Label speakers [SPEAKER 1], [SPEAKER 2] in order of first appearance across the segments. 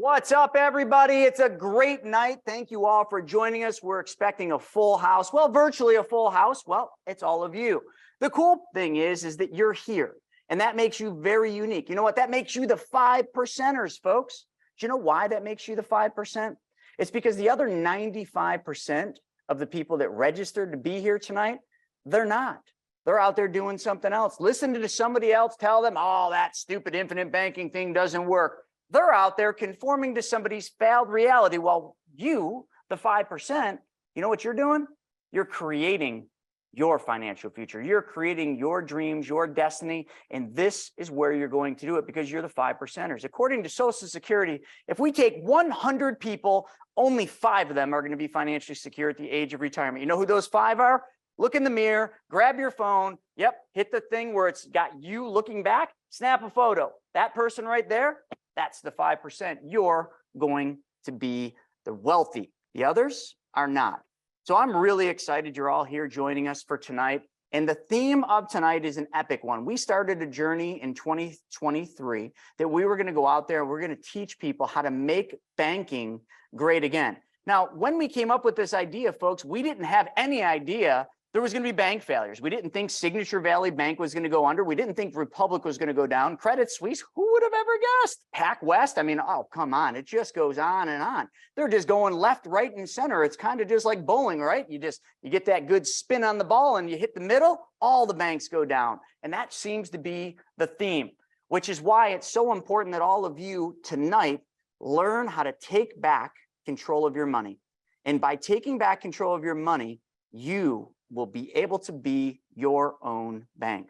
[SPEAKER 1] What's up, everybody? It's a great night. Thank you all for joining us. We're expecting a full house. Well, virtually a full house. Well, it's all of you. The cool thing is that you're here, and that makes you very unique. You know what? That makes you the 5%ers, folks. Do you know why that makes you the 5%? It's because the other 95% of the people that registered to be here tonight, they're not. They're out there doing something else. Listen to somebody else tell them, oh, that stupid infinite banking thing doesn't work. They're out there conforming to somebody's failed reality. While you, the 5%, you know what you're doing? You're creating your financial future. You're creating your dreams, your destiny, and this is where you're going to do it because you're the 5%ers. According to Social Security, if we take 100 people, only 5 of them are going to be financially secure at the age of retirement. You know who those 5 are? Look in the mirror, grab your phone. Yep, hit the thing where it's got you looking back, snap a photo. That person right there, that's the 5%. You're going to be the wealthy. The others are not. So I'm really excited you're all here joining us for tonight. And the theme of tonight is an epic one. We started a journey in 2023 that we were going to go out there and we're going to teach people how to make banking great again. Now, when we came up with this idea, folks, we didn't have any idea there was going to be bank failures. We didn't think Signature Valley Bank was going to go under. We didn't think Republic was going to go down. Credit Suisse, who would have ever guessed? PacWest, I mean, oh, come on. It just goes on and on. They're just going left, right, and center. It's kind of just like bowling, right? You get that good spin on the ball and you hit the middle, all the banks go down. And that seems to be the theme, which is why it's so important that all of you tonight learn how to take back control of your money. And by taking back control of your money, you will be able to be your own bank.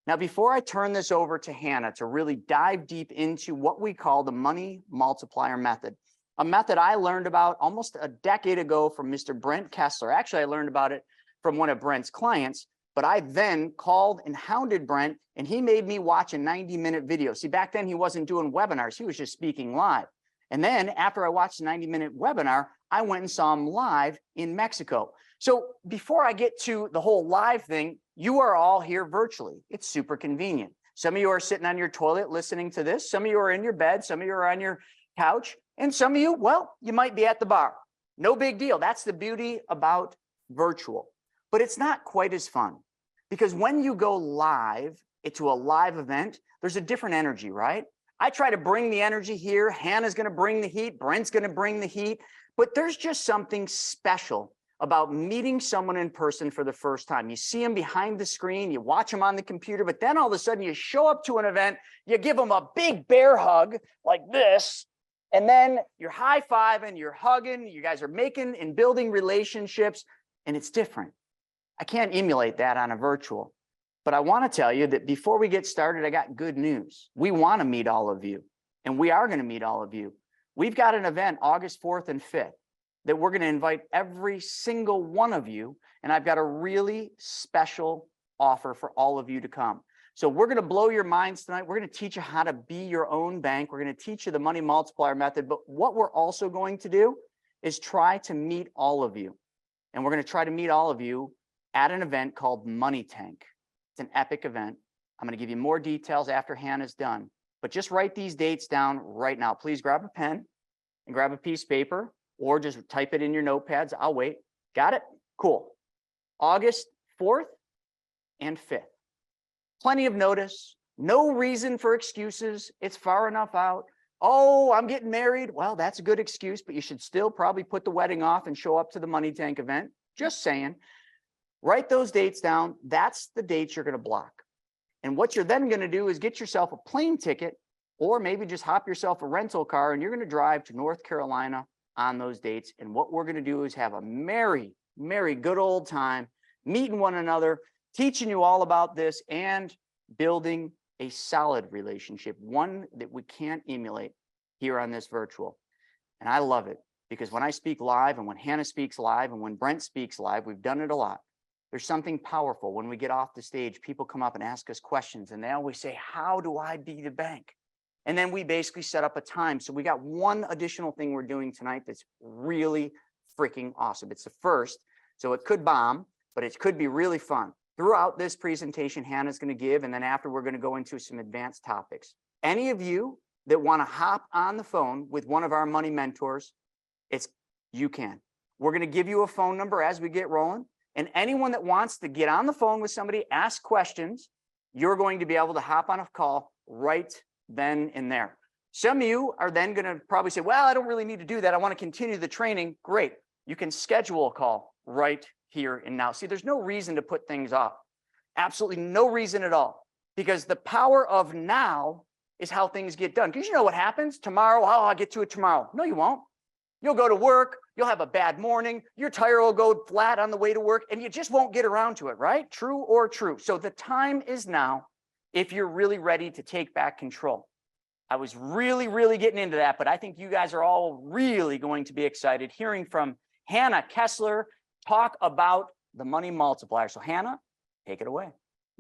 [SPEAKER 1] Now, before I turn this over to Hannah to really dive deep into what we call the money multiplier method, a method I learned about almost a decade ago from Mr. Brent Kessler. Actually, I learned about it from one of Brent's clients, but I then called and hounded Brent and he made me watch a 90-minute video. See, back then he wasn't doing webinars, he was just speaking live. And then after I watched the 90-minute webinar, I went and saw him live in Mexico. So before I get to the whole live thing, you are all here virtually. It's super convenient. Some of you are sitting on your toilet listening to this. Some of you are in your bed. Some of you are on your couch. And some of you, well, you might be at the bar. No big deal. That's the beauty about virtual. But it's not quite as fun because when you go live into a live event, there's a different energy, right? I try to bring the energy here. Hannah's going to bring the heat. Brent's going to bring the heat. But there's just something special about meeting someone in person for the first time. You see them behind the screen, you watch them on the computer, but then all of a sudden you show up to an event, you give them a big bear hug like this, and then you're high-fiving, you're hugging, you guys are making and building relationships, and it's different. I can't emulate that on a virtual, but I want to tell you that before we get started, I got good news. We want to meet all of you, and we are going to meet all of you. We've got an event August 4th and 5th. That we're going to invite every single one of you. And I've got a really special offer for all of you to come. So we're going to blow your minds tonight. We're going to teach you how to be your own bank. We're going to teach you the money multiplier method. But what we're also going to do is try to meet all of you. And we're going to try to meet all of you at an event called Money Tank. It's an epic event. I'm going to give you more details after Hannah's done. But just write these dates down right now. Please grab a pen and grab a piece of paper. Or just type it in your notepads. I'll wait. Got it? Cool. August 4th and 5th. Plenty of notice. No reason for excuses. It's far enough out. Oh, I'm getting married. Well, that's a good excuse, but you should still probably put the wedding off and show up to the Money Tank event. Just saying. Write those dates down. That's the dates you're going to block. And what you're then going to do is get yourself a plane ticket or maybe just hop yourself a rental car and you're going to drive to North Carolina on those dates. And what we're going to do is have a merry good old time meeting one another, teaching you all about this and building a solid relationship, one that we can't emulate here on this virtual. And I love it because when I speak live and when Hannah speaks live and when Brent speaks live, we've done it a lot. There's something powerful when we get off the stage, people come up and ask us questions and they always say, how do I be the bank? And then we basically set up a time. So we got one additional thing we're doing tonight that's really freaking awesome. It's the first, so it could bomb, but it could be really fun. Throughout this presentation, Hannah's going to give, and then after we're going to go into some advanced topics. Any of you that want to hop on the phone with one of our money mentors, you can. We're going to give you a phone number as we get rolling. And anyone that wants to get on the phone with somebody, ask questions, you're going to be able to hop on a call right then and there. Some of you are then going to probably say, well, I don't really need to do that. I want to continue the training. Great. You can schedule a call right here and now. See, there's no reason to put things off. Absolutely no reason at all. Because the power of now is how things get done. Because you know what happens tomorrow? Oh, I'll get to it tomorrow. No, you won't. You'll go to work. You'll have a bad morning. Your tire will go flat on the way to work, and you just won't get around to it, right? True or true? So the time is now if you're really ready to take back control. I was really getting into that, but I think you guys are all really going to be excited hearing from Hannah Kessler talk about the money multiplier. So Hannah, take it away.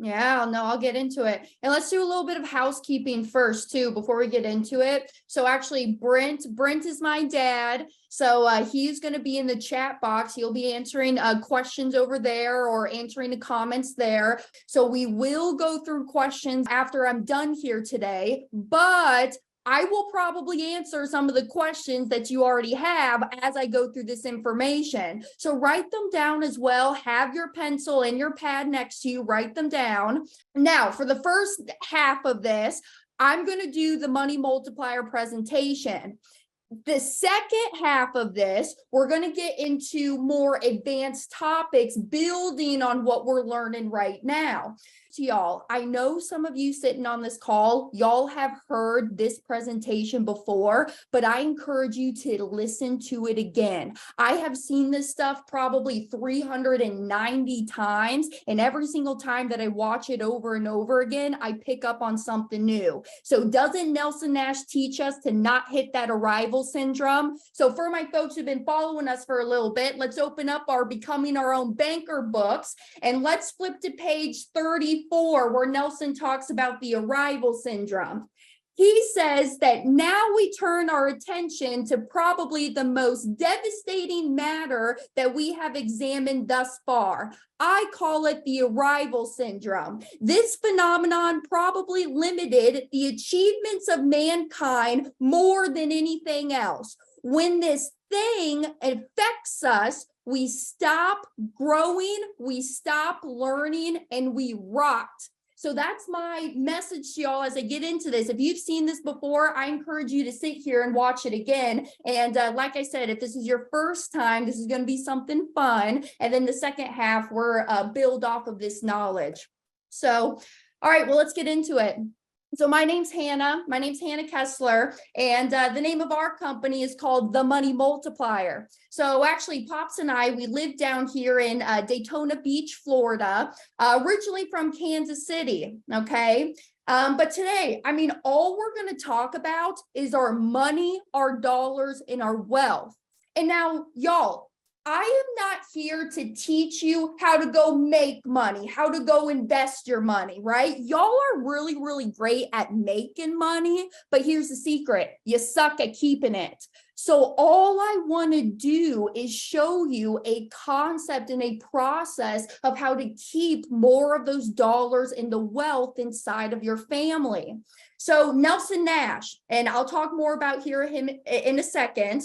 [SPEAKER 2] Yeah, no, I'll get into it. And let's do a little bit of housekeeping first too, before we get into it. So actually Brent is my dad. So he's going to be in the chat box. He'll be answering questions over there or answering the comments there. So we will go through questions after I'm done here today, but I will probably answer some of the questions that you already have as I go through this information. So write them down as well. Have your pencil and your pad next to you. Write them down. Now, for the first half of this, I'm going to do the money multiplier presentation. The second half of this, we're going to get into more advanced topics, building on what we're learning right now. To y'all, I know some of you sitting on this call, y'all have heard this presentation before, but I encourage you to listen to it again. I have seen this stuff probably 390 times, and every single time that I watch it over and over again, I pick up on something new. So doesn't Nelson Nash teach us to not hit that arrival syndrome? So for my folks who've been following us for a little bit, let's open up our Becoming Our Own Banker books, and let's flip to page 34, where Nelson talks about the arrival syndrome. He says that now we turn our attention to probably the most devastating matter that we have examined thus far. I call it the arrival syndrome. This phenomenon probably limited the achievements of mankind more than anything else. When this thing affects us, we stop growing, we stop learning, and we rot. So that's my message to y'all as I get into this. If you've seen this before, I encourage you to sit here and watch it again. And like I said, if this is your first time, this is going to be something fun. And then the second half, we're build off of this knowledge. So, all right, well, let's get into it. So my name's Hannah. My name's Hannah Kessler, and the name of our company is called The Money Multiplier. So actually, Pops and I, we live down here in Daytona Beach, Florida, originally from Kansas City, okay? But today, I mean, all we're going to talk about is our money, our dollars, and our wealth. And now, y'all, I am not here to teach you how to go make money, how to go invest your money, right? Y'all are really great at making money, but here's the secret. You suck at keeping it. So all I want to do is show you a concept and a process of how to keep more of those dollars and the wealth inside of your family. So Nelson Nash, and I'll talk more about him in a second,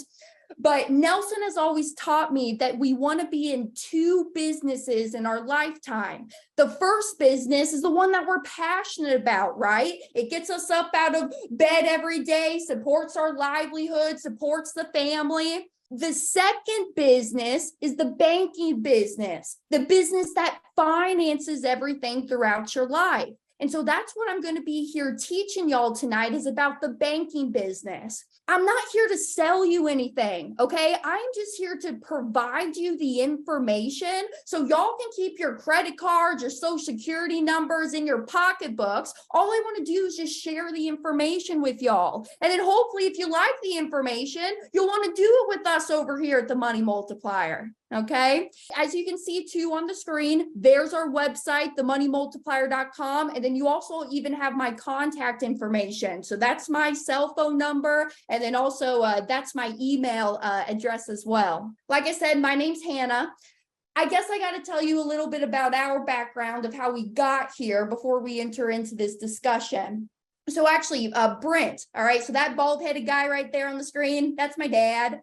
[SPEAKER 2] but Nelson has always taught me that we want to be in two businesses in our lifetime. The first business is the one that we're passionate about, right? It gets us up out of bed every day, supports our livelihood, supports the family. The second business is the banking business, the business that finances everything throughout your life. And so that's what I'm going to be here teaching y'all tonight, is about the banking business. I'm not here to sell you anything, okay? I'm just here to provide you the information so y'all can keep your credit cards, your social security numbers in your pocketbooks. All I want to do is just share the information with y'all. And then hopefully if you like the information, you'll want to do it with us over here at the Money Multiplier. Okay, as you can see too on the screen, there's our website, themoneymultiplier.com. And then you also even have my contact information. So that's my cell phone number. And then also that's my email address as well. Like I said, my name's Hannah. I guess I got to tell you a little bit about our background of how we got here before we enter into this discussion. So actually, Brent, all right, so that bald-headed guy right there on the screen, that's my dad.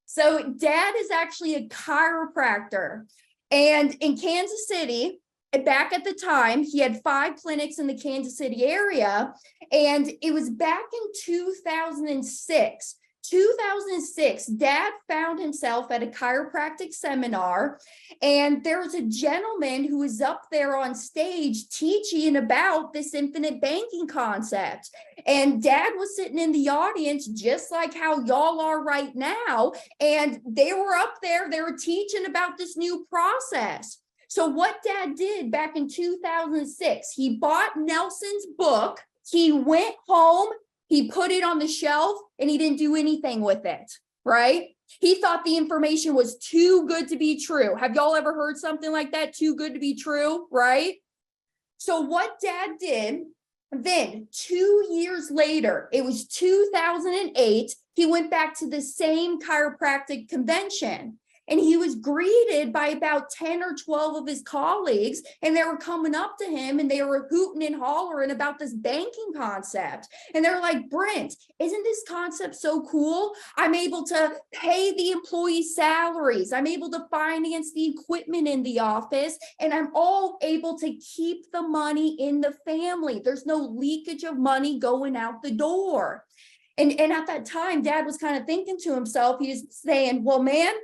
[SPEAKER 2] So dad is actually a chiropractor. And in Kansas City, back at the time, he had 5 clinics in the Kansas City area. And it was back in 2006. 2006, dad found himself at a chiropractic seminar, and there was a gentleman who was up there on stage teaching about this infinite banking concept. And dad was sitting in the audience, just like how y'all are right now. And they were up there, they were teaching about this new process. So what dad did back in 2006, he bought Nelson's book, he went home, he put it on the shelf, and he didn't do anything with it, right? He thought the information was too good to be true. Have y'all ever heard something like that? Too good to be true, right? So what dad did, then 2 years later, it was 2008, he went back to the same chiropractic convention. And he was greeted by about 10 or 12 of his colleagues, and they were coming up to him and they were hooting and hollering about this banking concept. And they're like, Brent, isn't this concept so cool? I'm able to pay the employees' salaries. I'm able to finance the equipment in the office, and I'm all able to keep the money in the family. There's no leakage of money going out the door. And at that time, dad was kind of thinking to himself, he was saying, well, man,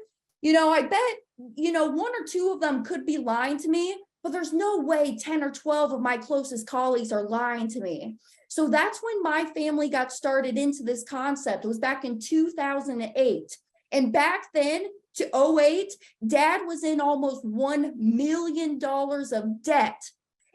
[SPEAKER 2] I bet, 1 or 2 of them could be lying to me, but there's no way 10 or 12 of my closest colleagues are lying to me. So that's when my family got started into this concept. It was back in 2008. And back then, to 2008, dad was in almost $1 million of debt.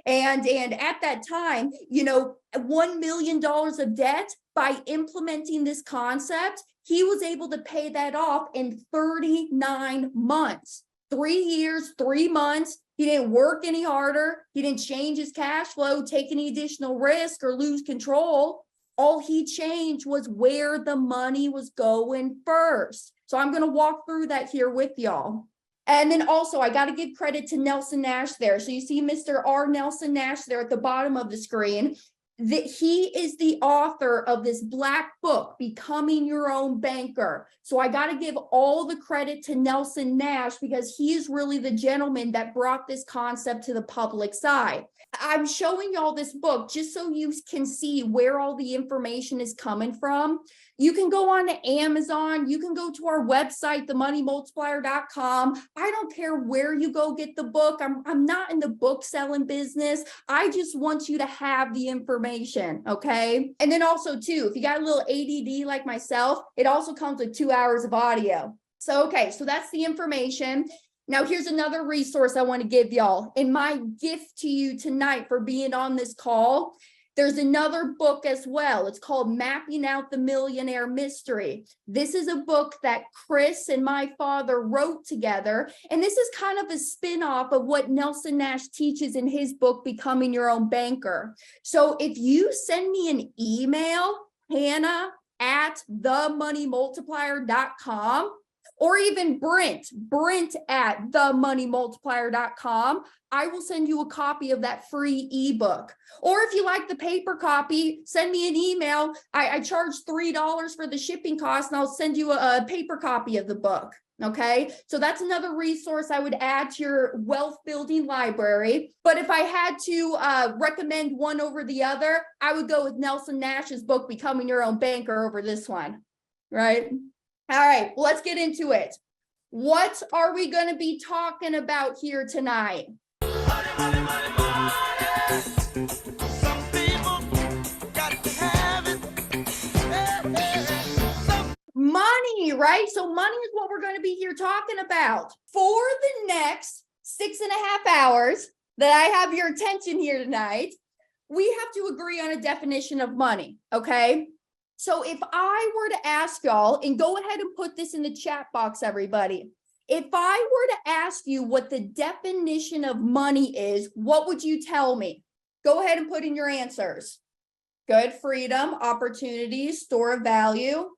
[SPEAKER 2] And at that time, $1 million of debt, by implementing this concept, he was able to pay that off in 39 months, 3 years, 3 months. He didn't work any harder. He didn't change his cash flow, take any additional risk, or lose control. All he changed was where the money was going first. So I'm going to walk through that here with y'all. And then also, I got to give credit to Nelson Nash there. So you see Mr. R. Nelson Nash there at the bottom of the screen. That he is the author of this black book, Becoming Your Own Banker. So I got to give all the credit to Nelson Nash, because he is really the gentleman that brought this concept to the public side. I'm showing y'all this book just so you can see where all the information is coming from. You can go on to Amazon. You can go to our website, themoneymultiplier.com. I don't care where you go get the book. I'm not in the book selling business. I just want you to have the information, okay? And then also too, if you got a little ADD like myself, it also comes with 2 hours of audio. So, okay, so that's the information. Now, here's another resource I want to give y'all. And my gift to you tonight for being on this call, there's another book as well. It's called Mapping Out the Millionaire Mystery. This is a book that Chris and my father wrote together. And this is kind of a spin-off of what Nelson Nash teaches in his book, Becoming Your Own Banker. So if you send me an email, hannah@themoneymultiplier.com, or even Brent at themoneymultiplier.com, I will send you a copy of that free ebook. Or if you like the paper copy, send me an email. I charge $3 for the shipping cost, and I'll send you a paper copy of the book. Okay, so that's another resource I would add to your wealth building library. But if I had to recommend one over the other, I would go with Nelson Nash's book, Becoming Your Own Banker, over this one, right? All right, well, let's get into it. What are we going to be talking about here tonight? Money, money, money, money. Some people got to have it. Money, right? So money is what we're going to be here talking about. For the next 6.5 hours that I have your attention here tonight, we have to agree on a definition of money, okay? So if I were to ask y'all, and go ahead and put this in the chat box, everybody. If I were to ask you what the definition of money is, what would you tell me? Go ahead and put in your answers. Good. Freedom, opportunity, store of value.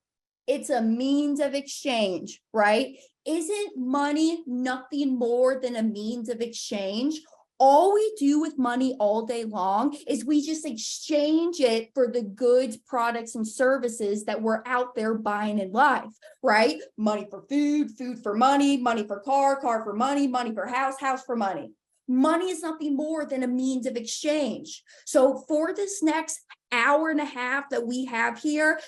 [SPEAKER 2] It's a means of exchange, right? Isn't money nothing more than a means of exchange? All we do with money all day long is we just exchange it for the goods, products, and services that we're out there buying in life, right? Money for food, food for money, money for car, car for money, money for house, house for money. Money is nothing more than a means of exchange. So for this next hour and a half that we have here,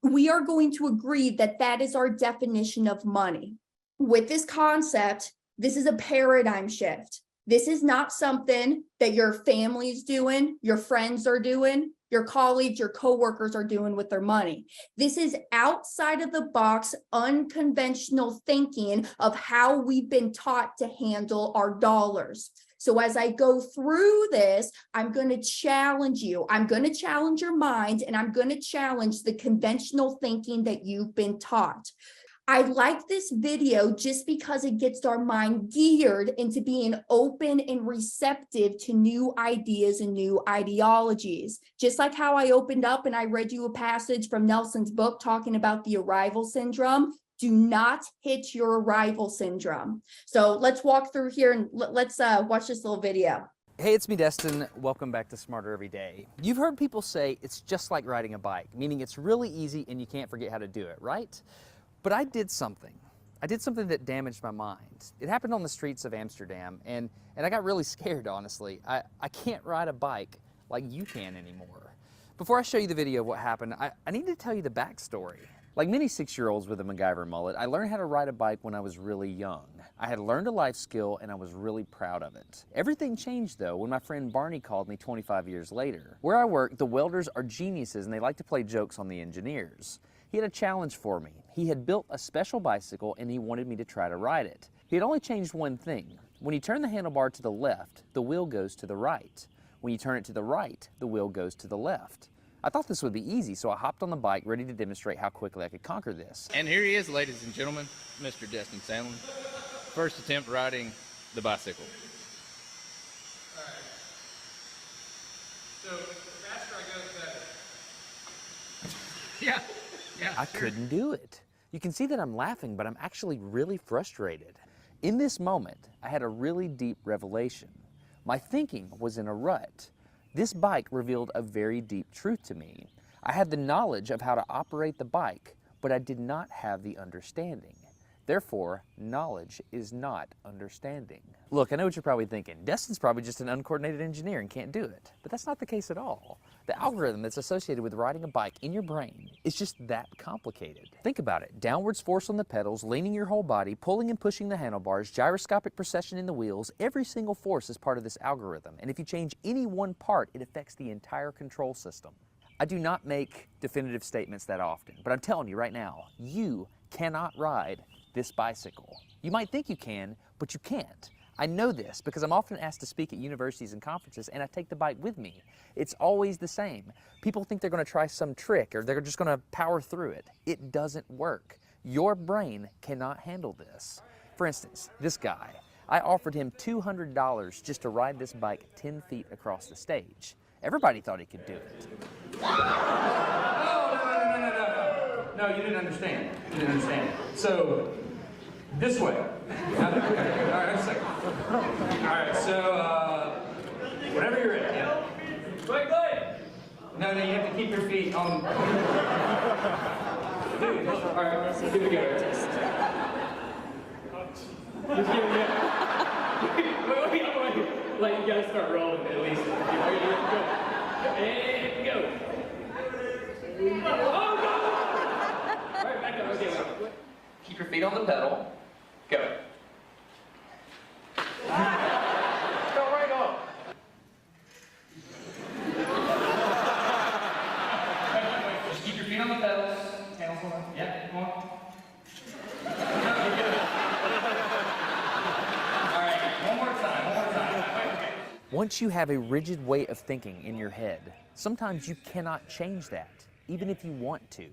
[SPEAKER 2] we are going to agree that that is our definition of money. With this concept, this is a paradigm shift. This is not something that your family's doing, your friends are doing, your colleagues, your coworkers are doing with their money. This is outside of the box, unconventional thinking of how we've been taught to handle our dollars. So as I go through this, I'm going to challenge you. I'm going to challenge your mind, and I'm going to challenge the conventional thinking that you've been taught. I like this video just because it gets our mind geared into being open and receptive to new ideas and new ideologies. Just like how I opened up and I read you a passage from Nelson's book talking about the arrival syndrome. Do not hit your arrival syndrome. So let's walk through here and let's watch this little video.
[SPEAKER 3] Hey, it's me, Dustin. Welcome back to Smarter Every Day. You've heard people say it's just like riding a bike, meaning it's really easy and you can't forget how to do it, right? But I did something. I did something that damaged my mind. It happened on the streets of Amsterdam, and I got really scared, honestly. I can't ride a bike like you can anymore. Before I show you the video of what happened, I need to tell you the backstory. Like many 6-year-olds with a MacGyver mullet, I learned how to ride a bike when I was really young. I had learned a life skill, and I was really proud of it. Everything changed, though, when my friend Barney called me 25 years later. Where I work, the welders are geniuses, and they like to play jokes on the engineers. He had a challenge for me. He had built a special bicycle and he wanted me to try to ride it. He had only changed one thing. When you turn the handlebar to the left, the wheel goes to the right. When you turn it to the right, the wheel goes to the left. I thought this would be easy, so I hopped on the bike ready to demonstrate how quickly I could conquer this.
[SPEAKER 4] And here he is, ladies and gentlemen, Mr. Dustins Story. First attempt riding the bicycle.
[SPEAKER 5] All right. So the faster I go, the better.
[SPEAKER 4] Yeah. Yeah,
[SPEAKER 3] I couldn't do it. You can see that I'm laughing, but I'm actually really frustrated. In this moment, I had a really deep revelation. My thinking was in a rut. This bike revealed a very deep truth to me. I had the knowledge of how to operate the bike, but I did not have the understanding. Therefore, knowledge is not understanding. Look, I know what you're probably thinking. Dustin's probably just an uncoordinated engineer and can't do it. But that's not the case at all. The algorithm that's associated with riding a bike in your brain is just that complicated. Think about it. Downwards force on the pedals, leaning your whole body, pulling and pushing the handlebars, gyroscopic precession in the wheels. Every single force is part of this algorithm. And if you change any one part, it affects the entire control system. I do not make definitive statements that often, but I'm telling you right now, you cannot ride this bicycle. You might think you can, but you can't. I know this because I'm often asked to speak at universities and conferences, and I take the bike with me. It's always the same. People think they're going to try some trick or they're just going to power through it. It doesn't work. Your brain cannot handle this. For instance, this guy, I offered him $200 just to ride this bike 10 feet across the stage. Everybody thought he could do it.
[SPEAKER 5] No, you didn't understand. You didn't understand. So, this way. Okay, all right, a second. All right, so, whenever you're ready. Yeah. Wait. No, you have to keep your feet on. Dude, all right, give it a go. Just give it a go. Wait. Like, you gotta start rolling at least. Okay, go. And go. Oh, no! All right, back up. Okay, wait. Keep your feet on the pedal. Go. Go right off. Just keep your feet on the pedals. Hands on. Yeah, come on. All right, one more time. Okay.
[SPEAKER 3] Once you have a rigid way of thinking in your head, sometimes you cannot change that, even if you want to.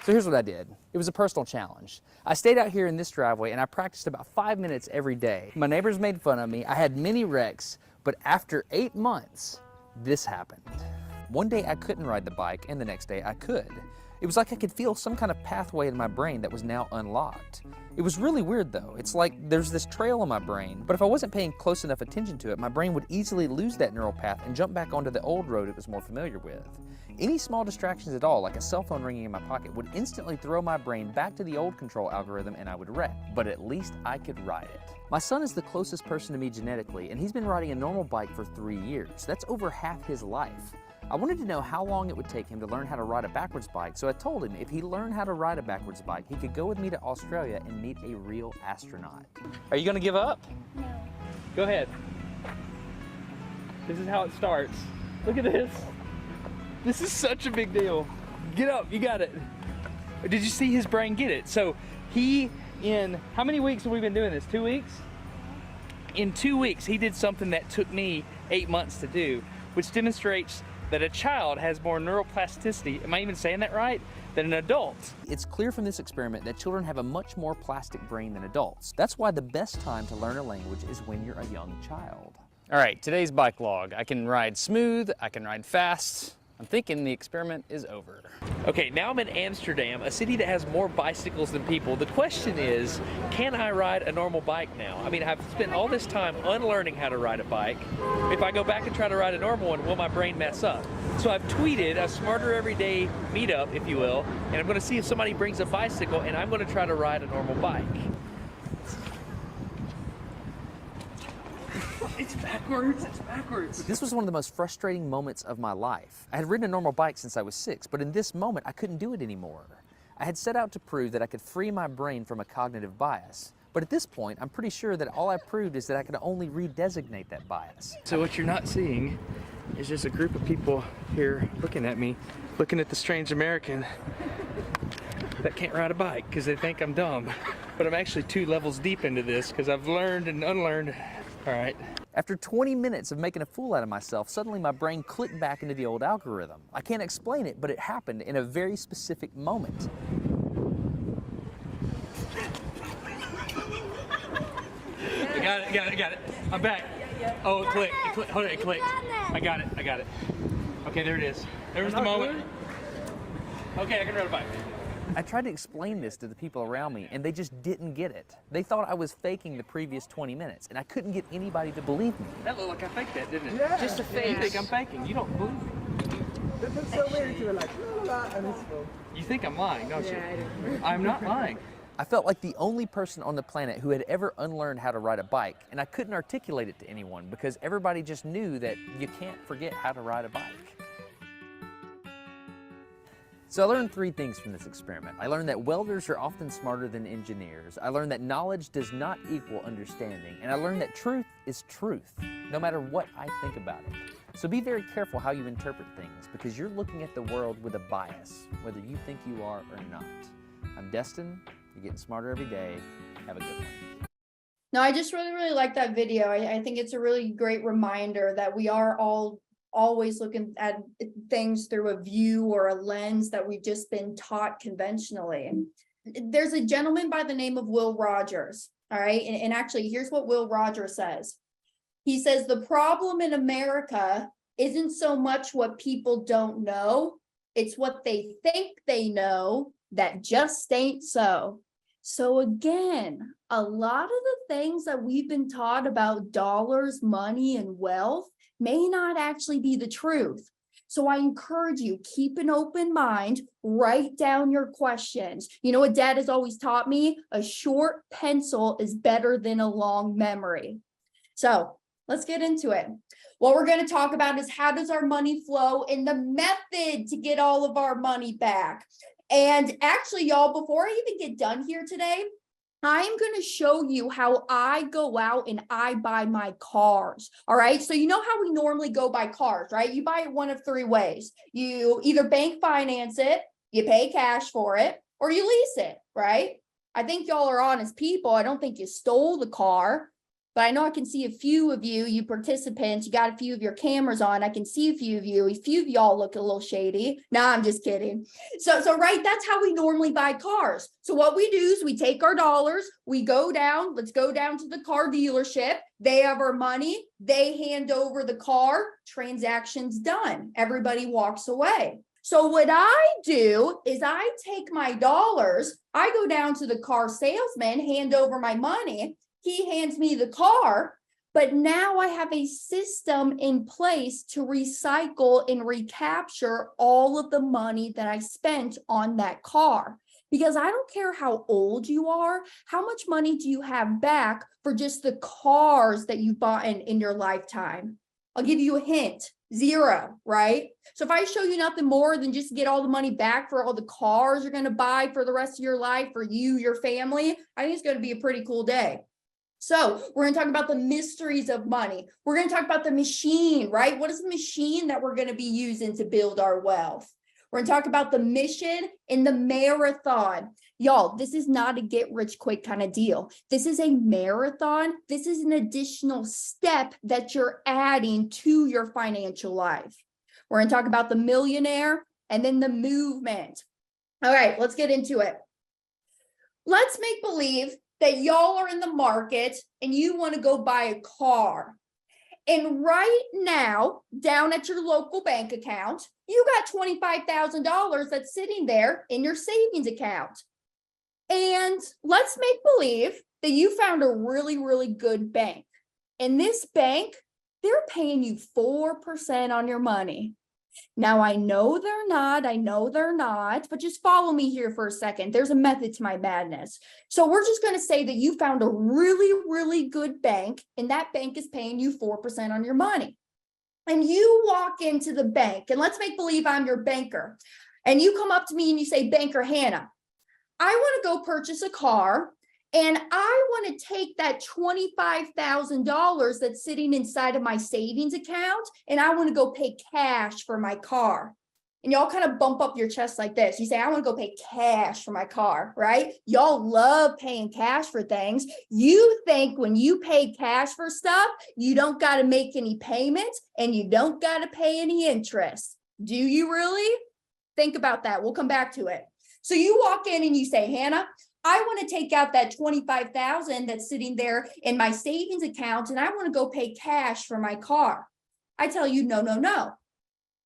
[SPEAKER 3] So here's what I did. It was a personal challenge. I stayed out here in this driveway and I practiced about 5 minutes every day. My neighbors made fun of me. I had many wrecks, but after 8 months, this happened. One day I couldn't ride the bike and the next day I could. It was like I could feel some kind of pathway in my brain that was now unlocked. It was really weird though. It's like there's this trail in my brain, but if I wasn't paying close enough attention to it, my brain would easily lose that neural path and jump back onto the old road it was more familiar with. Any small distractions at all, like a cell phone ringing in my pocket, would instantly throw my brain back to the old control algorithm and I would wreck. But at least I could ride it. My son is the closest person to me genetically, and he's been riding a normal bike for 3 years. That's over half his life. I wanted to know how long it would take him to learn how to ride a backwards bike, so I told him if he learned how to ride a backwards bike, he could go with me to Australia and meet a real astronaut. Are you gonna give up?
[SPEAKER 6] No.
[SPEAKER 3] Go ahead. This is how it starts. Look at this. This is such a big deal. Get up, you got it. Did you see his brain get it? So he, in how many weeks have we been doing this? 2 weeks? In 2 weeks, he did something that took me 8 months to do, which demonstrates that a child has more neuroplasticity, am I even saying that right, than an adult. It's clear from this experiment that children have a much more plastic brain than adults. That's why the best time to learn a language is when you're a young child. All right, today's bike log. I can ride smooth, I can ride fast. I'm thinking the experiment is over. Okay, now I'm in Amsterdam, a city that has more bicycles than people. The question is, can I ride a normal bike now? I mean, I've spent all this time unlearning how to ride a bike. If I go back and try to ride a normal one, will my brain mess up? So I've tweeted a Smarter Everyday meetup, if you will, and I'm gonna see if somebody brings a bicycle and I'm gonna try to ride a normal bike. It's backwards, it's backwards. This was one of the most frustrating moments of my life. I had ridden a normal bike since I was 6, but in this moment, I couldn't do it anymore. I had set out to prove that I could free my brain from a cognitive bias. But at this point, I'm pretty sure that all I proved is that I could only redesignate that bias. So what you're not seeing is just a group of people here looking at me, looking at the strange American that can't ride a bike because they think I'm dumb. But I'm actually 2 levels deep into this because I've learned and unlearned. All right. After 20 minutes of making a fool out of myself, suddenly my brain clicked back into the old algorithm. I can't explain it, but it happened in a very specific moment. I got it. I'm back. Oh, it clicked. Hold on, it clicked. I got it. Okay, there it is. There's the moment. Okay, I can ride a bike. I tried to explain this to the people around me, and they just didn't get it. They thought I was faking the previous 20 minutes, and I couldn't get anybody to believe me. That looked like I faked that, didn't it? Yeah. Just a fake. You think I'm faking. You don't believe me.
[SPEAKER 7] That looks so weird. You were like, la, la, la, and it's full.
[SPEAKER 3] You think I'm lying, don't you?
[SPEAKER 7] I do.
[SPEAKER 3] I'm not lying. I felt like the only person on the planet who had ever unlearned how to ride a bike, and I couldn't articulate it to anyone because everybody just knew that you can't forget how to ride a bike. So I learned 3 things from this experiment. I learned that welders are often smarter than engineers. I learned that knowledge does not equal understanding. And I learned that truth is truth, no matter what I think about it. So be very careful how you interpret things because you're looking at the world with a bias, whether you think you are or not. I'm Destin. You're getting smarter every day. Have a good one.
[SPEAKER 2] No, I just really like that video. I think it's a really great reminder that we are all always looking at things through a view or a lens that we've just been taught conventionally. There's a gentleman by the name of Will Rogers, all right? And actually, here's what Will Rogers says. He says, the problem in America isn't so much what people don't know, it's what they think they know that just ain't so. So again, a lot of the things that we've been taught about dollars, money, and wealth may not actually be the truth. So I encourage you, keep an open mind, write down your questions. You know what Dad has always taught me? A short pencil is better than a long memory. So let's get into it. What we're going to talk about is how does our money flow and the method to get all of our money back. And actually, y'all, before I even get done here today, I'm going to show you how I go out and I buy my cars. All right. So you know how we normally go buy cars, right? You buy it one of 3 ways. You either bank finance it, you pay cash for it, or you lease it, right? I think y'all are honest people. I don't think you stole the car. But I know I can see a few of you participants, you got a few of your cameras on. I can see a few of y'all look a little shady. No, I'm just kidding. So right, that's how we normally buy cars. So what we do is we take our dollars, we go down, let's go down to the car dealership. They have our money, they hand over the car, transaction's done. Everybody walks away. So what I do is I take my dollars, I go down to the car salesman, hand over my money, he hands me the car, but now I have a system in place to recycle and recapture all of the money that I spent on that car. Because I don't care how old you are, how much money do you have back for just the cars that you bought in your lifetime? I'll give you a hint. 0, right? So if I show you nothing more than just get all the money back for all the cars you're going to buy for the rest of your life, for you, your family, I think it's going to be a pretty cool day. So we're going to talk about the mysteries of money. We're going to talk about the machine, right? What is the machine that we're going to be using to build our wealth? We're going to talk about the mission and the marathon. Y'all, this is not a get rich quick kind of deal. This is a marathon. This is an additional step that you're adding to your financial life. We're going to talk about the millionaire and then the movement. All right, let's get into it. Let's make believe that y'all are in the market and you want to go buy a car. And right now, down at your local bank account, you got $25,000 that's sitting there in your savings account. And let's make believe that you found a really, really good bank. And this bank, they're paying you 4% on your money. Now, I know they're not, but just follow me here for a second. There's a method to my madness. So we're just going to say that you found a really, really good bank, and that bank is paying you 4% on your money. And you walk into the bank, and let's make believe I'm your banker. And you come up to me and you say, Banker Hannah, I want to go purchase a car, and I want to take that $25,000 that's sitting inside of my savings account, and I want to go pay cash for my car. And y'all kind of bump up your chest like this. You say, I want to go pay cash for my car, right? Y'all love paying cash for things. You think when you pay cash for stuff, you don't got to make any payments and you don't got to pay any interest. Do you really? Think about that. We'll come back to it. So you walk in and you say, Hannah, I want to take out that $25,000 that's sitting there in my savings account, and I want to go pay cash for my car. I tell you, no, no, no.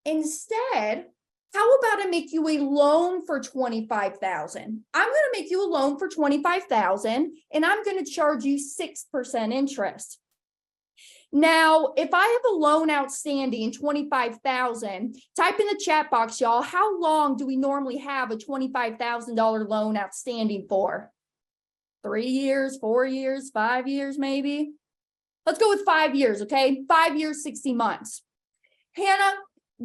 [SPEAKER 2] Instead, how about I make you a loan for $25,000? I'm going to make you a loan for $25,000, and I'm going to charge you 6% interest. Now, if I have a loan outstanding, $25,000, type in the chat box, y'all, how long do we normally have a $25,000 loan outstanding for? 3 years, 4 years, 5 years, maybe? Let's go with 5 years, okay? 5 years, 60 months. Hannah,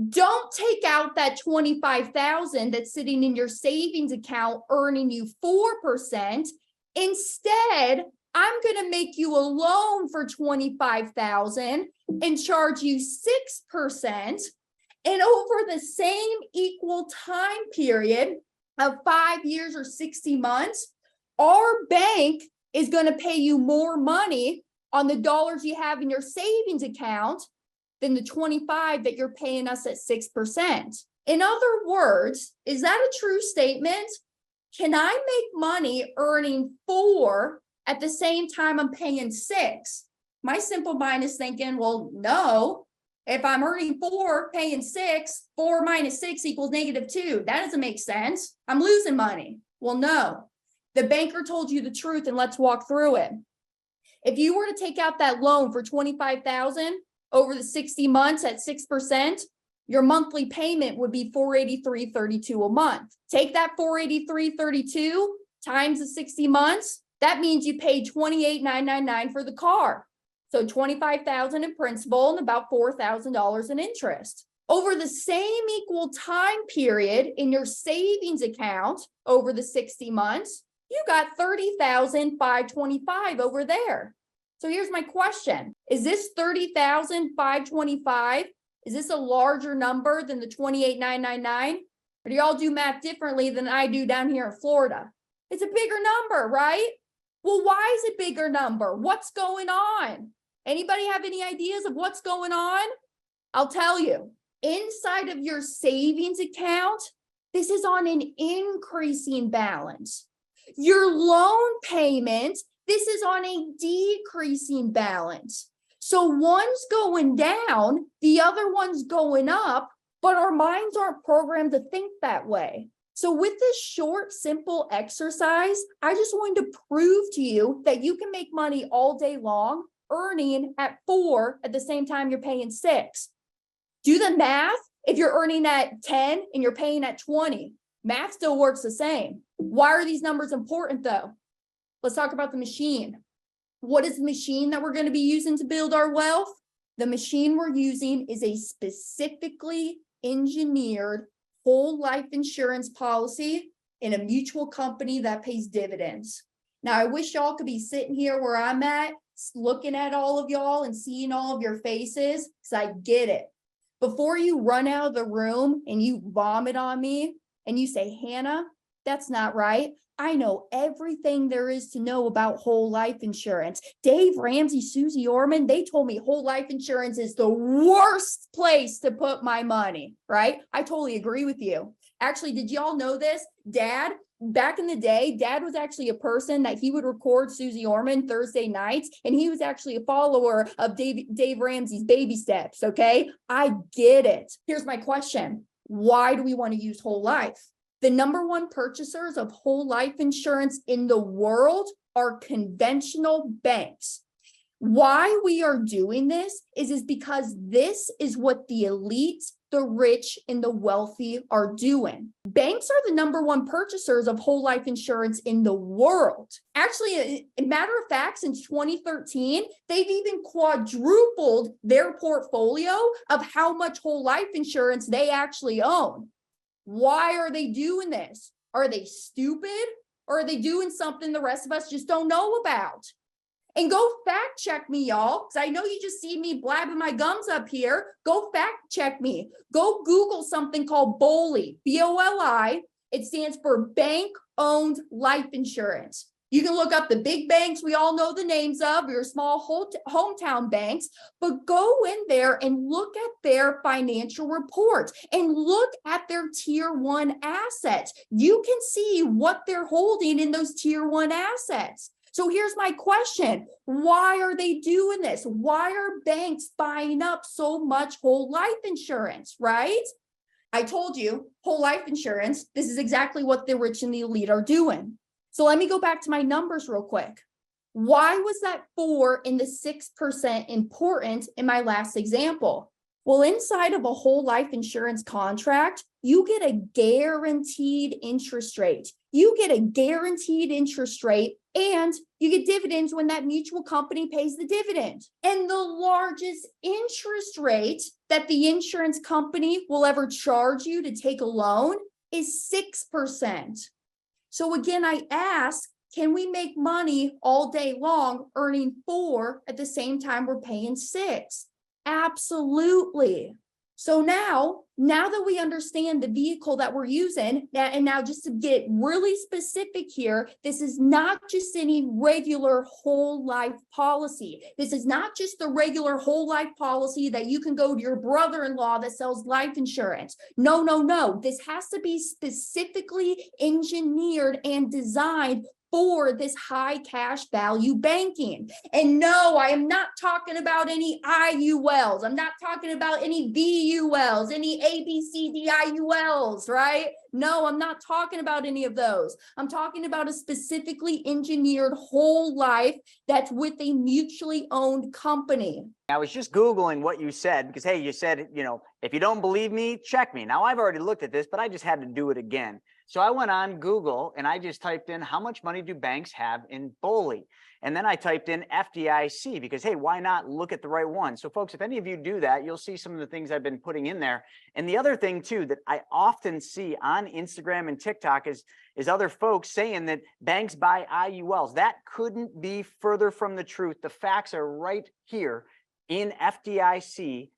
[SPEAKER 2] don't take out that $25,000 that's sitting in your savings account earning you 4%. Instead, I'm going to make you a loan for $25,000 and charge you 6%. And over the same equal time period of 5 years or 60 months, our bank is going to pay you more money on the dollars you have in your savings account than the 25 that you're paying us at 6%. In other words, is that a true statement? Can I make money earning 4 at the same time I'm paying 6? My simple mind is thinking, well, no. If I'm earning 4, paying 6, 4 minus 6 equals -2. That doesn't make sense. I'm losing money. Well, no. The banker told you the truth, and let's walk through it. If you were to take out that loan for $25,000 over the 60 months at 6%, your monthly payment would be $483.32 a month. Take that $483.32 times the 60 months. That means you paid $28,999 for the car. So $25,000 in principal and about $4,000 in interest. Over the same equal time period in your savings account over the 60 months, you got $30,525 over there. So here's my question. Is this $30,525? Is this a larger number than the $28,999? Or do y'all do math differently than I do down here in Florida? It's a bigger number, right? Well, why is it a bigger number? What's going on? Anybody have any ideas of what's going on? I'll tell you. Inside of your savings account, this is on an increasing balance. Your loan payment, this is on a decreasing balance. So one's going down, the other one's going up, but our minds aren't programmed to think that way. So with this short, simple exercise, I just wanted to prove to you that you can make money all day long, earning at 4 at the same time you're paying 6. Do the math. If you're earning at 10 and you're paying at 20, math still works the same. Why are these numbers important though? Let's talk about the machine. What is the machine that we're going to be using to build our wealth? The machine we're using is a specifically engineered whole life insurance policy in a mutual company that pays dividends. Now, I wish y'all could be sitting here where I'm at, looking at all of y'all and seeing all of your faces, because I get it. Before you run out of the room and you vomit on me and you say, Hannah, that's not right. I know everything there is to know about whole life insurance. Dave Ramsey, Susie Orman, they told me whole life insurance is the worst place to put my money, right? I totally agree with you. Actually, did y'all know this? Dad, back in the day, Dad was actually a person that he would record Susie Orman Thursday nights, and he was actually a follower of Dave Ramsey's baby steps, okay? I get it. Here's my question. Why do we want to use whole life? The number one purchasers of whole life insurance in the world are conventional banks. Why we are doing this is because this is what the elites, the rich, and the wealthy are doing. Banks are the number one purchasers of whole life insurance in the world. Actually, a matter of fact, since 2013, they've even quadrupled their portfolio of how much whole life insurance they actually own. Why are they doing this? Are they stupid? Or are they doing something the rest of us just don't know about? And go fact check me, y'all, because I know you just see me blabbing my gums up here. Go fact check me. Go Google something called BOLI, B-O-L-I. It stands for bank-owned life insurance. You can look up the big banks we all know the names of, your small hometown banks, but go in there and look at their financial reports and look at their tier 1 assets. You can see what they're holding in those tier 1 assets. So here's my question. Why are they doing this? Why are banks buying up so much whole life insurance, right? I told you, whole life insurance, this is exactly what the rich and the elite are doing. So let me go back to my numbers real quick. Why was that 4 and the 6% important in my last example? Well, inside of a whole life insurance contract, you get a guaranteed interest rate. You get a guaranteed interest rate and you get dividends when that mutual company pays the dividend. And the largest interest rate that the insurance company will ever charge you to take a loan is 6%. So again, I ask, can we make money all day long earning 4 at the same time we're paying 6? Absolutely. So now that we understand the vehicle that we're using, and now just to get really specific here, this is not just any regular whole life policy. This is not just the regular whole life policy that you can go to your brother-in-law that sells life insurance. No, no, no. This has to be specifically engineered and designed for this high cash value banking. And no, I am not talking about any IULs. I'm not talking about any VULs, any ABCDIULs, right? No, I'm not talking about any of those. I'm talking about a specifically engineered whole life that's with a mutually owned company.
[SPEAKER 1] I was just Googling what you said because, hey, you said, if you don't believe me, check me. Now, I've already looked at this, but I just had to do it again. So I went on Google and I just typed in how much money do banks have in BOLI? And then I typed in FDIC because, hey, why not look at the right one? So folks, if any of you do that, you'll see some of the things I've been putting in there. And the other thing too, that I often see on Instagram and TikTok is other folks saying that banks buy IULs. That couldn't be further from the truth. The facts are right here in FDIC.gov.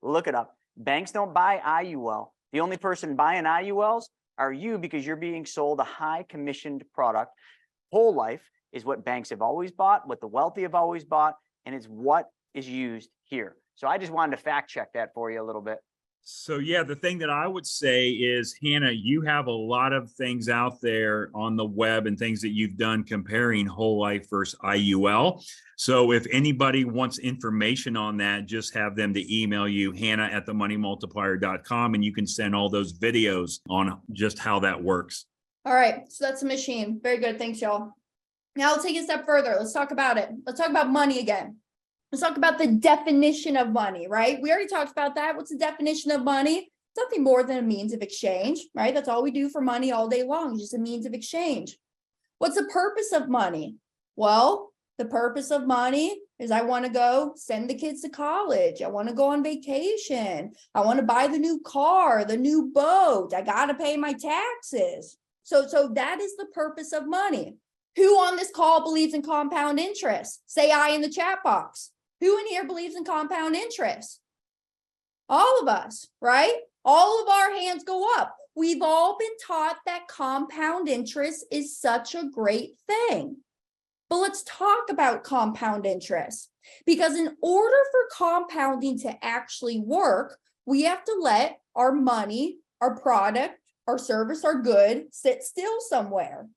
[SPEAKER 1] Look it up. Banks don't buy IUL. The only person buying IULs are you because you're being sold a high commissioned product. Whole life is what banks have always bought, what the wealthy have always bought, and it's what is used here. So I just wanted to fact check that for you a little bit.
[SPEAKER 6] So yeah, the thing that I would say is, Hannah, you have a lot of things out there on the web and things that you've done comparing whole life versus IUL. So if anybody wants information on that, just have them to email you, hannah@themoneymultiplier.com, and you can send all those videos on just how that works.
[SPEAKER 2] All right, so that's a machine. Very good. Thanks, y'all. Now I'll take it a step further. Let's talk about it. Let's talk about money again. Let's talk about the definition of money, right? We already talked about that. What's the definition of money? It's nothing more than a means of exchange, right? That's all we do for money all day long, just a means of exchange. What's the purpose of money? Well, the purpose of money is I want to go send the kids to college. I want to go on vacation. I want to buy the new car, the new boat. I got to pay my taxes. So that is the purpose of money. Who on this call believes in compound interest? Say aye in the chat box. Who in here believes in compound interest? All of us, right? All of our hands go up. We've all been taught that compound interest is such a great thing. But let's talk about compound interest, because in order for compounding to actually work, we have to let our money, our product, our service, our good sit still somewhere.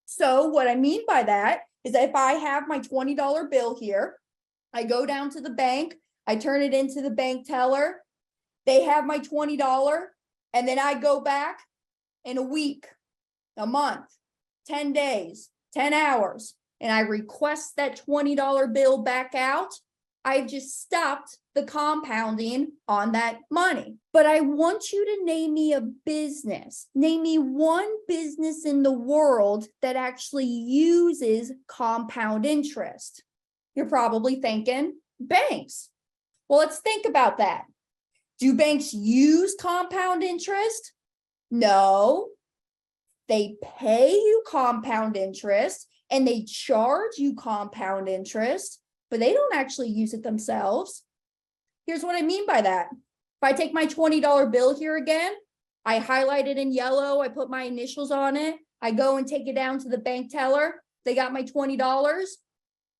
[SPEAKER 2] So what I mean by that is that if I have my $20 bill here, I go down to the bank, I turn it into the bank teller, they have my $20, and then I go back in a week, a month, 10 days, 10 hours, and I request that $20 bill back out. I've just stopped the compounding on that money. But I want you to name me a business. Name me one business in the world that actually uses compound interest. You're probably thinking banks. Well, let's think about that. Do banks use compound interest? No. They pay you compound interest and they charge you compound interest, but they don't actually use it themselves. Here's what I mean by that. If I take my $20 bill here again, I highlight it in yellow, I put my initials on it, I go and take it down to the bank teller, they got my $20.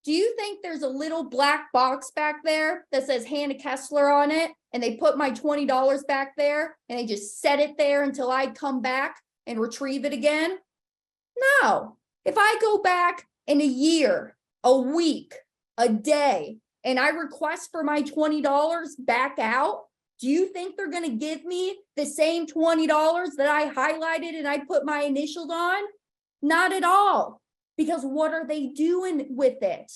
[SPEAKER 2] Do you think there's a little black box back there that says Hannah Kessler on it, and they put my $20 back there and they just set it there until I come back and retrieve it again? No. If I go back in a year, a week, a day, and I request for my $20 back out, do you think they're going to give me the same $20 that I highlighted and I put my initials on? Not at all. Because what are they doing with it?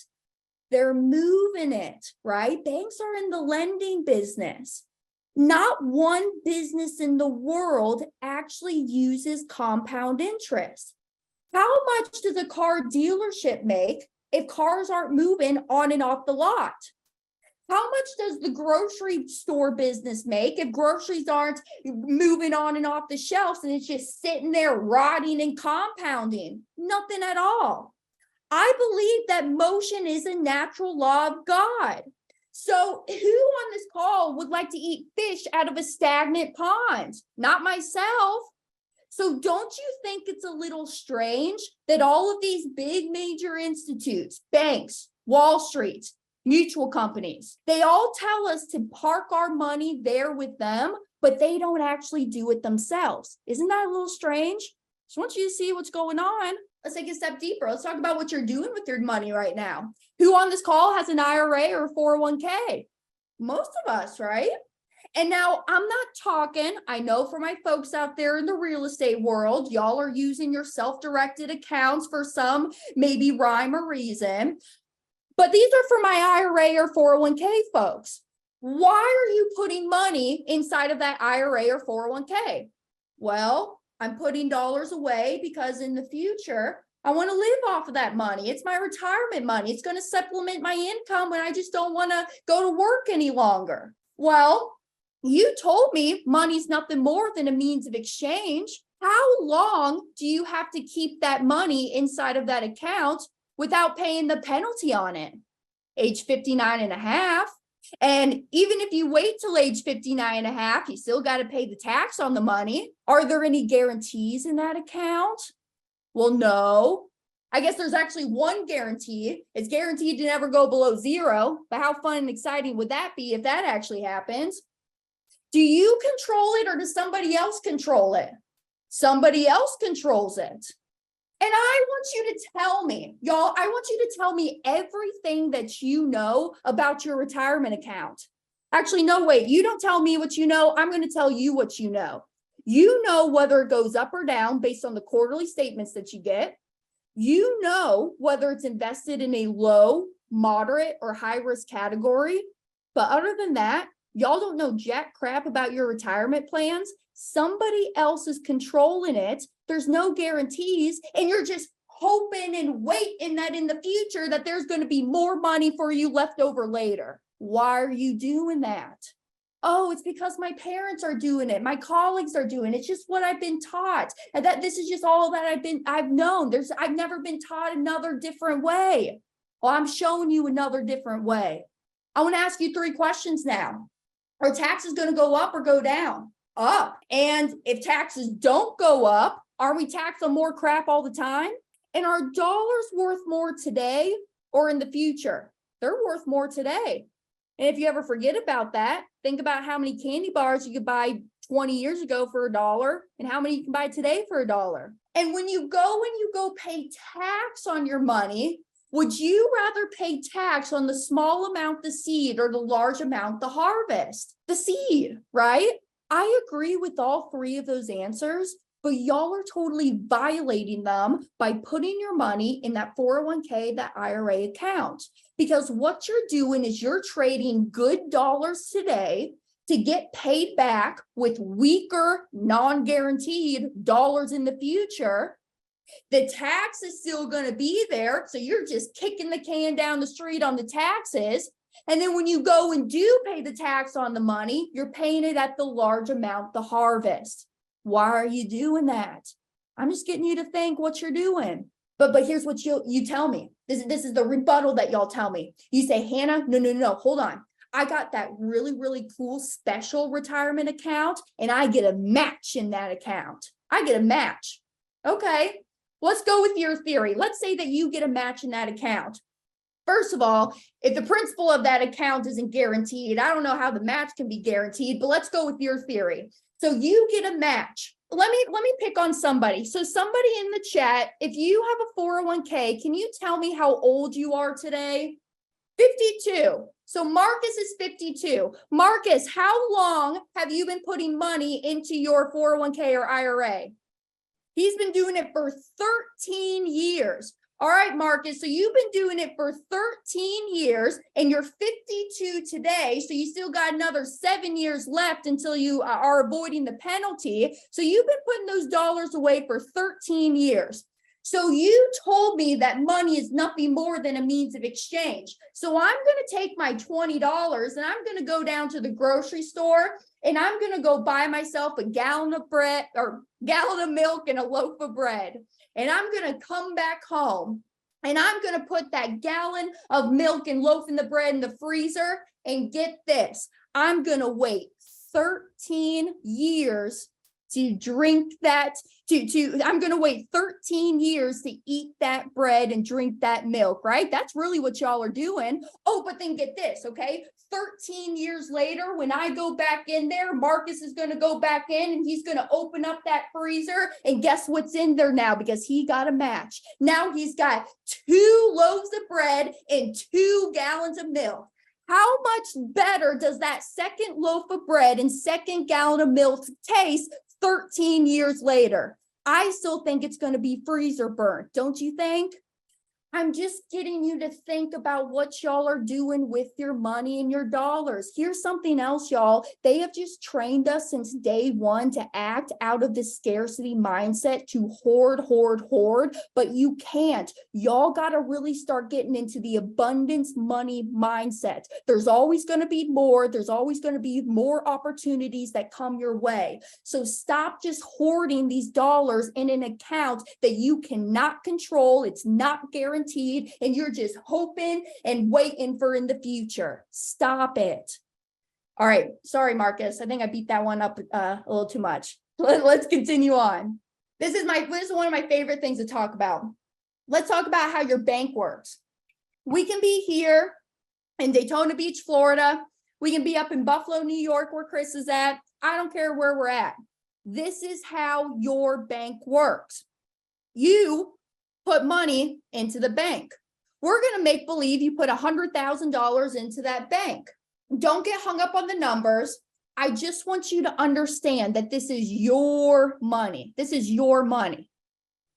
[SPEAKER 2] They're moving it, right? Banks are in the lending business. Not one business in the world actually uses compound interest. How much does a car dealership make if cars aren't moving on and off the lot? How much does the grocery store business make if groceries aren't moving on and off the shelves and it's just sitting there rotting and compounding? Nothing at all. I believe that motion is a natural law of God. So who on this call would like to eat fish out of a stagnant pond? Not myself. So don't you think it's a little strange that all of these big major institutes, banks, Wall Street, mutual companies, they all tell us to park our money there with them, but they don't actually do it themselves? Isn't that a little strange? Just want you to see what's going on. Let's take a step deeper. Let's talk about what you're doing with your money right now. Who on this call has an IRA or a 401k? Most of us, right? And now I'm not talking, I know for my folks out there in the real estate world, y'all are using your self-directed accounts for some maybe rhyme or reason. But these are for my IRA or 401k folks. Why are you putting money inside of that IRA or 401k? Well, I'm putting dollars away because in the future, I want to live off of that money. It's my retirement money. It's going to supplement my income when I just don't want to go to work any longer. Well, you told me money's nothing more than a means of exchange. How long do you have to keep that money inside of that account without paying the penalty on it? Age 59 and a half. And even if you wait till age 59 and a half, you still got to pay the tax on the money. Are there any guarantees in that account? Well, no. I guess there's actually one guarantee. It's guaranteed to never go below zero. But how fun and exciting would that be if that actually happens? Do you control it or does somebody else control it? Somebody else controls it. And I want you to tell me, y'all, I want you to tell me everything that you know about your retirement account. Actually, no, wait, you don't tell me what you know. I'm going to tell you what you know. You know whether it goes up or down based on the quarterly statements that you get. You know whether it's invested in a low, moderate, or high risk category. But other than that, y'all don't know jack crap about your retirement plans. Somebody else is controlling it. There's no guarantees, and you're just hoping and waiting that in the future that there's going to be more money for you left over later. Why are you doing that? Oh, it's because my parents are doing it. My colleagues are doing it. It's just what I've been taught. And that this is just all that I've known. I've never been taught another different way. Well, I'm showing you another different way. I want to ask you 3 questions now. Are taxes going to go up or go down? Up. And if taxes don't go up, are we taxed on more crap all the time? And are dollars worth more today or in the future? They're worth more today. And if you ever forget about that, think about how many candy bars you could buy 20 years ago for $1 and how many you can buy today for $1. And when you go pay tax on your money, would you rather pay tax on the small amount, the seed, or the large amount, the harvest? The seed, right? I agree with all 3 of those answers, but y'all are totally violating them by putting your money in that 401k, that IRA account. Because what you're doing is you're trading good dollars today to get paid back with weaker, non-guaranteed dollars in the future. The tax is still going to be there, so you're just kicking the can down the street on the taxes. And then when you go and do pay the tax on the money, you're paying it at the large amount, the harvest. Why are you doing that? I'm just getting you to think what you're doing. But here's what you tell me. This is the rebuttal that y'all tell me. You say, Hannah, no, hold on. I got that really, really cool special retirement account, and I get a match in that account. I get a match. Okay, let's go with your theory. Let's say that you get a match in that account. First of all, if the principal of that account isn't guaranteed, I don't know how the match can be guaranteed, but let's go with your theory. So you get a match. Let me pick on somebody. So somebody in the chat, if you have a 401k, can you tell me how old you are today? 52. So Marcus is 52. Marcus, how long have you been putting money into your 401k or IRA? He's been doing it for 13 years. All right, Marcus, so you've been doing it for 13 years and you're 52 today. So you still got another 7 years left until you are avoiding the penalty. So you've been putting those dollars away for 13 years. So you told me that money is nothing more than a means of exchange. So I'm going to take my $20 and I'm going to go down to the grocery store and I'm going to go buy myself a gallon of bread or gallon of milk and a loaf of bread. And I'm going to come back home and I'm going to put that gallon of milk and loaf in the bread in the freezer. And get this, I'm going to wait 13 years to drink that, I'm going to wait 13 years to eat that bread and drink that milk, right? That's really what y'all are doing. Oh, but then get this, okay? 13 years later, when I go back in there, Marcus is going to go back in and he's going to open up that freezer and guess what's in there now because he got a match. Now he's got 2 loaves of bread and 2 gallons of milk. How much better does that second loaf of bread and second gallon of milk taste 13 years later? I still think it's going to be freezer burnt, don't you think? I'm just getting you to think about what y'all are doing with your money and your dollars. Here's something else, y'all. They have just trained us since day one to act out of this scarcity mindset to hoard, but you can't. Y'all got to really start getting into the abundance money mindset. There's always going to be more. There's always going to be more opportunities that come your way. So stop just hoarding these dollars in an account that you cannot control. It's not guaranteed. And you're just hoping and waiting for in the future. Stop it. All right. Sorry, Marcus. I think I beat that one up a little too much. Let's continue on. This is one of my favorite things to talk about. Let's talk about how your bank works. We can be here in Daytona Beach, Florida. We can be up in Buffalo, New York, where Chris is at. I don't care where we're at. This is how your bank works. You put money into the bank. We're going to make believe you put $100,000 into that bank. Don't get hung up on the numbers. I just want you to understand that this is your money. This is your money.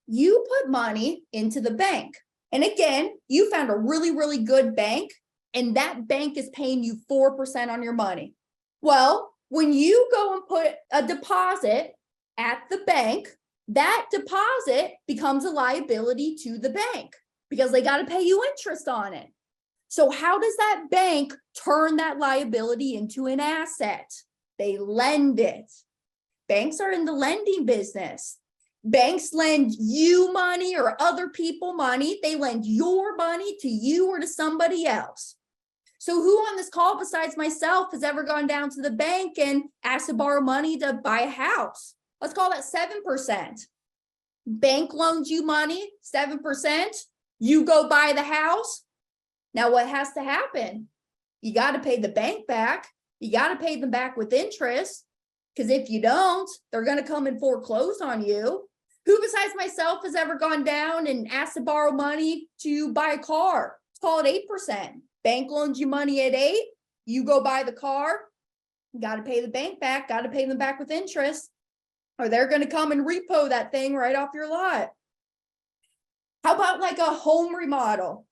[SPEAKER 2] You put money into the bank. And again, you found a really, really good bank, and that bank is paying you 4% on your money. Well, when you go and put a deposit at the bank, that deposit becomes a liability to the bank because they got to pay you interest on it. So how does that bank turn that liability into an asset? They lend it. Banks are in the lending business. Banks lend you money or other people money. They lend your money to you or to somebody else. So who on this call besides myself has ever gone down to the bank and asked to borrow money to buy a house? Let's call that 7%. Bank loans you money, 7%. You go buy the house. Now what has to happen? You got to pay the bank back. You got to pay them back with interest. Because if you don't, they're going to come and foreclose on you. Who besides myself has ever gone down and asked to borrow money to buy a car? Let's call it 8%. Bank loans you money at 8. You go buy the car. You got to pay the bank back. Got to pay them back with interest. Or they're going to come and repo that thing right off your lot. How about like a home remodel?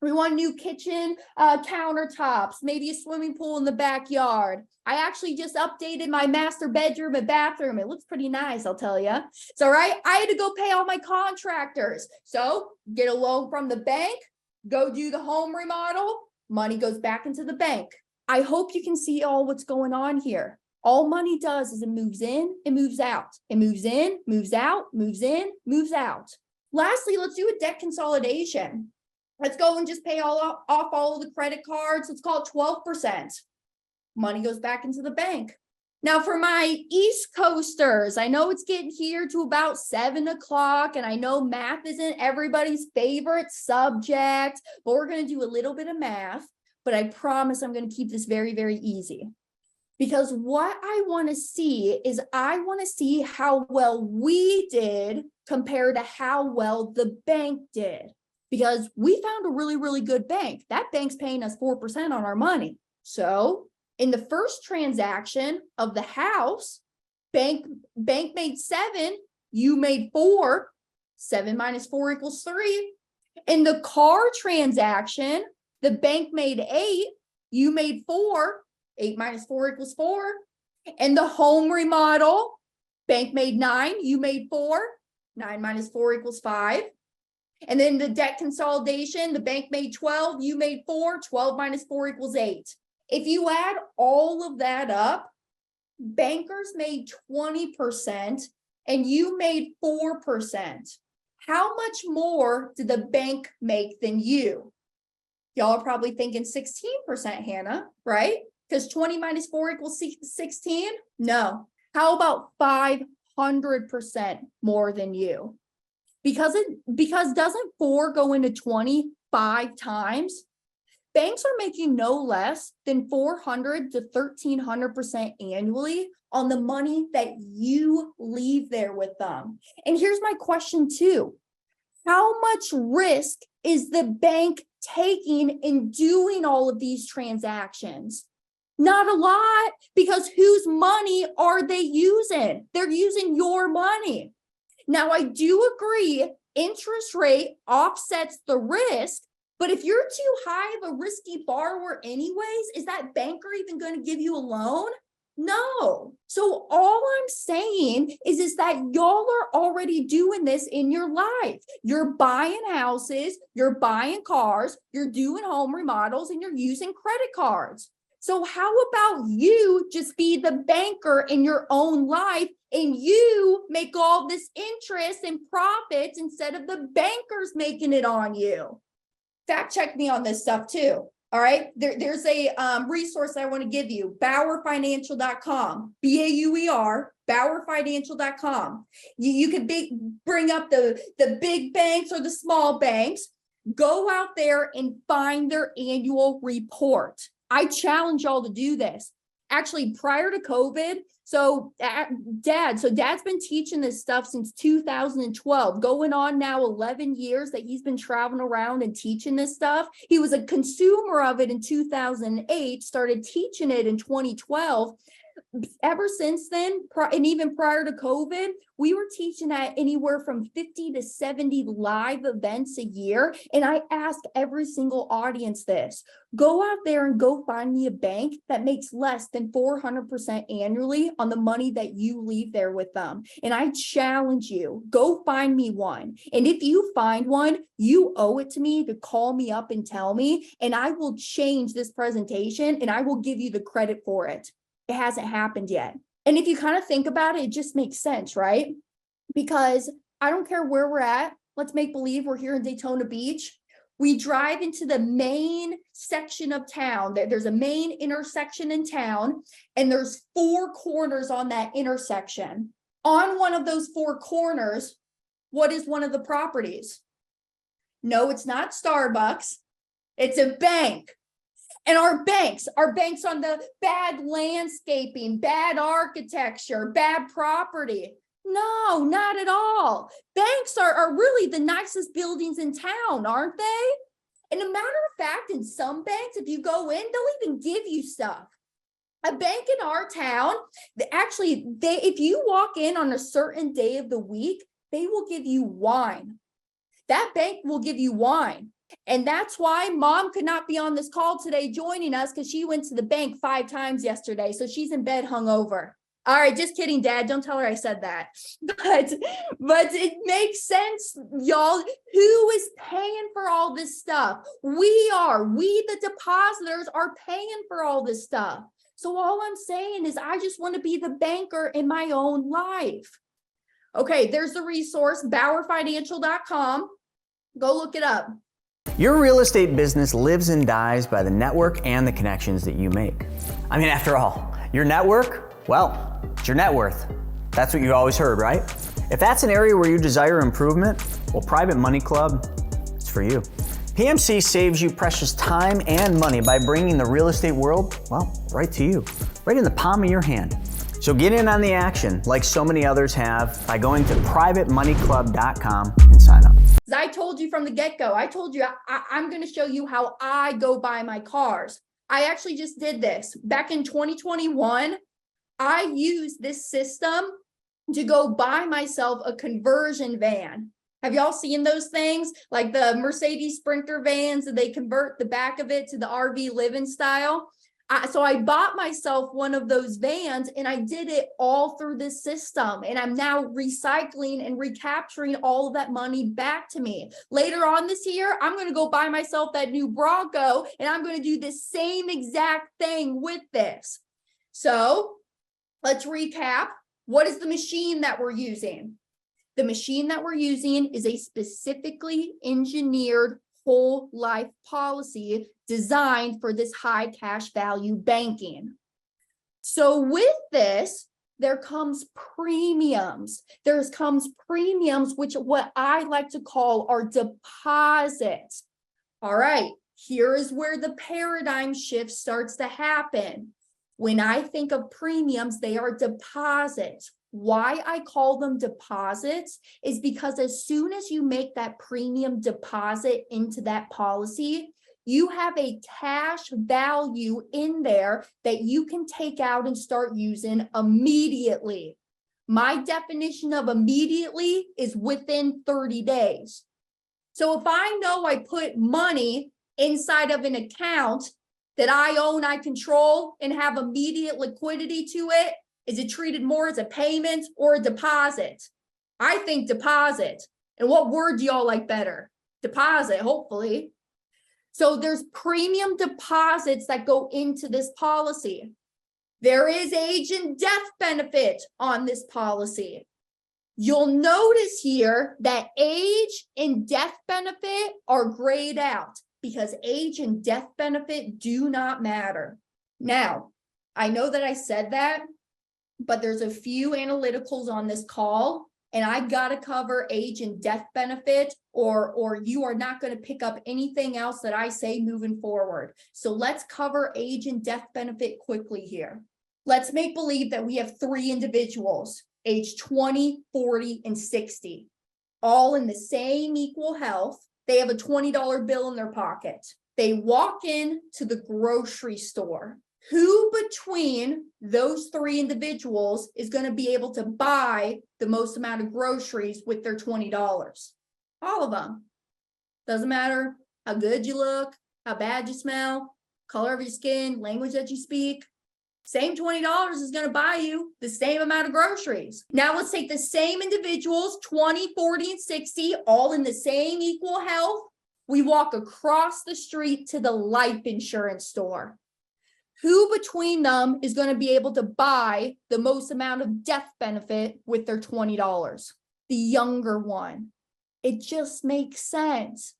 [SPEAKER 2] We want new kitchen countertops, maybe a swimming pool in the backyard. I actually just updated my master bedroom and bathroom. It looks pretty nice, I'll tell you. So, right, I had to go pay all my contractors. So get a loan from the bank, go do the home remodel, money goes back into the bank. I hope you can see all what's going on here. All money does is it moves in, it moves out. It moves in, moves out, moves in, moves out. Lastly, let's do a debt consolidation. Let's go and just pay off all of the credit cards. Let's call it 12%. Money goes back into the bank. Now for my East Coasters, I know it's getting here to about 7 o'clock, and I know math isn't everybody's favorite subject, but we're going to do a little bit of math, but I promise I'm going to keep this very, very easy. Because what I want to see is I want to see how well we did compared to how well the bank did. Because we found a really, really good bank. That bank's paying us 4% on our money. So in the first transaction of the house, bank made 7, you made 4. 7 minus 4 equals 3. In the car transaction, the bank made 8, you made 4. 8 minus 4 equals 4. In the home remodel, bank made 9, you made 4. 9 minus 4 equals 5. And then the debt consolidation, the bank made 12, you made 4, 12 minus 4 equals 8. If you add all of that up, bankers made 20% and you made 4%. How much more did the bank make than you? Y'all are probably thinking 16%, Hannah, right? Because 20 minus 4 equals 16? No. How about 500% more than you? Because doesn't 4 go into 20 5 times? Banks are making no less than 400 to 1,300% annually on the money that you leave there with them. And here's my question too. How much risk is the bank taking in doing all of these transactions? Not a lot, because whose money are they using? They're using your money. Now, I do agree, interest rate offsets the risk, but if you're too high of a risky borrower anyways, is that banker even going to give you a loan? No. So all I'm saying is that y'all are already doing this in your life. You're buying houses, you're buying cars, you're doing home remodels, and you're using credit cards. So how about you just be the banker in your own life and you make all this interest and profits instead of the bankers making it on you? Fact check me on this stuff too. All right. There's a resource I want to give you, BauerFinancial.com, BAUER, BauerFinancial.com. You could bring up the big banks or the small banks, go out there and find their annual report. I challenge y'all to do this. Actually, prior to COVID, So dad's been teaching this stuff since 2012, going on now 11 years that he's been traveling around and teaching this stuff. He was a consumer of it in 2008, started teaching it in 2012. Ever since then, and even prior to COVID, we were teaching at anywhere from 50 to 70 live events a year. And I ask every single audience this: go out there and go find me a bank that makes less than 400% annually on the money that you leave there with them. And I challenge you, go find me one. And if you find one, you owe it to me to call me up and tell me, and I will change this presentation and I will give you the credit for it. It hasn't happened yet. And if you kind of think about it, it just makes sense, right? Because I don't care where we're at. Let's make believe we're here in Daytona Beach. We drive into the main section of town. There's a main intersection in town, and there's 4 corners on that intersection. On one of those 4 corners, what is one of the properties? No, it's not Starbucks. It's a bank. And our banks on the bad landscaping, bad architecture, bad property. No, not at all. Banks are really the nicest buildings in town, aren't they? And a matter of fact, in some banks, if you go in, they'll even give you stuff. A bank in our town, if you walk in on a certain day of the week, they will give you wine. That bank will give you wine. And that's why Mom could not be on this call today joining us, because she went to the bank 5 times yesterday. So she's in bed hungover. All right, just kidding, Dad. Don't tell her I said that. But it makes sense, y'all. Who is paying for all this stuff? We, the depositors, are paying for all this stuff. So all I'm saying is I just want to be the banker in my own life. Okay, there's the resource, BauerFinancial.com. Go look it up.
[SPEAKER 1] Your real estate business lives and dies by the network and the connections that you make. I mean, after all, your network, well, it's your net worth. That's what you always heard, right? If that's an area where you desire improvement, well, Private Money Club, it's for you. PMC saves you precious time and money by bringing the real estate world, well, right to you, right in the palm of your hand. So get in on the action like so many others have by going to privatemoneyclub.com and sign up.
[SPEAKER 2] I told you from the get-go, I told you I'm going to show you how I go buy my cars. I actually just did this. Back in 2021, I used this system to go buy myself a conversion van. Have y'all seen those things? Like the Mercedes Sprinter vans, that they convert the back of it to the RV living style. So I bought myself one of those vans, and I did it all through this system. And I'm now recycling and recapturing all of that money back to me. Later on this year, I'm going to go buy myself that new Bronco, and I'm going to do the same exact thing with this. So let's recap. What is the machine that we're using? The machine that we're using is a specifically engineered whole life policy designed for this high cash value banking. So with this, there comes premiums. There comes premiums, which what I like to call are deposits. All right, here is where the paradigm shift starts to happen. When I think of premiums, they are deposits. Why I call them deposits is because as soon as you make that premium deposit into that policy, you have a cash value in there that you can take out and start using immediately. My definition of immediately is within 30 days. So if I know I put money inside of an account that I own, I control, and have immediate liquidity to it, is it treated more as a payment or a deposit? I think deposit. And what word do y'all like better? Deposit, hopefully. So there's premium deposits that go into this policy. There is age and death benefit on this policy. You'll notice here that age and death benefit are grayed out because age and death benefit do not matter. Now, I know that I said that, but there's a few analyticals on this call, and I got to cover age and death benefit, or you are not going to pick up anything else that I say moving forward. So let's cover age and death benefit quickly here. Let's make believe that we have 3 individuals, age 20, 40, and 60, all in the same equal health. They have a $20 bill in their pocket. They walk in to the grocery store. Who between those 3 individuals is going to be able to buy the most amount of groceries with their $20? All of them. Doesn't matter how good you look, how bad you smell, color of your skin, language that you speak. Same $20 is going to buy you the same amount of groceries. Now let's take the same individuals, 20, 40, and 60, all in the same equal health. We walk across the street to the life insurance store. Who between them is going to be able to buy the most amount of death benefit with their $20? The younger one. It just makes sense.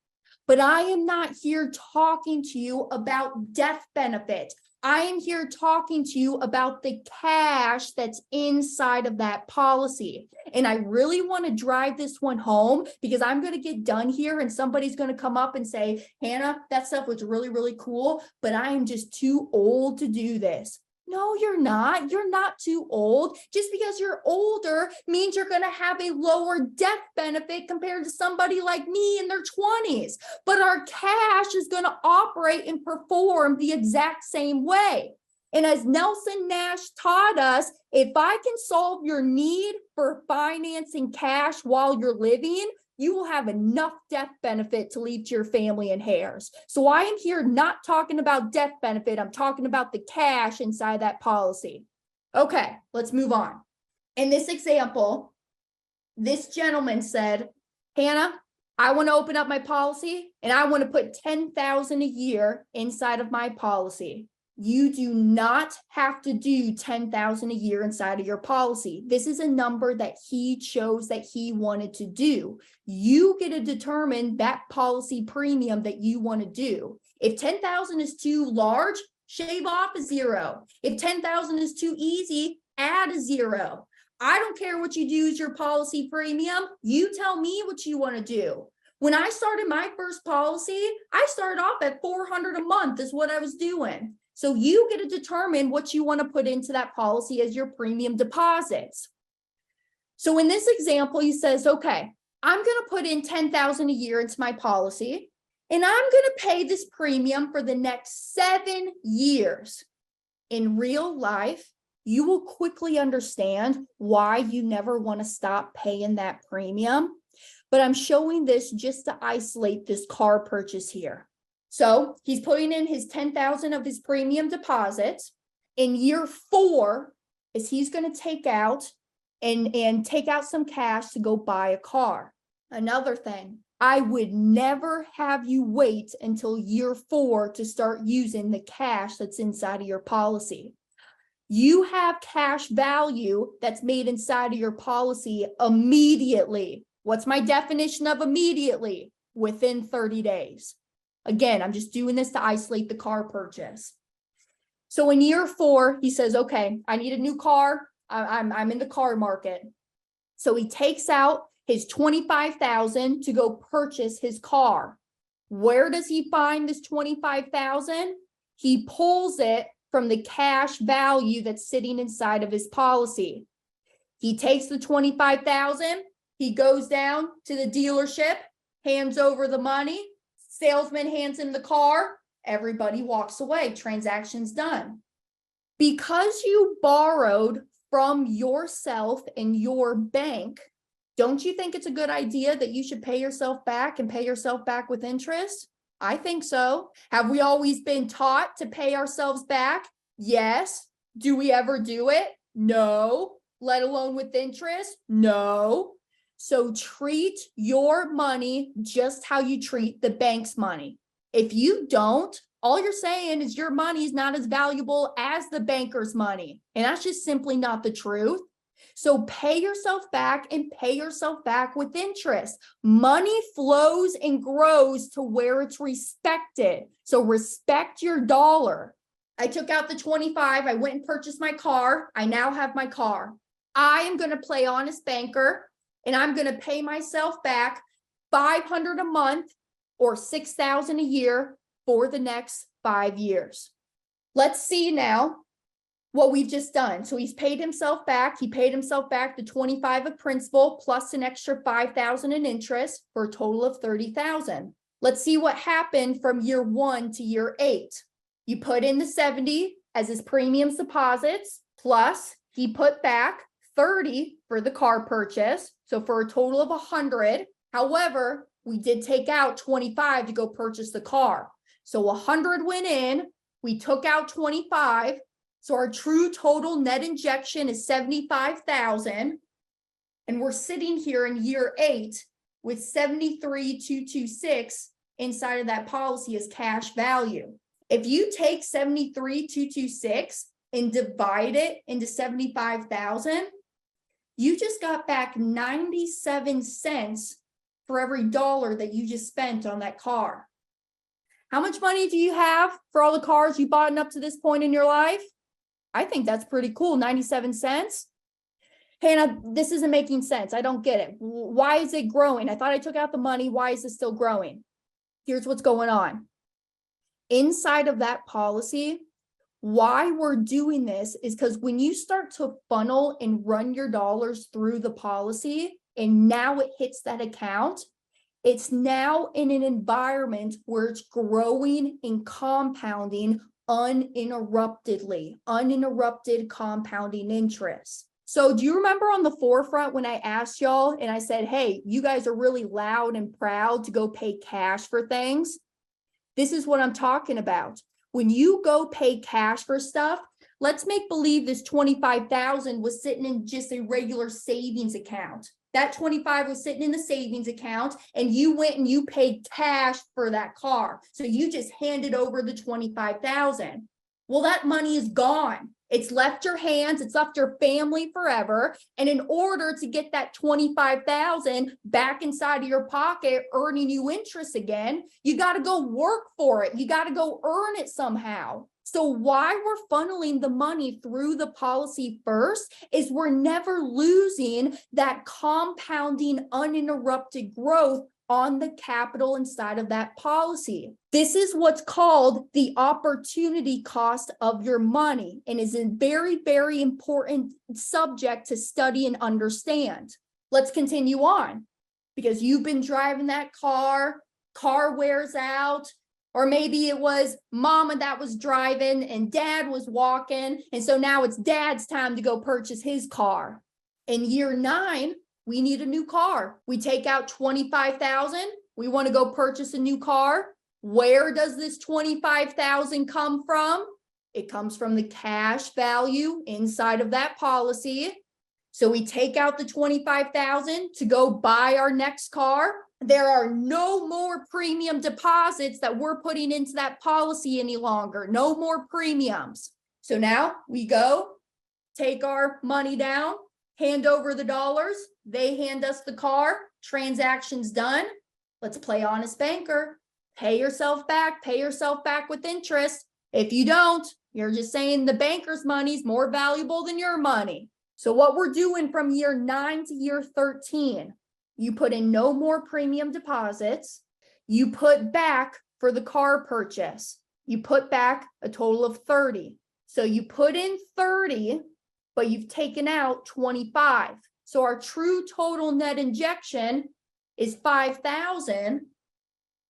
[SPEAKER 2] But I am not here talking to you about death benefit. I am here talking to you about the cash that's inside of that policy. And I really want to drive this one home because I'm going to get done here and somebody's going to come up and say, Hannah, that stuff was really, really cool, but I am just too old to do this. No, you're not. You're not too old. Just because you're older means you're going to have a lower death benefit compared to somebody like me in their 20s. But our cash is going to operate and perform the exact same way. And as Nelson Nash taught us, if I can solve your need for financing cash while you're living, you will have enough death benefit to leave to your family and heirs. So I am here not talking about death benefit. I'm talking about the cash inside that policy. Okay, let's move on. In this example, this gentleman said, Hannah, I want to open up my policy and I want to put $10,000 a year inside of my policy. You do not have to do $10,000 a year inside of your policy. This is a number that he chose that he wanted to do. You get to determine that policy premium that you want to do. If $10,000 is too large, shave off a 0. If $10,000 is too easy, add a 0. I don't care what you do as your policy premium. You tell me what you want to do. When I started my first policy, I started off at $400 a month is what I was doing. So you get to determine what you want to put into that policy as your premium deposits. So in this example, he says, okay, I'm going to put in $10,000 a year into my policy, and I'm going to pay this premium for the next 7 years. In real life, you will quickly understand why you never want to stop paying that premium. But I'm showing this just to isolate this car purchase here. So he's putting in his $10,000 of his premium deposits. In year 4 is he's going to take out and take out some cash to go buy a car. Another thing, I would never have you wait until year 4 to start using the cash that's inside of your policy. You have cash value that's made inside of your policy immediately. What's my definition of immediately? Within 30 days. Again, I'm just doing this to isolate the car purchase. So in year 4, he says, okay, I need a new car. I'm in the car market. So he takes out his $25,000 to go purchase his car. Where does he find this $25,000? He pulls it from the cash value that's sitting inside of his policy. He takes the $25,000, he goes down to the dealership, hands over the money, salesman hands him the car, everybody walks away, transaction's done. Because you borrowed from yourself and your bank, don't you think it's a good idea that you should pay yourself back and pay yourself back with interest? I think so. Have we always been taught to pay ourselves back? Yes. Do we ever do it? No. Let alone with interest? No. So treat your money just how you treat the bank's money. If you don't, all you're saying is your money is not as valuable as the banker's money. And that's just simply not the truth. So pay yourself back and pay yourself back with interest. Money flows and grows to where it's respected. So respect your dollar. I took out the 25. I went and purchased my car. I now have my car. I am going to play honest banker. And I'm going to pay myself back $500 a month or $6,000 a year for the next 5 years. Let's see now what we've just done. So he's paid himself back. He paid himself back the 25 of principal plus an extra 5,000 in interest for a total of 30,000. Let's see what happened from year 1 to year 8. You put in the 70 as his premiums deposits, plus he put back 30 for the car purchase. So for a total of 100. However, we did take out 25 to go purchase the car. So 100 went in, we took out 25. So our true total net injection is 75,000. And we're sitting here in year 8 with 73,226 inside of that policy as cash value. If you take 73,226 and divide it into 75,000, you just got back 97 cents for every dollar that you just spent on that car. How much money do you have for all the cars you bought up to this point in your life? I think that's pretty cool. 97 cents. Hannah, this isn't making sense. I don't get it. Why is it growing? I thought I took out the money. Why is it still growing? Here's what's going on. Inside of that policy, why we're doing this is because when you start to funnel and run your dollars through the policy, and now it hits that account, it's now in an environment where it's growing and compounding uninterrupted compounding interest. So do you remember on the forefront when I asked y'all and I said, hey, you guys are really loud and proud to go pay cash for things? This is what I'm talking about. When you go pay cash for stuff, let's make believe this 25,000 was sitting in just a regular savings account. That 25 was sitting in the savings account and you went and you paid cash for that car. So you just handed over the 25,000. Well, that money is gone. It's left your hands. It's left your family forever. And in order to get that 25,000 back inside of your pocket, earning you interest again, you got to go work for it. You got to go earn it somehow. So why we're funneling the money through the policy first is we're never losing that compounding uninterrupted growth on the capital inside of that policy. This is what's called the opportunity cost of your money and is a very, very important subject to study and understand. Let's continue on because you've been driving that car wears out. Or maybe it was mama that was driving and dad was walking. And so now it's dad's time to go purchase his car. In year 9, we need a new car. We take out 25,000. We want to go purchase a new car. Where does this 25,000 come from? It comes from the cash value inside of that policy. So we take out the 25,000 to go buy our next car. There are no more premium deposits that we're putting into that policy any longer. No more premiums. So now we go take our money down, hand over the dollars. They hand us the car. Transaction's done. Let's play honest banker. Pay yourself back with interest. If you don't, you're just saying the banker's money is more valuable than your money. So what we're doing from year 9 to year 13, you put in no more premium deposits. You put back for the car purchase. You put back a total of 30. So you put in 30, but you've taken out 25. So our true total net injection is 5,000,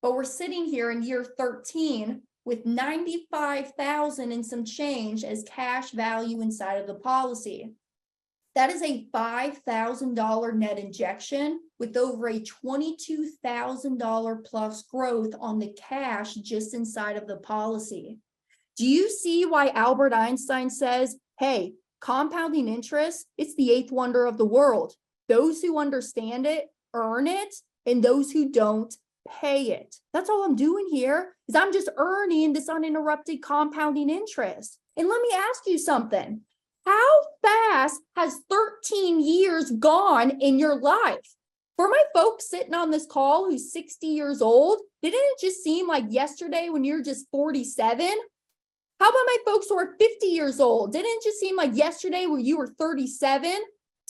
[SPEAKER 2] but we're sitting here in year 13 with 95,000 and some change as cash value inside of the policy. That is a $5,000 net injection with over a $22,000 plus growth on the cash just inside of the policy. Do you see why Albert Einstein says, hey, compounding interest, it's the 8th wonder of the world. Those who understand it, earn it, and those who don't, pay it. That's all I'm doing here is I'm just earning this uninterrupted compounding interest. And let me ask you something. How fast has 13 years gone in your life? For my folks sitting on this call who's 60 years old, didn't it just seem like yesterday when you're just 47? How about my folks who are 50 years old? Didn't it just seem like yesterday when you were 37?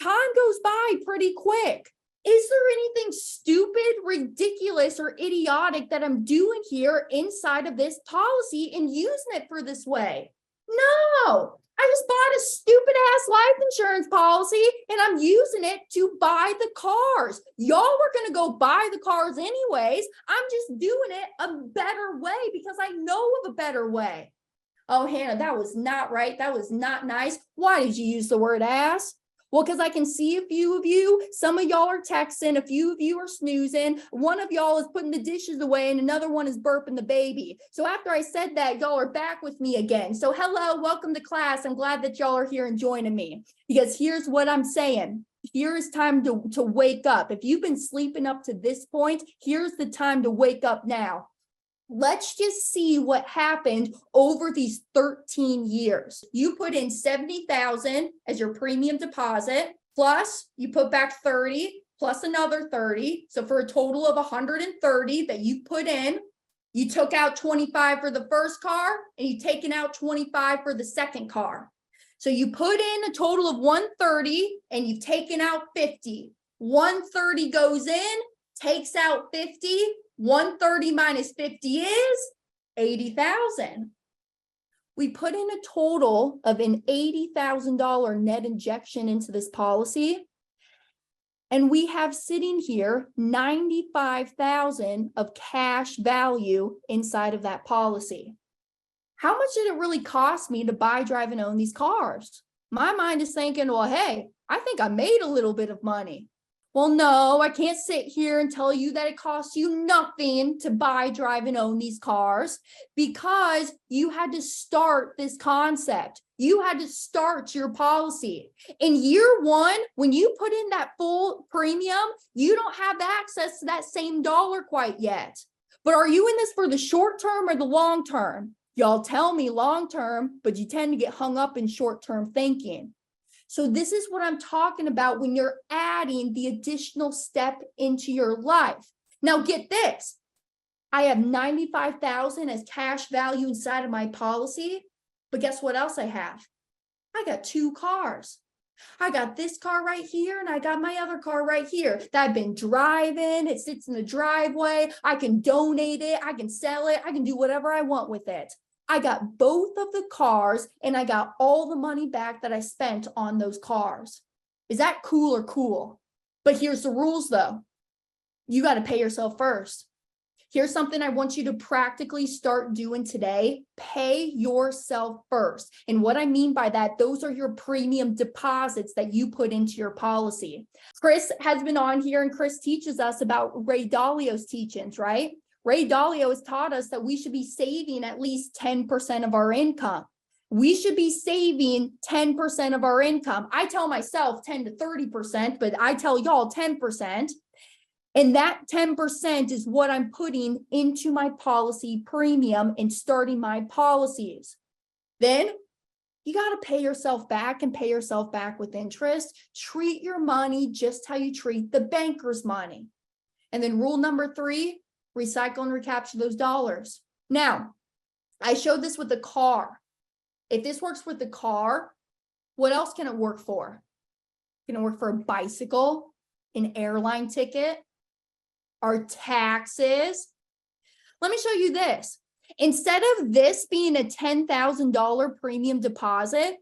[SPEAKER 2] Time goes by pretty quick. Is there anything stupid, ridiculous, or idiotic that I'm doing here inside of this policy and using it for this way? No, I just bought a stupid ass life insurance policy and I'm using it to buy the cars. Y'all were going to go buy the cars anyways. I'm just doing it a better way because I know of a better way. Oh, Hannah, that was not right. That was not nice. Why did you use the word ass? Well, because I can see a few of you, some of y'all are texting, a few of you are snoozing, one of y'all is putting the dishes away and another one is burping the baby. So after I said that, y'all are back with me again. So hello, welcome to class. I'm glad that y'all are here and joining me because here's what I'm saying. Here is time to wake up. If you've been sleeping up to this point, here's the time to wake up now. Let's just see what happened over these 13 years. You put in $70,000 as your premium deposit, plus you put back 30, plus another 30. So for a total of 130 that you put in, you took out 25 for the first car and you taken out 25 for the second car. So you put in a total of 130 and you've taken out 50. 130 goes in, takes out 50. 130 minus 50 is 80,000. We put in a total of an $80,000 net injection into this policy. And we have sitting here $95,000 of cash value inside of that policy. How much did it really cost me to buy, drive, and own these cars? My mind is thinking, well, hey, I think I made a little bit of money. Well, no, I can't sit here and tell you that it costs you nothing to buy, drive, and own these cars because you had to start this concept. You had to start your policy. In year one, when you put in that full premium, you don't have access to that same dollar quite yet. But are you in this for the short term or the long term? Y'all tell me long term, but you tend to get hung up in short term thinking. So this is what I'm talking about when you're adding the additional step into your life. Now get this. I have $95,000 as cash value inside of my policy, but guess what else I have? I got two cars. I got this car right here and I got my other car right here that I've been driving. It sits in the driveway. I can donate it. I can sell it. I can do whatever I want with it. I got both of the cars and I got all the money back that I spent on those cars. Is that cool or cool? But here's the rules though. You got to pay yourself first. Here's something I want you to practically start doing today. Pay yourself first. And what I mean by that, those are your premium deposits that you put into your policy. Chris has been on here and Chris teaches us about Ray Dalio's teachings, right? Ray Dalio has taught us that we should be saving at least 10% of our income. We should be saving 10% of our income. I tell myself 10 to 30%, but I tell y'all 10%. And that 10% is what I'm putting into my policy premium and starting my policies. Then you got to pay yourself back and pay yourself back with interest. Treat your money just how you treat the banker's money. And then rule number 3, recycle and recapture those dollars. Now, I showed this with the car. If this works with the car, what else can it work for? Can it work for a bicycle, an airline ticket, our taxes? Let me show you this. Instead of this being a $10,000 premium deposit,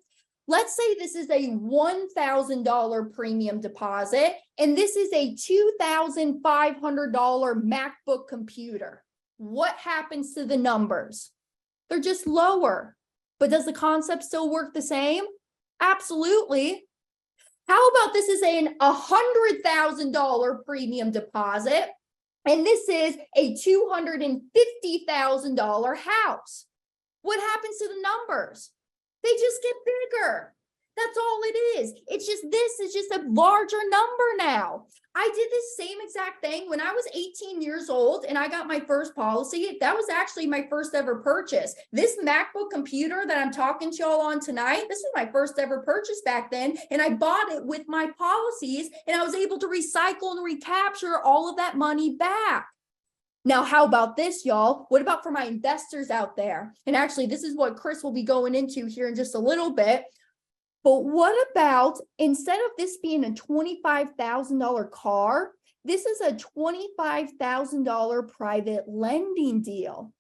[SPEAKER 2] let's say this is a $1,000 premium deposit, and this is a $2,500 MacBook computer. What happens to the numbers? They're just lower. But does the concept still work the same? Absolutely. How about this is a $100,000 premium deposit, and this is a $250,000 house? What happens to the numbers? They just get bigger. That's all it is. It's just this is just a larger number now. I did this same exact thing when I was 18 years old and I got my first policy. That was actually my first ever purchase. This MacBook computer that I'm talking to y'all on tonight, this was my first ever purchase back then. And I bought it with my policies and I was able to recycle and recapture all of that money back. Now, how about this, y'all? What about for my investors out there? And actually, this is what Chris will be going into here in just a little bit. But what about, instead of this being a $25,000 car, this is a $25,000 private lending deal.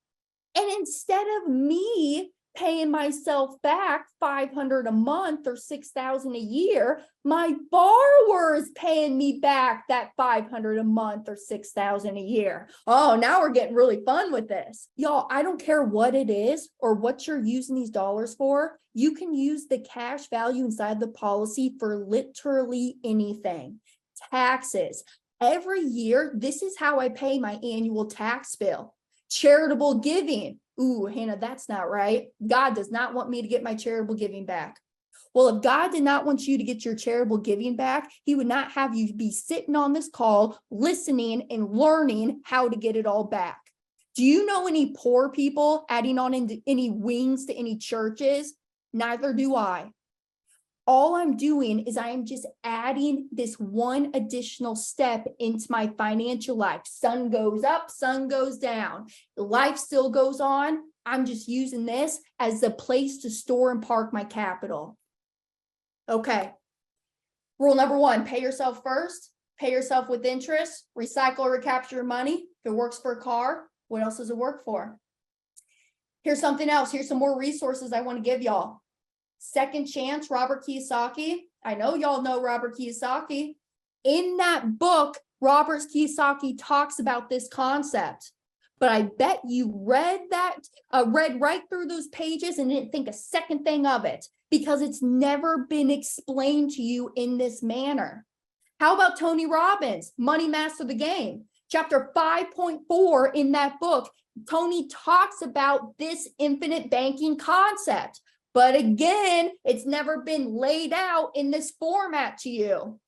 [SPEAKER 2] And instead of me paying myself back $500 a month or $6,000 a year. My borrower is paying me back that $500 a month or $6,000 a year. Oh, now we're getting really fun with this. Y'all, I don't care what it is or what you're using these dollars for. You can use the cash value inside the policy for literally anything. Taxes. Every year, this is how I pay my annual tax bill. Charitable giving. Ooh, Hannah, that's not right. God does not want me to get my charitable giving back. Well, if God did not want you to get your charitable giving back, he would not have you be sitting on this call, listening and learning how to get it all back. Do you know any poor people adding on any wings to any churches? Neither do I. All I'm doing is I am just adding this one additional step into my financial life. Sun goes up, sun goes down. Life still goes on. I'm just using this as the place to store and park my capital. Okay. Rule number 1, pay yourself first. Pay yourself with interest. Recycle or recapture your money. If it works for a car, what else does it work for? Here's something else. Here's some more resources I want to give y'all. Second Chance, Robert Kiyosaki. I know y'all know Robert Kiyosaki. In that book, Robert Kiyosaki talks about this concept. But I bet you read right through those pages and didn't think a second thing of it because it's never been explained to you in this manner. How about Tony Robbins, Money Master the Game? Chapter 5.4 in that book, Tony talks about this infinite banking concept. But again, it's never been laid out in this format to you.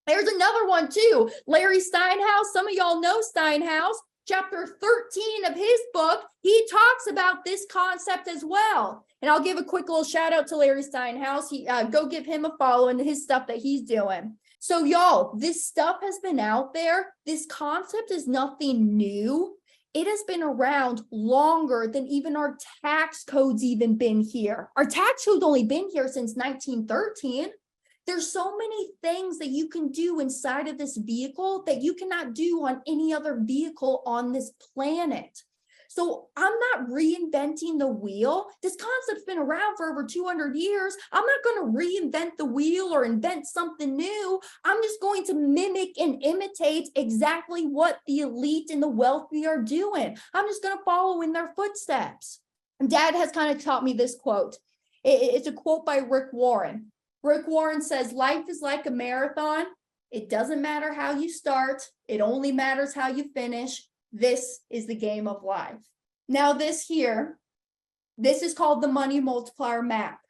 [SPEAKER 2] There's another one too. Larry Steinhaus, some of y'all know Steinhaus. Chapter 13 of his book, he talks about this concept as well. And I'll give a quick little shout out to Larry Steinhaus. Go give him a follow in his stuff that he's doing. So y'all, this stuff has been out there. This concept is nothing new. It has been around longer than even our tax code's even been here. Our tax code's only been here since 1913. There's so many things that you can do inside of this vehicle that you cannot do on any other vehicle on this planet. So I'm not reinventing the wheel. This concept's been around for over 200 years. I'm not going to reinvent the wheel or invent something new. I'm just going to mimic and imitate exactly what the elite and the wealthy are doing. I'm just going to follow in their footsteps. And Dad has kind of taught me this quote. It's a quote by Rick Warren. Rick Warren says, life is like a marathon. It doesn't matter how you start. It only matters how you finish. This is the game of life. Now this is called the money multiplier map.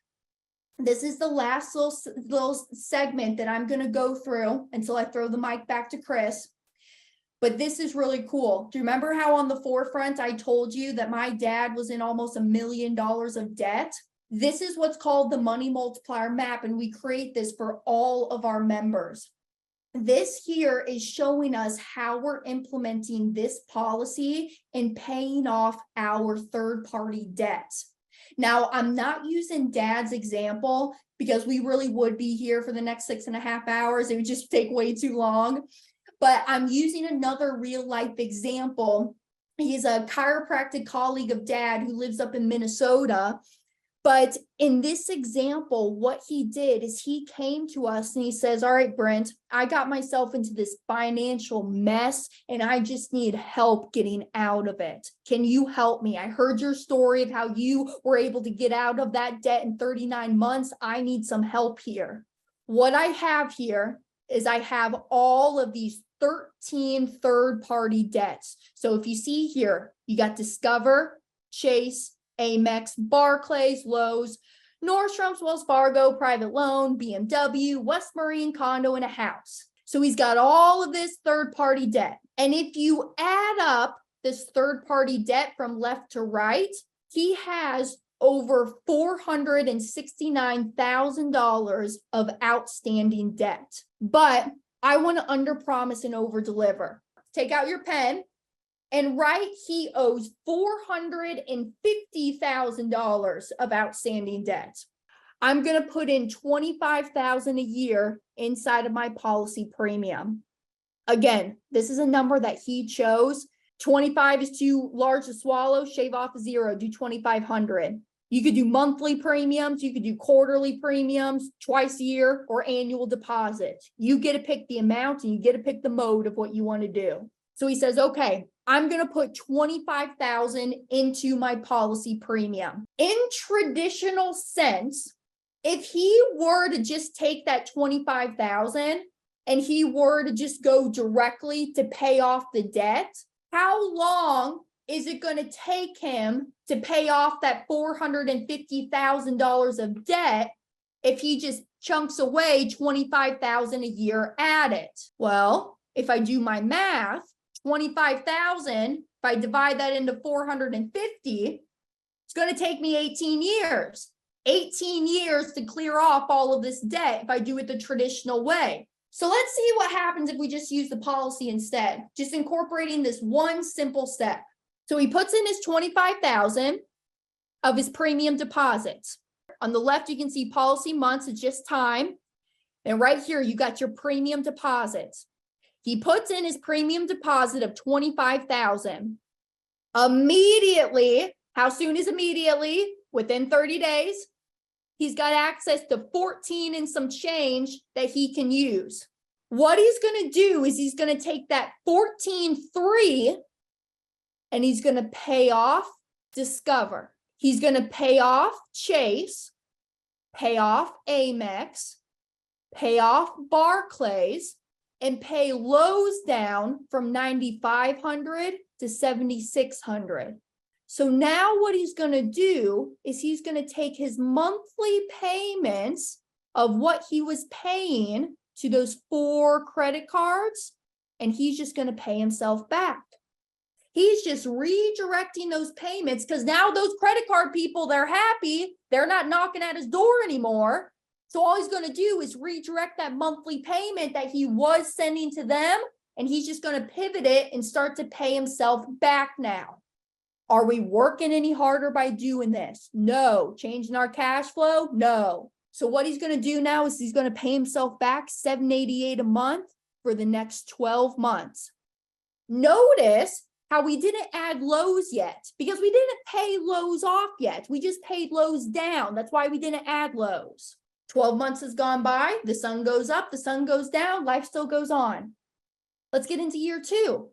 [SPEAKER 2] This is the last little segment that I'm going to go through until I throw the mic back to Chris. But this is really cool. Do you remember how on the forefront I told you that my dad was in almost $1 million of debt? This is what's called the money multiplier map, and we create this for all of our members. This here is showing us how we're implementing this policy and paying off our third-party debt. Now, I'm not using Dad's example because we really would be here for the next 6.5 hours. It would just take way too long. But I'm using another real-life example. He's a chiropractic colleague of Dad who lives up in Minnesota. But in this example, what he did is he came to us and he says, all right, Brent, I got myself into this financial mess and I just need help getting out of it. Can you help me? I heard your story of how you were able to get out of that debt in 39 months. I need some help here. What I have here is I have all of these 13 third-party debts. So if you see here, you got Discover, Chase, Amex, Barclays, Lowe's, Nordstrom's, Wells Fargo, private loan, BMW, West Marine condo, and a house. So he's got all of this third-party debt. And if you add up this third-party debt from left to right, he has over $469,000 of outstanding debt. But I want to underpromise and overdeliver. Take out your pen. And right, he owes $450,000 of outstanding debt. I'm going to put in $25,000 a year inside of my policy premium. Again, this is a number that he chose. 25 is too large to swallow. Shave off a 0, do 2,500. You could do monthly premiums, you could do quarterly premiums, twice a year, or annual deposits. You get to pick the amount and you get to pick the mode of what you want to do. So he says, okay, I'm going to put $25,000 into my policy premium. In traditional sense, if he were to just take that $25,000 and he were to just go directly to pay off the debt, how long is it going to take him to pay off that $450,000 of debt if he just chunks away $25,000 a year at it? Well, if I do my math, 25,000, if I divide that into 450, it's going to take me 18 years. 18 years to clear off all of this debt if I do it the traditional way. So let's see what happens if we just use the policy instead, just incorporating this one simple step. So he puts in his 25,000 of his premium deposits. On the left, you can see policy months, it's just time. And right here, you got your premium deposits. He puts in his premium deposit of 25,000. Immediately, how soon is immediately? Within 30 days, he's got access to 14 and some change that he can use. What he's going to do is he's going to take that 14.3 and he's going to pay off Discover. He's going to pay off Chase, pay off Amex, pay off Barclays, and pay Lowe's down from 9,500 to 7,600. So now what he's going to do is he's going to take his monthly payments of what he was paying to those 4 credit cards, and he's just going to pay himself back. He's just redirecting those payments because now those credit card people, they're happy. They're not knocking at his door anymore. So all he's going to do is redirect that monthly payment that he was sending to them, and he's just going to pivot it and start to pay himself back now. Are we working any harder by doing this? No. Changing our cash flow? No. So what he's going to do now is he's going to pay himself back $788 a month for the next 12 months. Notice how we didn't add Lowe's yet because we didn't pay Lowe's off yet. We just paid Lowe's down. That's why we didn't add Lowe's. 12 months has gone by. The sun goes up, the sun goes down, life still goes on. Let's get into year 2.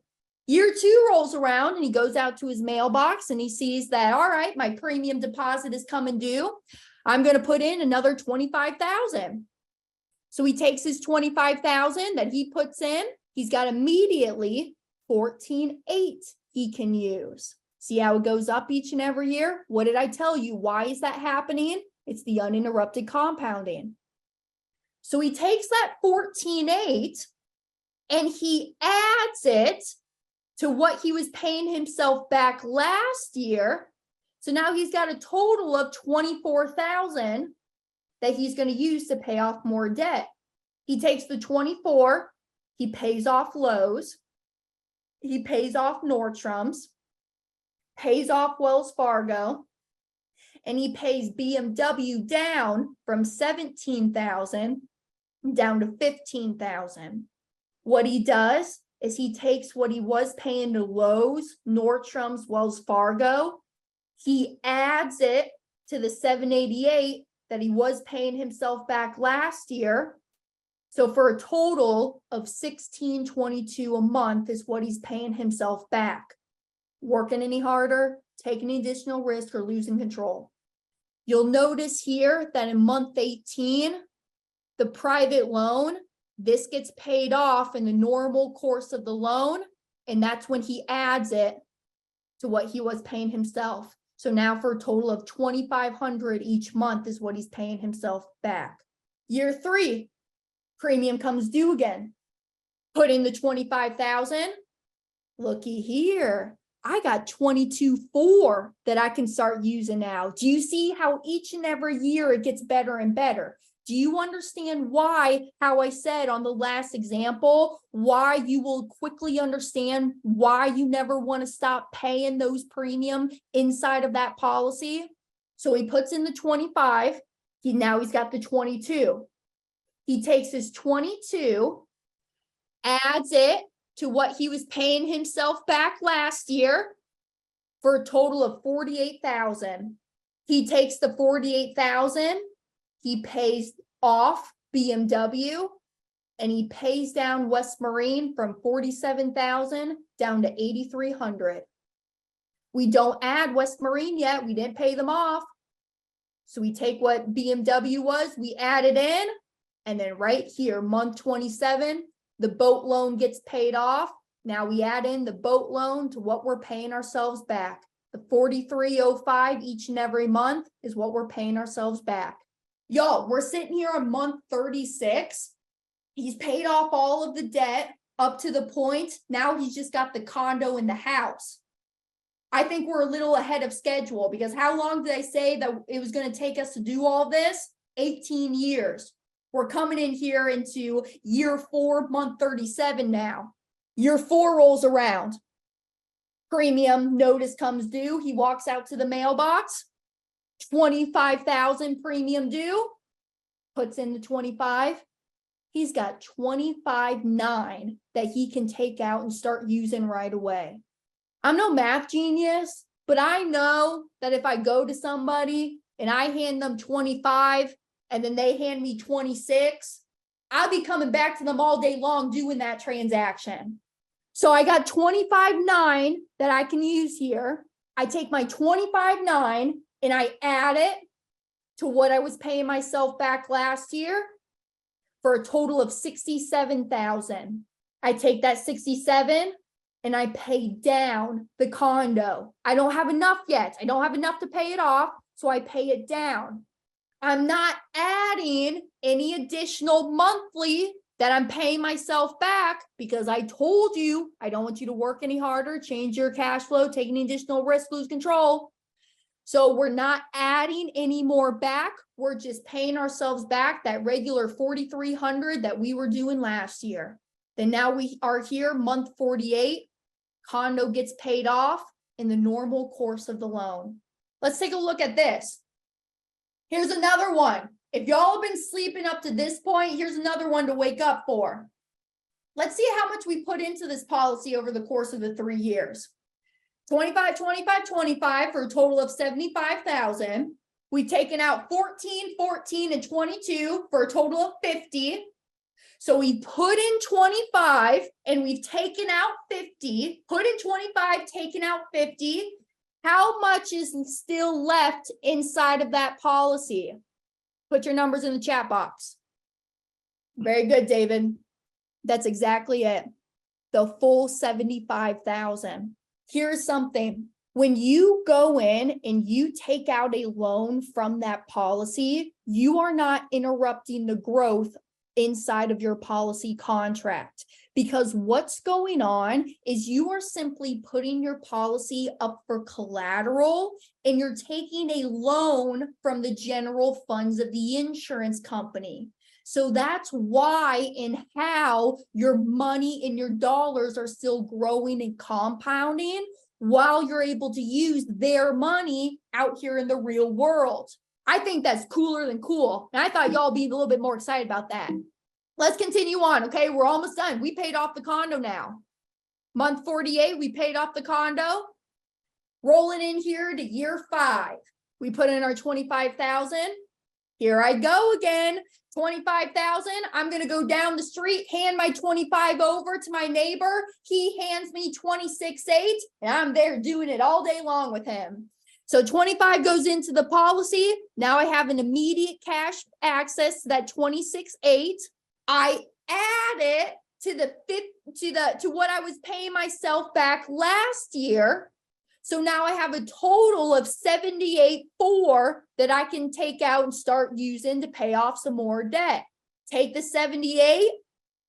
[SPEAKER 2] Year 2 rolls around and he goes out to his mailbox and he sees that, all right, my premium deposit is coming due. I'm going to put in another 25,000. So he takes his 25,000 that he puts in. He's got immediately 14.8 he can use. See how it goes up each and every year? What did I tell you? Why is that happening? It's the uninterrupted compounding. So he takes that 14.8 and he adds it to what he was paying himself back last year. So now he's got a total of 24,000 that he's going to use to pay off more debt. He takes the 24, he pays off Lowe's, he pays off Nordstrom's, pays off Wells Fargo, and he pays BMW down from 17,000 down to 15,000. What he does is he takes what he was paying to Lowe's, Nordstrom's, Wells Fargo, he adds it to the 788 that he was paying himself back last year. So for a total of $1,622 a month is what he's paying himself back. Working any harder, taking any additional risk, or losing control. You'll notice here that in month 18, the private loan, this gets paid off in the normal course of the loan, and that's when he adds it to what he was paying himself. So now for a total of $2,500 each month is what he's paying himself back. Year 3, premium comes due again. Put in the 25,000. Looky here. I got 22.4 that I can start using now. Do you see how each and every year it gets better and better? Do you understand why, how I said on the last example, why you will quickly understand why you never want to stop paying those premium inside of that policy? So he puts in the 25. Now he's got the 22. He takes his 22, adds it to what he was paying himself back last year for a total of 48,000. He takes the 48,000, he pays off BMW, and he pays down West Marine from 47,000 down to 8,300. We don't add West Marine yet. We didn't pay them off. So we take what BMW was, we add it in, and then right here, month 27, the boat loan gets paid off. Now we add in the boat loan to what we're paying ourselves back. The 4305 each and every month is what we're paying ourselves back. Y'all, we're sitting here on month 36. He's paid off all of the debt up to the point. Now he's just got the condo and the house. I think we're a little ahead of schedule, because how long did I say that it was going to take us to do all this? 18 years. We're coming in here into year 4, month 37 now. Year 4 rolls around. Premium notice comes due. He walks out to the mailbox. 25,000 premium due. Puts in the 25. He's got 25,900 that he can take out and start using right away. I'm no math genius, but I know that if I go to somebody and I hand them 25 and then they hand me 26, I'll be coming back to them all day long doing that transaction. So I got 25,900 that I can use here. I take my 25,900 and I add it to what I was paying myself back last year for a total of 67,000. I take that 67 and I pay down the condo. I don't have enough yet. I don't have enough to pay it off, so I pay it down. I'm not adding any additional monthly that I'm paying myself back, because I told you I don't want you to work any harder, change your cash flow, take any additional risk, lose control. So we're not adding any more back. We're just paying ourselves back that regular 4,300 that we were doing last year. Then now we are here, month 48. Condo gets paid off in the normal course of the loan. Let's take a look at this. Here's another one. If y'all have been sleeping up to this point, here's another one to wake up for. Let's see how much we put into this policy over the course of the 3 years. 25, 25, 25 for a total of 75,000. We've taken out 14, 14, and 22 for a total of 50. So we put in 25 and we've taken out 50, put in 25, taken out 50. How much is still left inside of that policy? Put your numbers in the chat box. Very good, David. That's exactly it. The full 75,000. Here's something. When you go in and you take out a loan from that policy, you are not interrupting the growth inside of your policy contract, because what's going on is you are simply putting your policy up for collateral and you're taking a loan from the general funds of the insurance company. So that's why and how your money and your dollars are still growing and compounding while you're able to use their money out here in the real world. I think that's cooler than cool. And I thought y'all be a little bit more excited about that. Let's continue on. Okay, we're almost done. We paid off the condo now. Month 48, we paid off the condo. Rolling in here to year 5. We put in our 25,000. Here I go again. 25,000. I'm going to go down the street, hand my 25 over to my neighbor. He hands me 26.8, and I'm there doing it all day long with him. So 25 goes into the policy. Now I have an immediate cash access to that 26.8. I add it to what I was paying myself back last year. So now I have a total of 78.4 that I can take out and start using to pay off some more debt. Take the 78.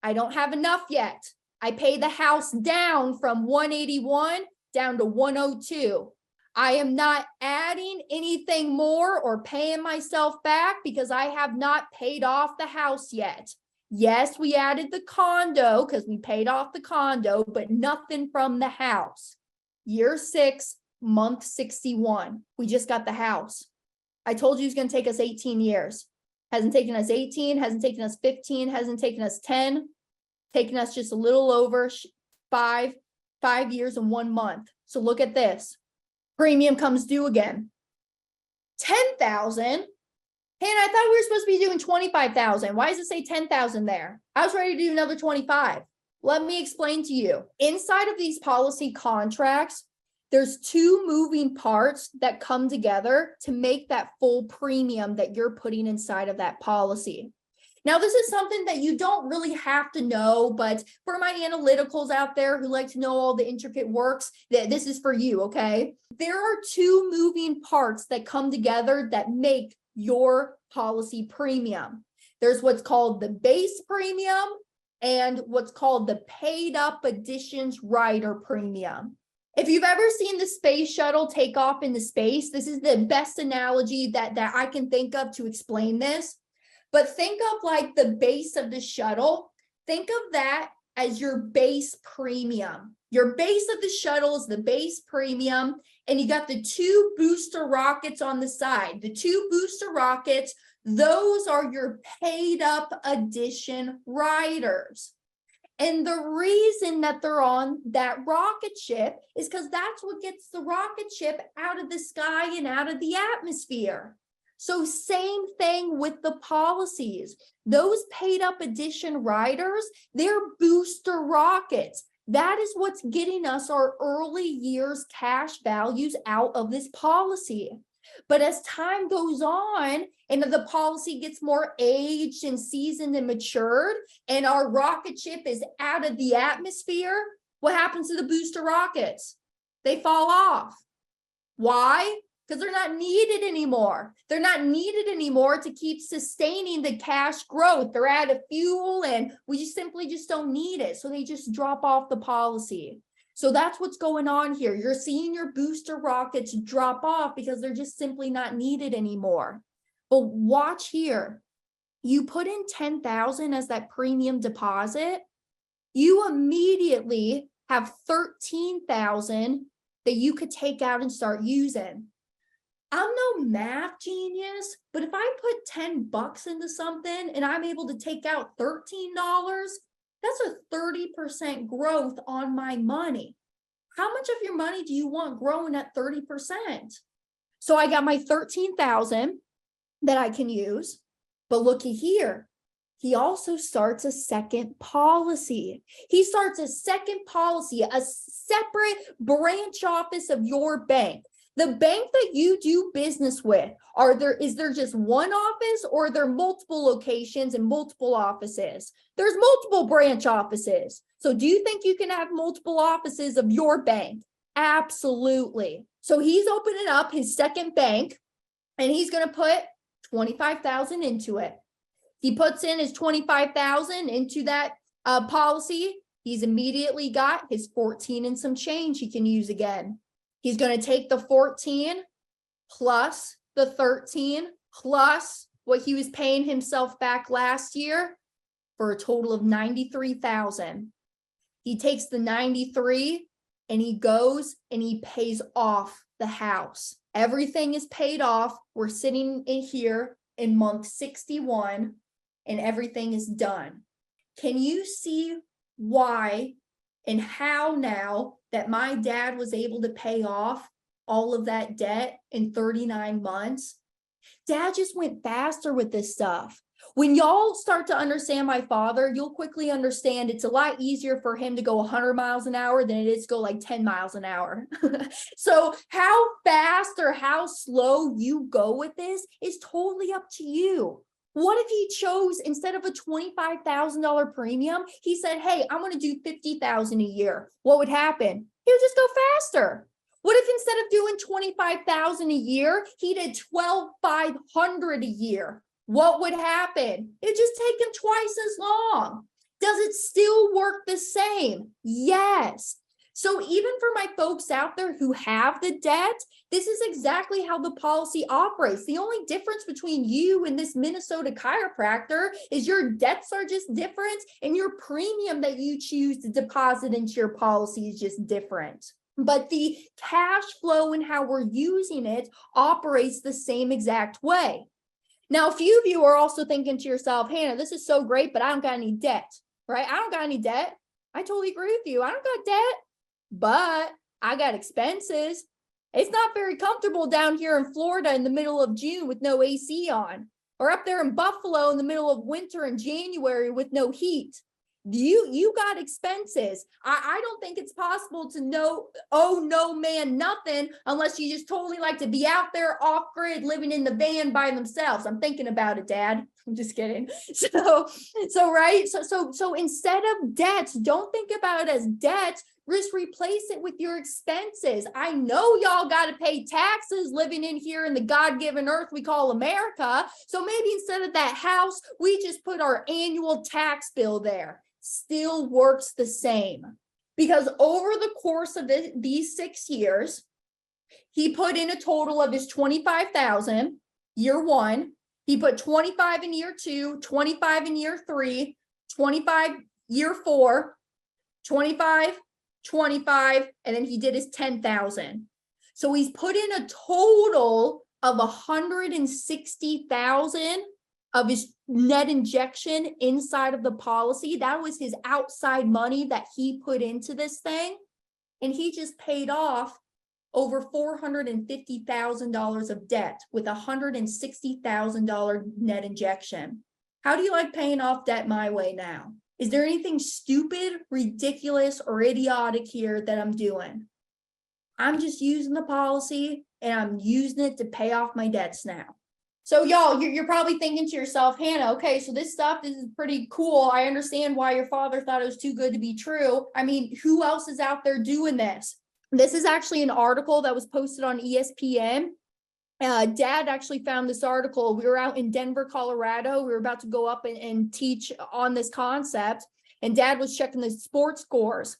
[SPEAKER 2] I don't have enough yet. I pay the house down from 181 down to 102. I am not adding anything more or paying myself back because I have not paid off the house yet. Yes, we added the condo because we paid off the condo, but nothing from the house. Year 6, month 61. We just got the house. I told you it's going to take us 18 years. Hasn't taken us 18, hasn't taken us 15, hasn't taken us 10, taken us just a little over 5 years and 1 month. So look at this. Premium comes due again. 10,000. Hannah, I thought we were supposed to be doing 25,000. Why does it say 10,000 there? I was ready to do another 25. Let me explain to you. Inside of these policy contracts, there's two moving parts that come together to make that full premium that you're putting inside of that policy. Now, this is something that you don't really have to know, but for my analyticals out there who like to know all the intricate works, this is for you, okay? There are two moving parts that come together that make your policy premium. There's what's called the base premium and what's called the paid up additions rider premium. If you've ever seen the space shuttle take off into space, this is the best analogy that I can think of to explain this. But think of like the base of the shuttle. Think of that as your base premium. Your base of the shuttle is the base premium, and you got the two booster rockets on the side. The two booster rockets, those are your paid up addition riders. And the reason that they're on that rocket ship is because that's what gets the rocket ship out of the sky and out of the atmosphere. So same thing with the policies. Those paid up addition riders, they're booster rockets. That is what's getting us our early years cash values out of this policy. But as time goes on and the policy gets more aged and seasoned and matured, and our rocket ship is out of the atmosphere, what happens to the booster rockets? They fall off. Why? Because they're not needed anymore. They're not needed anymore to keep sustaining the cash growth. They're out of fuel and we just simply don't need it. So they just drop off the policy. So that's what's going on here. You're seeing your booster rockets drop off because they're just simply not needed anymore. But watch here. You put in 10,000 as that premium deposit, you immediately have 13,000 that you could take out and start using. I'm no math genius, but if I put 10 bucks into something and I'm able to take out $13, that's a 30% growth on my money. How much of your money do you want growing at 30%? So I got my 13,000 that I can use, but looky here. He also starts a second policy. He starts a second policy, a separate branch office of your bank. The bank that you do business with, is there just one office or are there multiple locations and multiple offices? There's multiple branch offices. So do you think you can have multiple offices of your bank? Absolutely. So he's opening up his second bank and he's going to put 25,000 into it. He puts in his 25,000 into that policy. He's immediately got his 14 and some change he can use again. He's going to take the 14 plus the 13 plus what he was paying himself back last year for a total of 93,000. He takes the 93 and he goes and he pays off the house. Everything is paid off. We're sitting in here in month 61 and everything is done. Can you see why and how now that my dad was able to pay off all of that debt in 39 months? Dad just went faster with this stuff. When y'all start to understand my father, you'll quickly understand it's a lot easier for him to go 100 miles an hour than it is to go like 10 miles an hour. So how fast or how slow you go with this is totally up to you. What if he chose, instead of a $25,000 premium, he said, hey, I'm going to do $50,000 a year. What would happen? He would just go faster. What if instead of doing $25,000 a year, he did $12,500 a year? What would happen? It just take him twice as long. Does it still work the same? Yes. So even for my folks out there who have the debt, this is exactly how the policy operates. The only difference between you and this Minnesota chiropractor is your debts are just different and your premium that you choose to deposit into your policy is just different. But the cash flow and how we're using it operates the same exact way. Now, a few of you are also thinking to yourself, Hannah, this is so great, but I don't got any debt, right? I don't got any debt. I totally agree with you. I don't got debt, but I got expenses. It's not very comfortable down here in Florida in the middle of June with no AC on, or up there in Buffalo in the middle of winter in January with no heat. You got expenses. I don't think it's possible to owe no man nothing unless you just totally like to be out there off grid living in the van by themselves. I'm thinking about it, Dad. I'm just kidding. So instead of debts, don't think about it as debts. Just replace it with your expenses. I know y'all got to pay taxes living in here in the God-given earth we call America. So maybe instead of that house, we just put our annual tax bill there. Still works the same, because over the course of these 6 years, he put in a total of his 25,000 year one. He put 25 in year two, 25 in year three, 25 year four, 25, 25, and then he did his 10,000. So he's put in a total of 160,000 of his net injection inside of the policy. That was his outside money that he put into this thing. And he just paid off over $450,000 of debt with $160,000 net injection. How do you like paying off debt my way now? Is there anything stupid, ridiculous, or idiotic here that I'm doing? I'm just using the policy and I'm using it to pay off my debts now. So y'all, you're probably thinking to yourself, Hannah, okay, so this stuff is pretty cool. I understand why your father thought it was too good to be true. I mean, who else is out there doing this? This is actually an article that was posted on ESPN. Dad actually found this article. We were out in Denver, Colorado. We were about to go up and teach on this concept. And Dad was checking the sports scores.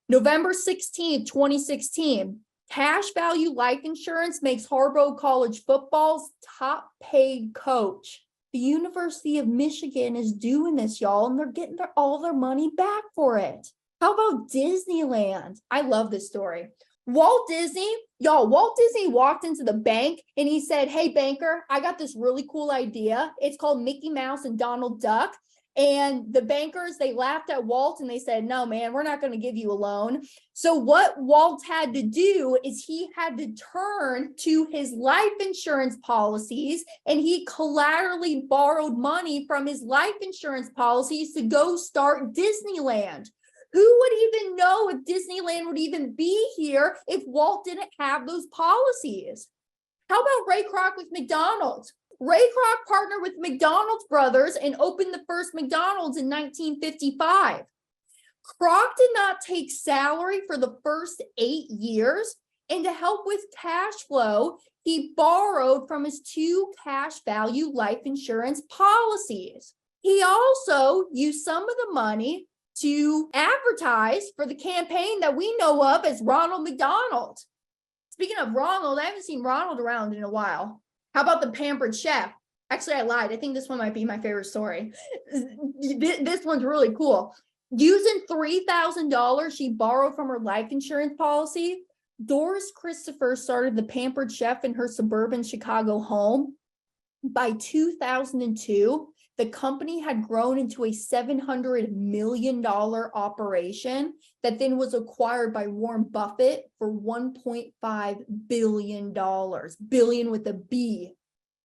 [SPEAKER 2] November 16th, 2016. Cash value life insurance makes Harbaugh College football's top paid coach. The University of Michigan is doing this, y'all, and they're getting all their money back for it. How about Disneyland? I love this story. Walt Disney walked into the bank and he said, hey, banker, I got this really cool idea. It's called Mickey Mouse and Donald Duck. And the bankers, they laughed at Walt and they said, no, man, we're not going to give you a loan. So what Walt had to do is he had to turn to his life insurance policies, and he collaterally borrowed money from his life insurance policies to go start Disneyland. Who would even know if Disneyland would even be here if Walt didn't have those policies? How about Ray Kroc with McDonald's? Ray Kroc partnered with McDonald's brothers and opened the first McDonald's in 1955. Kroc did not take salary for the first 8 years, and to help with cash flow, he borrowed from his 2 cash value life insurance policies. He also used some of the money to advertise for the campaign that we know of as Ronald McDonald. Speaking of Ronald, I haven't seen Ronald around in a while. How about the Pampered Chef? Actually, I lied. I think this one might be my favorite story. This one's really cool. Using $3,000 she borrowed from her life insurance policy, Doris Christopher started the Pampered Chef in her suburban Chicago home. By 2002, the company had grown into a $700 million operation that then was acquired by Warren Buffett for $1.5 billion. Billion with a B.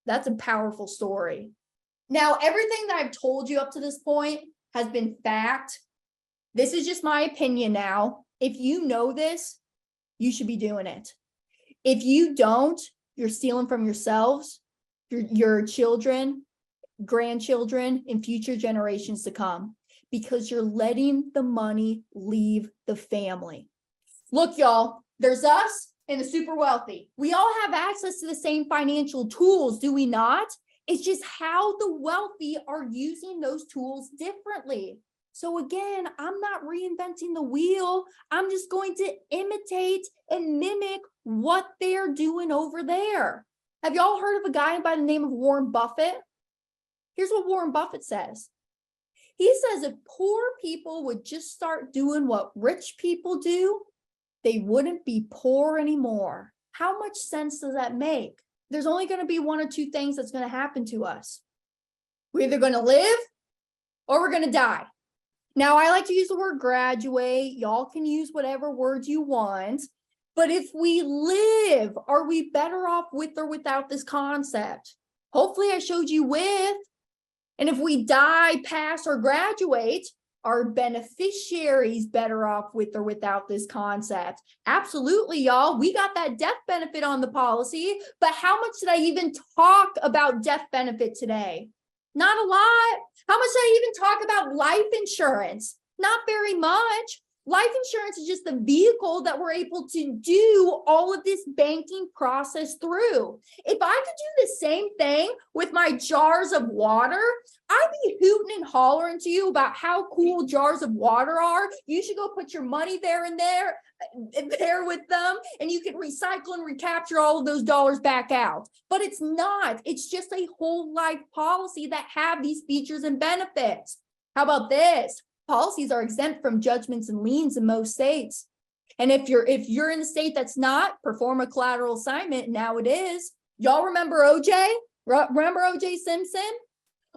[SPEAKER 2] That's a powerful story. Now, everything that I've told you up to this point has been fact. This is just my opinion now. If you know this, you should be doing it. If you don't, you're stealing from yourselves, your children, grandchildren, and future generations to come, because you're letting the money leave the family. Look, y'all, there's us and the super wealthy. We all have access to the same financial tools, do we not? It's just how the wealthy are using those tools differently. So again, I'm not reinventing the wheel. I'm just going to imitate and mimic what they're doing over there. Have y'all heard of a guy by the name of Warren Buffett? Here's what Warren Buffett says. He says if poor people would just start doing what rich people do, they wouldn't be poor anymore. How much sense does that make? There's only going to be 1 or 2 things that's going to happen to us. We're either going to live or we're going to die. Now, I like to use the word graduate. Y'all can use whatever words you want. But if we live, are we better off with or without this concept? Hopefully I showed you with. And if we die, pass, or graduate, are beneficiaries better off with or without this concept? Absolutely, y'all. We got that death benefit on the policy, but how much did I even talk about death benefit today? Not a lot. How much did I even talk about life insurance? Not very much. Life insurance is just the vehicle that we're able to do all of this banking process through. If I could do the same thing with my jars of water, I'd be hooting and hollering to you about how cool jars of water are. You should go put your money there and there with them, and you can recycle and recapture all of those dollars back out. But it's not. It's just a whole life policy that have these features and benefits. How about this? Policies are exempt from judgments and liens in most states. And if you're in a state that's not, perform a collateral assignment. Now it is. Y'all remember OJ? Remember OJ Simpson?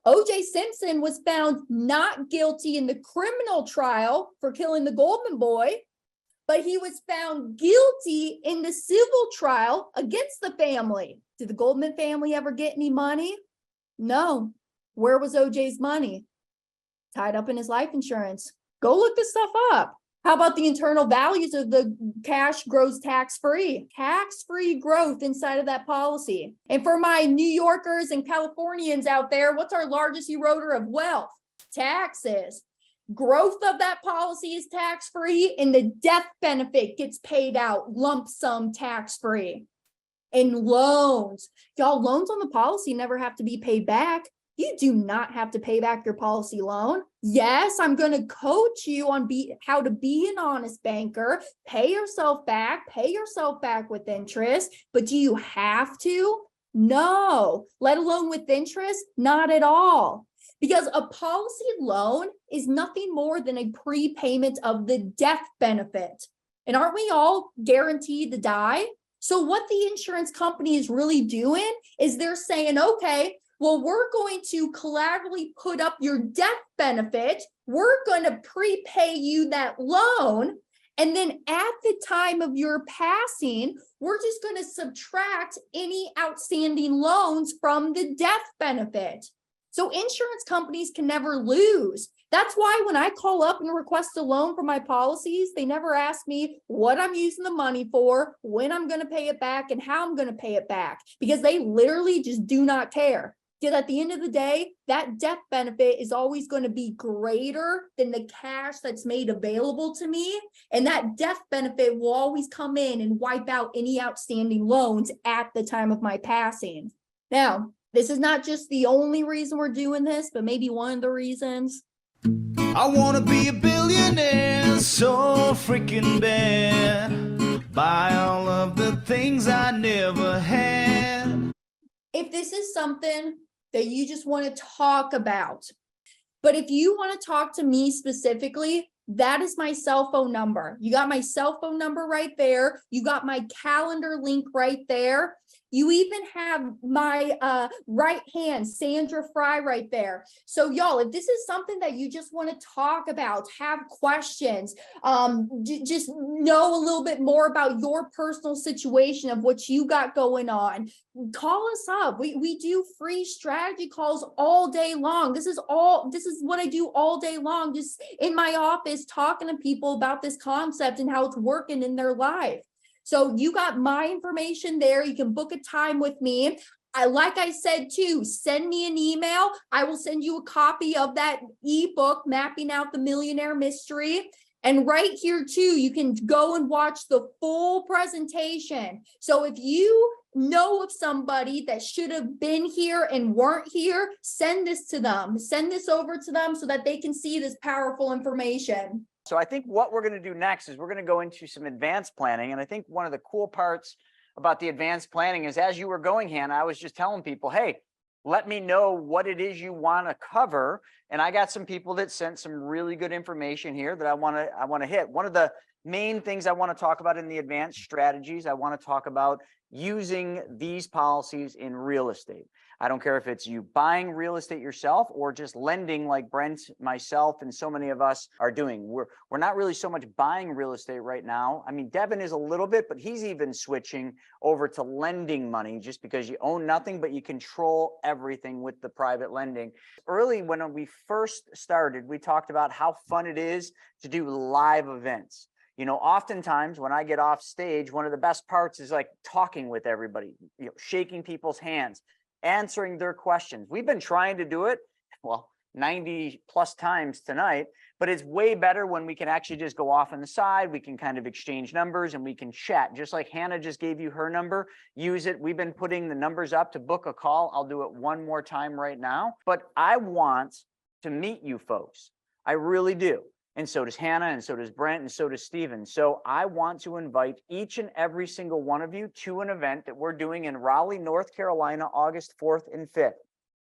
[SPEAKER 2] OJ Simpson was found not guilty in the criminal trial for killing the Goldman boy, but he was found guilty in the civil trial against the family. Did the Goldman family ever get any money? No. Where was OJ's money? Tied up in his life insurance. Go look this stuff up. How about the internal values of the cash grows tax-free? Tax-free growth inside of that policy. And for my New Yorkers and Californians out there, what's our largest eroder of wealth? Taxes. Growth of that policy is tax-free, and the death benefit gets paid out lump sum tax-free. And loans. Y'all, loans on the policy never have to be paid back. You do not have to pay back your policy loan. Yes, I'm going to coach you on how to be an honest banker. Pay yourself back with interest. But do you have to? No, let alone with interest, not at all. Because a policy loan is nothing more than a prepayment of the death benefit. And aren't we all guaranteed to die? So what the insurance company is really doing is they're saying, okay, well, we're going to collaterally put up your death benefit. We're going to prepay you that loan. And then at the time of your passing, we're just going to subtract any outstanding loans from the death benefit. So insurance companies can never lose. That's why when I call up and request a loan for my policies, they never ask me what I'm using the money for, when I'm going to pay it back, and how I'm going to pay it back, because they literally just do not care. Because at the end of the day, that death benefit is always going to be greater than the cash that's made available to me. And that death benefit will always come in and wipe out any outstanding loans at the time of my passing. Now, this is not just the only reason we're doing this, but maybe one of the reasons.
[SPEAKER 8] I want to be a billionaire, so freaking bad. Buy all of the things I never had.
[SPEAKER 2] If this is something that you just want to talk about, but if you want to talk to me specifically, that is my cell phone number. You got my cell phone number right there. You got my calendar link right there. You even have my right hand, Sandra Fry, right there. So y'all, if this is something that you just want to talk about, have questions, just know a little bit more about your personal situation of what you got going on, call us up. We do free strategy calls all day long. This is what I do all day long, just in my office, talking to people about this concept and how it's working in their life. So you got my information there. You can book a time with me. Like I said, too, send me an email. I will send you a copy of that ebook, Mapping Out the Millionaire Mystery. And right here, too, you can go and watch the full presentation. So if you know of somebody that should have been here and weren't here, send this to them. Send this over to them so that they can see this powerful information.
[SPEAKER 1] So I think what we're going to do next is we're going to go into some advanced planning. And I think one of the cool parts about the advanced planning is, as you were going, Hannah, I was just telling people, hey, let me know what it is you want to cover. And I got some people that sent some really good information here that I want to hit. One of the main things I want to talk about in the advanced strategies. I want to talk about using these policies in real estate. I don't care if it's you buying real estate yourself or just lending like Brent, myself, and so many of us are doing. We're not really so much buying real estate right now. I mean, Devin is a little bit, but he's even switching over to lending money just because you own nothing, but you control everything with the private lending. Early when we first started, we talked about how fun it is to do live events. You know, oftentimes when I get off stage, one of the best parts is like talking with everybody, you know, shaking people's hands, answering their questions. We've been trying to do it, well, 90 plus times tonight, but it's way better when we can actually just go off on the side. We can kind of exchange numbers and we can chat. Just like Hannah just gave you her number, use it. We've been putting the numbers up to book a call. I'll do it one more time right now, but I want to meet you folks. I really do. And so does Hannah, and so does Brent, and so does Steven. So I want to invite each and every single one of you to an event that we're doing in Raleigh, North Carolina, August 4th and 5th.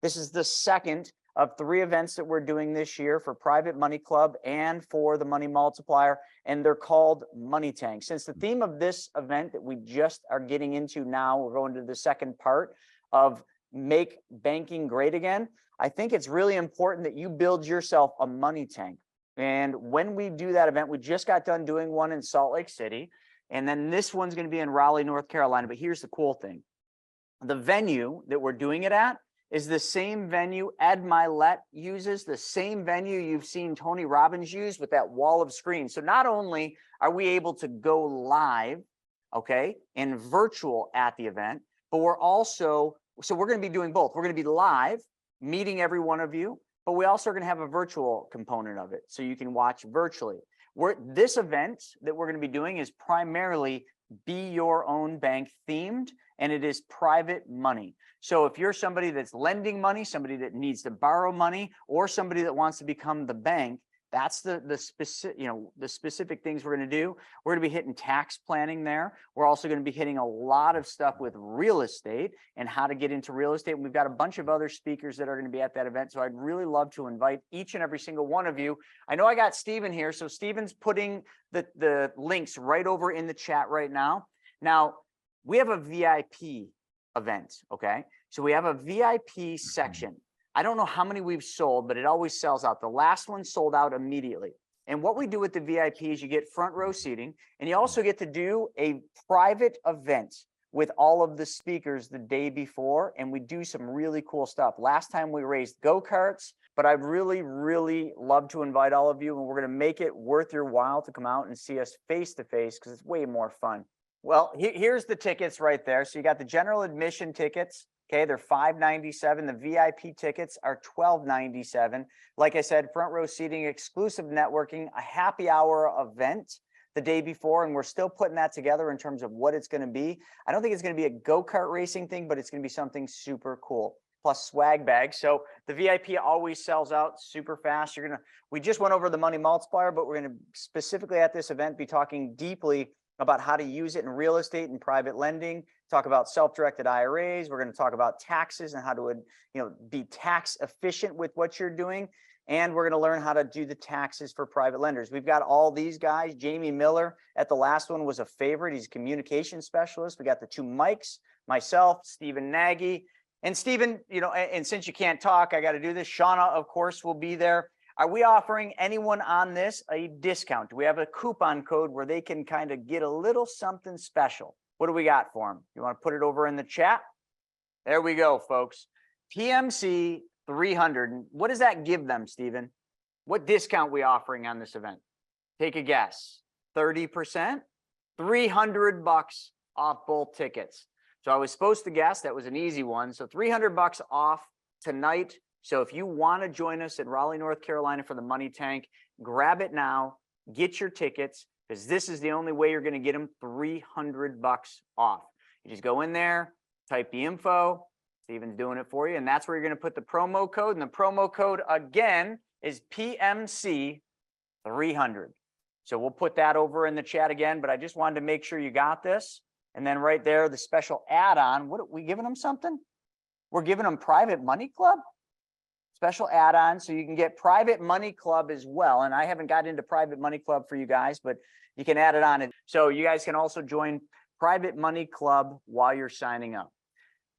[SPEAKER 1] This is the second of 3 events that we're doing this year for Private Money Club and for the Money Multiplier, and they're called Money Tank. Since the theme of this event that we just are getting into now, we're going to the second part of Make Banking Great Again. I think it's really important that you build yourself a money tank. And when we do that event, we just got done doing one in Salt Lake City, and then this one's going to be in Raleigh, North Carolina. But here's the cool thing. The venue that we're doing it at is the same venue Ed Milet uses, the same venue you've seen Tony Robbins use with that wall of screens. So not only are we able to go live, okay, and virtual at the event, but we're also, so we're going to be doing both. We're going to be live, meeting every one of you, but we also are going to have a virtual component of it, so you can watch virtually. This event that we're going to be doing is primarily Be Your Own Bank themed, and it is private money. So if you're somebody that's lending money, somebody that needs to borrow money, or somebody that wants to become the bank, that's the specific things we're going to do. We're going to be hitting tax planning there. We're also going to be hitting a lot of stuff with real estate and how to get into real estate. And we've got a bunch of other speakers that are going to be at that event. So I'd really love to invite each and every single one of you. I know I got Steven here. So Steven's putting the links right over in the chat right now. Now, we have a VIP event, okay? So we have a VIP section. I don't know how many we've sold, but it always sells out. The last one sold out immediately. And what we do with the VIP is you get front row seating, and you also get to do a private event with all of the speakers the day before, and we do some really cool stuff. Last time we raised go-karts, but I'd really, really love to invite all of you, and we're going to make it worth your while to come out and see us face-to-face because it's way more fun. Well, here's the tickets right there. So you got the general admission tickets. Okay, they're $5.97. The VIP tickets are $12.97. Like I said, front row seating, exclusive networking, a happy hour event the day before, and we're still putting that together in terms of what it's going to be. I don't think it's going to be a go-kart racing thing, but it's going to be something super cool. Plus swag bags. So the VIP always sells out super fast. We just went over the money multiplier, but we're going to specifically at this event be talking deeply about how to use it in real estate and private lending, talk about self-directed IRAs. We're going to talk about taxes and how to, be tax efficient with what you're doing. And we're going to learn how to do the taxes for private lenders. We've got all these guys. Jamie Miller at the last one was a favorite. He's a communication specialist. We got the 2 Mikes, myself, Stephen Nagy. And Stephen, and since you can't talk, I got to do this. Shauna, of course, will be there. Are we offering anyone on this a discount? Do we have a coupon code where they can kind of get a little something special? What do we got for them? You want to put it over in the chat? There we go, folks. PMC 300. What does that give them, Stephen? What discount we offering on this event? Take a guess. 30%? $300 off both tickets. So I was supposed to guess. That was an easy one. So $300 off tonight. So if you want to join us in Raleigh, North Carolina for the Money Tank, grab it now, get your tickets, because this is the only way you're going to get them $300 off. You just go in there, type the info, Steven's doing it for you, and that's where you're going to put the promo code. And the promo code, again, is PMC 300. So we'll put that over in the chat again, but I just wanted to make sure you got this. And then right there, the special add-on, what are we giving them something? We're giving them Private Money Club? special add-on. So you can get Private Money Club as well. And I haven't got into Private Money Club for you guys, but you can add it on. So you guys can also join Private Money Club while you're signing up.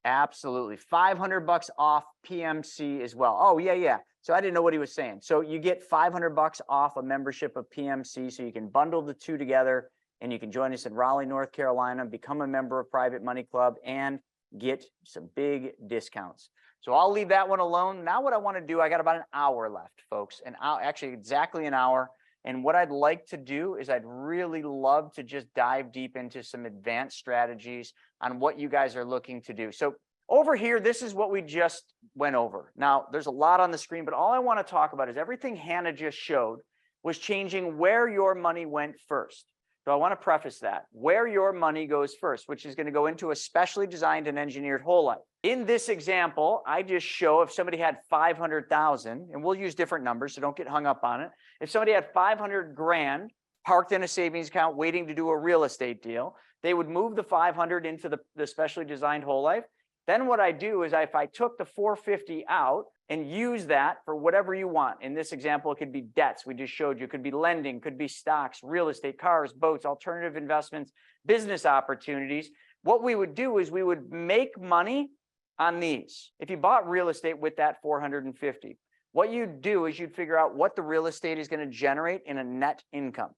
[SPEAKER 1] Absolutely. $500 off PMC as well. Oh, yeah. So I didn't know what he was saying. So you get $500 off a membership of PMC. So you can bundle the two together and you can join us in Raleigh, North Carolina, become a member of Private Money Club and get some big discounts. So I'll leave that one alone. Now what I want to do, I got about an hour left, folks, and actually exactly an hour. And what I'd like to do is I'd really love to just dive deep into some advanced strategies on what you guys are looking to do. So over here, this is what we just went over. Now, there's a lot on the screen, but all I want to talk about is everything Hannah just showed was changing where your money went first. So I want to preface that where your money goes first, which is going to go into a specially designed and engineered whole life. In this example, I just show if somebody had 500,000, and we'll use different numbers, so don't get hung up on it. If somebody had 500 grand parked in a savings account waiting to do a real estate deal, they would move the 500 into the specially designed whole life. Then what I do is if I took the 450 out and use that for whatever you want. In this example, it could be debts. We just showed you, it could be lending, could be stocks, real estate, cars, boats, alternative investments, business opportunities. What we would do is we would make money on these. If you bought real estate with that 450, what you'd do is you'd figure out what the real estate is going to generate in a net income.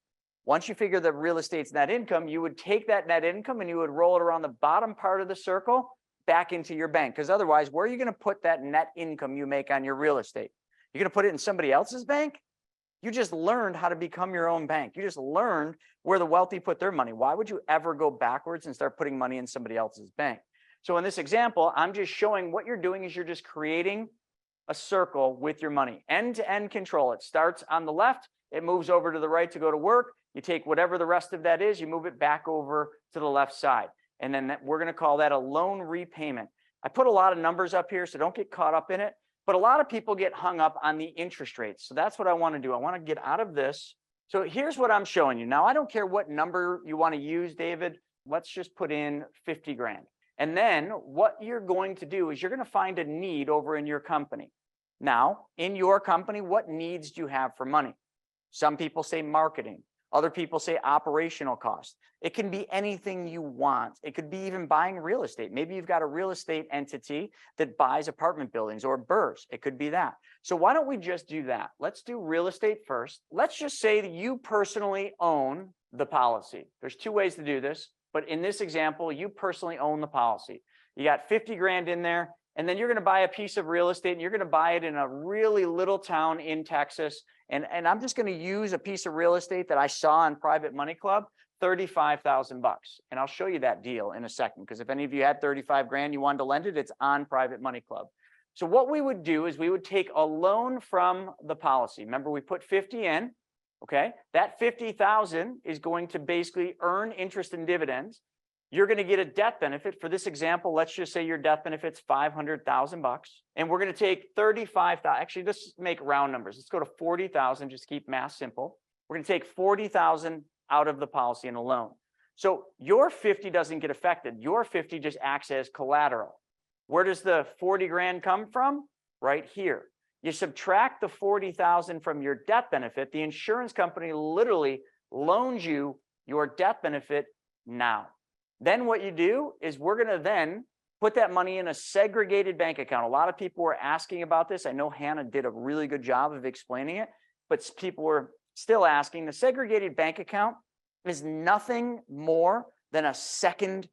[SPEAKER 1] Once you figure the real estate's net income, you would take that net income and you would roll it around the bottom part of the circle back into your bank. Because otherwise, where are you going to put that net income you make on your real estate? You're going to put it in somebody else's bank? You just learned how to become your own bank. You just learned where the wealthy put their money. Why would you ever go backwards and start putting money in somebody else's bank? So in this example, I'm just showing what you're doing is you're just creating a circle with your money. End-to-end control. It starts on the left. It moves over to the right to go to work. You take whatever the rest of that is, you move it back over to the left side. And then we're going to call that a loan repayment. I put a lot of numbers up here, so don't get caught up in it. But a lot of people get hung up on the interest rates. So that's what I want to do. I want to get out of this. So here's what I'm showing you. Now, I don't care what number you want to use, David. Let's just put in 50 grand. And then what you're going to do is you're going to find a need over in your company. Now, in your company, what needs do you have for money? Some people say marketing. Other people say operational costs. It can be anything you want. It could be even buying real estate. Maybe you've got a real estate entity that buys apartment buildings or BRRRRs. It could be that. So why don't we just do that? Let's do real estate first. Let's just say that you personally own the policy. There's two ways to do this, but in this example, you personally own the policy. You got 50 grand in there, and then you're going to buy a piece of real estate and you're going to buy it in a really little town in Texas. And I'm just going to use a piece of real estate that I saw on Private Money Club, $35,000. And I'll show you that deal in a second, because if any of you had 35 grand, you wanted to lend it, it's on Private Money Club. So what we would do is we would take a loan from the policy. Remember, we put 50 in, okay? That 50,000 is going to basically earn interest and dividends. You're going to get a death benefit. For this example, let's just say your death benefit's $500,000, and we're going to take 35,000. Actually, let's make round numbers. Let's go to 40,000. Just keep math simple. We're going to take 40,000 out of the policy in a loan. So your 50 doesn't get affected. Your 50 just acts as collateral. Where does the 40 grand come from? Right here. You subtract the 40,000 from your death benefit. The insurance company literally loans you your death benefit now. Then what you do is we're going to then put that money in a segregated bank account. A lot of people were asking about this. I know Hannah did a really good job of explaining it, but people were still asking. The segregated bank account is nothing more than a second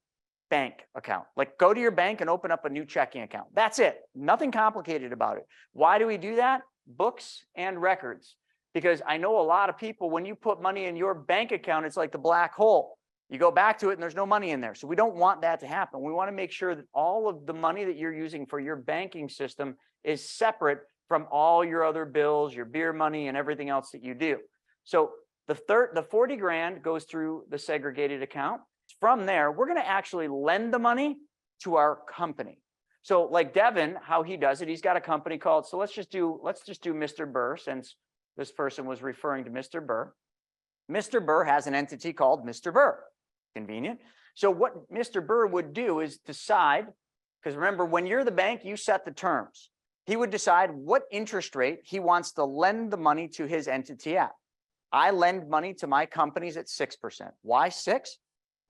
[SPEAKER 1] bank account. Like, go to your bank and open up a new checking account. That's it. Nothing complicated about it. Why do we do that? Books and records. Because I know a lot of people, when you put money in your bank account, it's like the black hole. You go back to it and there's no money in there. So we don't want that to happen. We want to make sure that all of the money that you're using for your banking system is separate from all your other bills, your beer money, and everything else that you do. So the 40 grand goes through the segregated account. From there, we're going to actually lend the money to our company. So like Devin, how he does it, he's got a company called, so let's just do Mr. Burr, since this person was referring to Mr. Burr. Mr. Burr has an entity called Mr. Burr. Convenient. So what Mr. Burr would do is decide, because remember, when you're the bank, you set the terms. he would decide what interest rate he wants to lend the money to his entity at. I lend money to my companies at 6%. Why 6?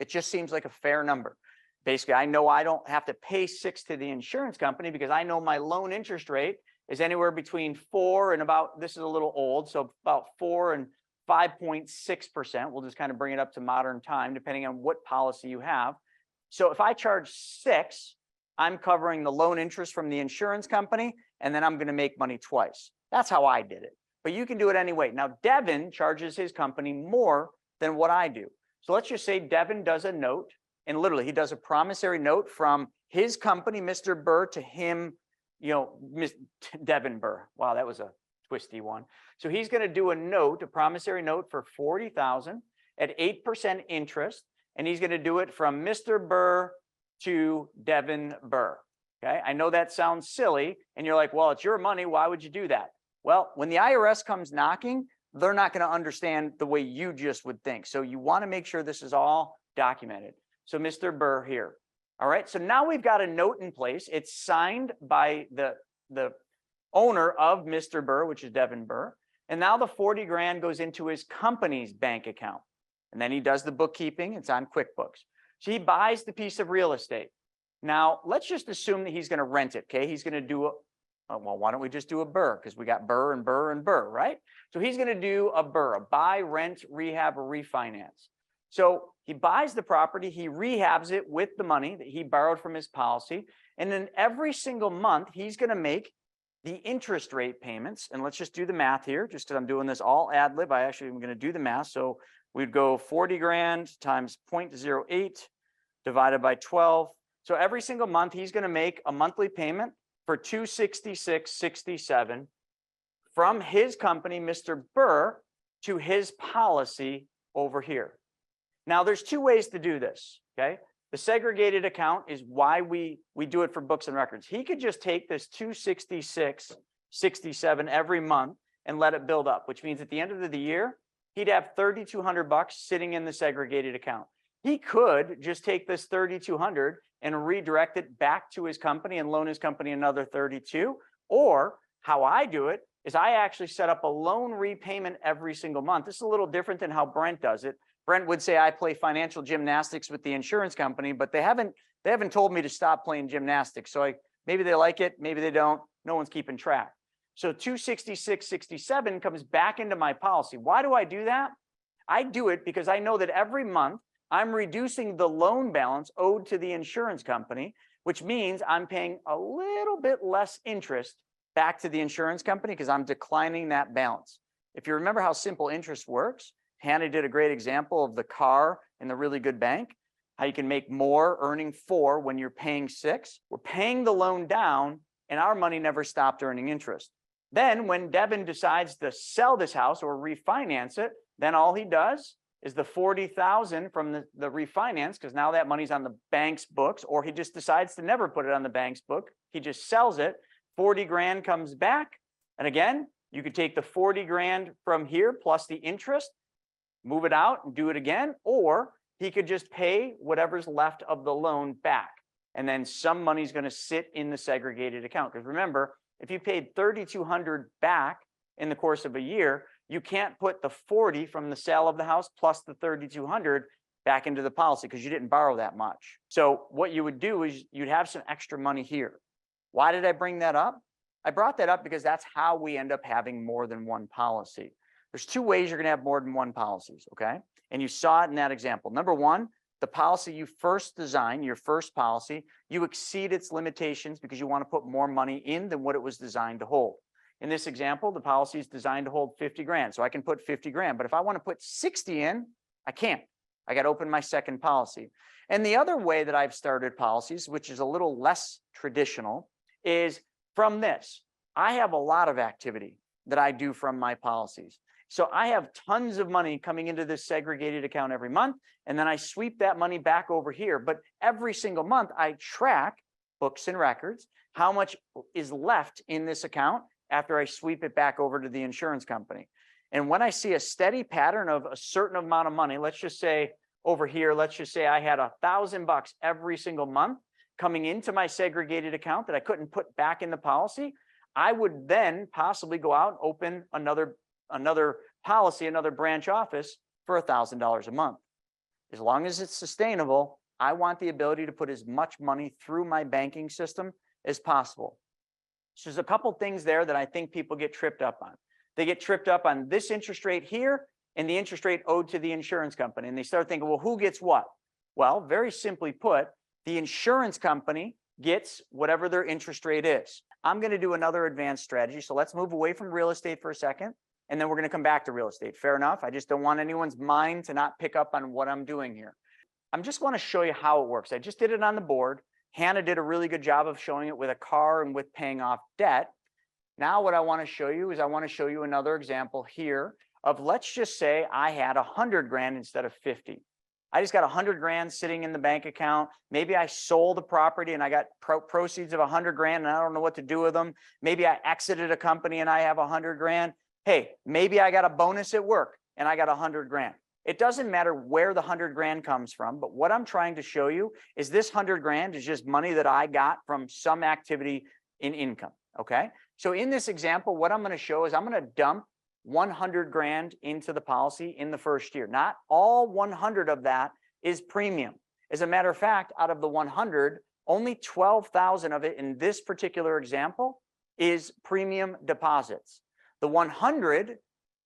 [SPEAKER 1] It just seems like a fair number. Basically, I know I don't have to pay 6 to the insurance company because I know my loan interest rate is anywhere between 4 and about, this is a little old, so about 4 and 5.6%. We'll just kind of bring it up to modern time, depending on what policy you have. So if I charge 6, I'm covering the loan interest from the insurance company, and then I'm going to make money twice. That's how I did it. But you can do it anyway. Now, Devin charges his company more than what I do. So let's just say Devin does a note, and literally he does a promissory note from his company, Mr. Burr, to him, Devin Burr. Wow, that was a twisty one. So he's going to do a note, a promissory note for $40,000 at 8% interest, and he's going to do it from Mr. Burr to Devin Burr. Okay, I know that sounds silly, and you're like, well, it's your money. Why would you do that? Well, when the IRS comes knocking, they're not going to understand the way you just would think. So you want to make sure this is all documented. So Mr. Burr here. All right, so now we've got a note in place. It's signed by the owner of Mr. Burr, which is Devin Burr. And now the 40 grand goes into his company's bank account. And then he does the bookkeeping. It's on QuickBooks. So he buys the piece of real estate. Now, let's just assume that he's going to rent it, okay? He's going to do well, why don't we just do a Burr? Because we got Burr and Burr and Burr, right? So he's going to do a Burr, a buy, rent, rehab, or refinance. So he buys the property, he rehabs it with the money that he borrowed from his policy. And then every single month, he's going to make the interest rate payments. And let's just do the math here, just because I'm doing this all ad lib. I actually am going to do the math. So we'd go 40 grand times 0.08 divided by 12. So every single month, he's going to make a monthly payment for $266.67 from his company, Mr. Burr, to his policy over here. Now, there's 2 ways to do this, okay? The segregated account is why we do it for books and records. He could just take this $266.67 every month and let it build up, which means at the end of the year, he'd have $3,200 sitting in the segregated account. He could just take this $3,200 and redirect it back to his company and loan his company another 32. Or how I do it is I actually set up a loan repayment every single month. This is a little different than how Brent does it. Brent would say I play financial gymnastics with the insurance company, but they haven't told me to stop playing gymnastics. So maybe they like it, maybe they don't. No one's keeping track. So $266.67 comes back into my policy. Why do I do that? I do it because I know that every month I'm reducing the loan balance owed to the insurance company, which means I'm paying a little bit less interest back to the insurance company because I'm declining that balance. If you remember how simple interest works, Hannah did a great example of the car and the really good bank, how you can make more earning 4 when you're paying 6. We're paying the loan down and our money never stopped earning interest. Then when Devin decides to sell this house or refinance it, then all he does is the $40,000 from the refinance, because now that money's on the bank's books, or he just decides to never put it on the bank's book. He just sells it. 40 grand comes back. And again, you could take the 40 grand from here plus the interest, move it out and do it again, or he could just pay whatever's left of the loan back. And then some money's going to sit in the segregated account. Because remember, if you paid $3,200 back in the course of a year, you can't put the 40 from the sale of the house plus the 3,200 back into the policy because you didn't borrow that much. So what you would do is you'd have some extra money here. Why did I bring that up? I brought that up because that's how we end up having more than one policy. There's 2 ways you're going to have more than one policies, okay? And you saw it in that example. Number 1, the policy you first design, your first policy, you exceed its limitations because you want to put more money in than what it was designed to hold. In this example, the policy is designed to hold 50 grand. So I can put 50 grand, but if I want to put 60 in, I can't. I got to open my second policy. And the other way that I've started policies, which is a little less traditional, is from this. I have a lot of activity that I do from my policies. So I have tons of money coming into this segregated account every month, and then I sweep that money back over here. But every single month, I track books and records, how much is left in this account after I sweep it back over to the insurance company. And when I see a steady pattern of a certain amount of money, let's just say over here, let's just say I had $1,000 every single month coming into my segregated account that I couldn't put back in the policy, I would then possibly go out and open another policy, another branch office for $1,000 a month. As long as it's sustainable, I want the ability to put as much money through my banking system as possible. So there's a couple things there that I think people get tripped up on. They get tripped up on this interest rate here and the interest rate owed to the insurance company. And they start thinking, well, who gets what? Well, very simply put, the insurance company gets whatever their interest rate is. I'm going to do another advanced strategy. So let's move away from real estate for a second, and then we're going to come back to real estate. Fair enough. I just don't want anyone's mind to not pick up on what I'm doing here. I just want to show you how it works. I just did it on the board. Hannah did a really good job of showing it with a car and with paying off debt. Now what I want to show you is I want to show you another example here of, let's just say I had 100 grand instead of 50. I just got 100 grand sitting in the bank account. Maybe I sold the property and I got proceeds of 100 grand and I don't know what to do with them. Maybe I exited a company and I have 100 grand. Hey, maybe I got a bonus at work and I got 100 grand. It doesn't matter where the 100 grand comes from, but what I'm trying to show you is this 100 grand is just money that I got from some activity in income, okay? So in this example, what I'm going to show is I'm going to dump 100 grand into the policy in the first year. Not all 100 of that is premium. As a matter of fact, out of the 100, only 12,000 of it in this particular example is premium deposits. The 100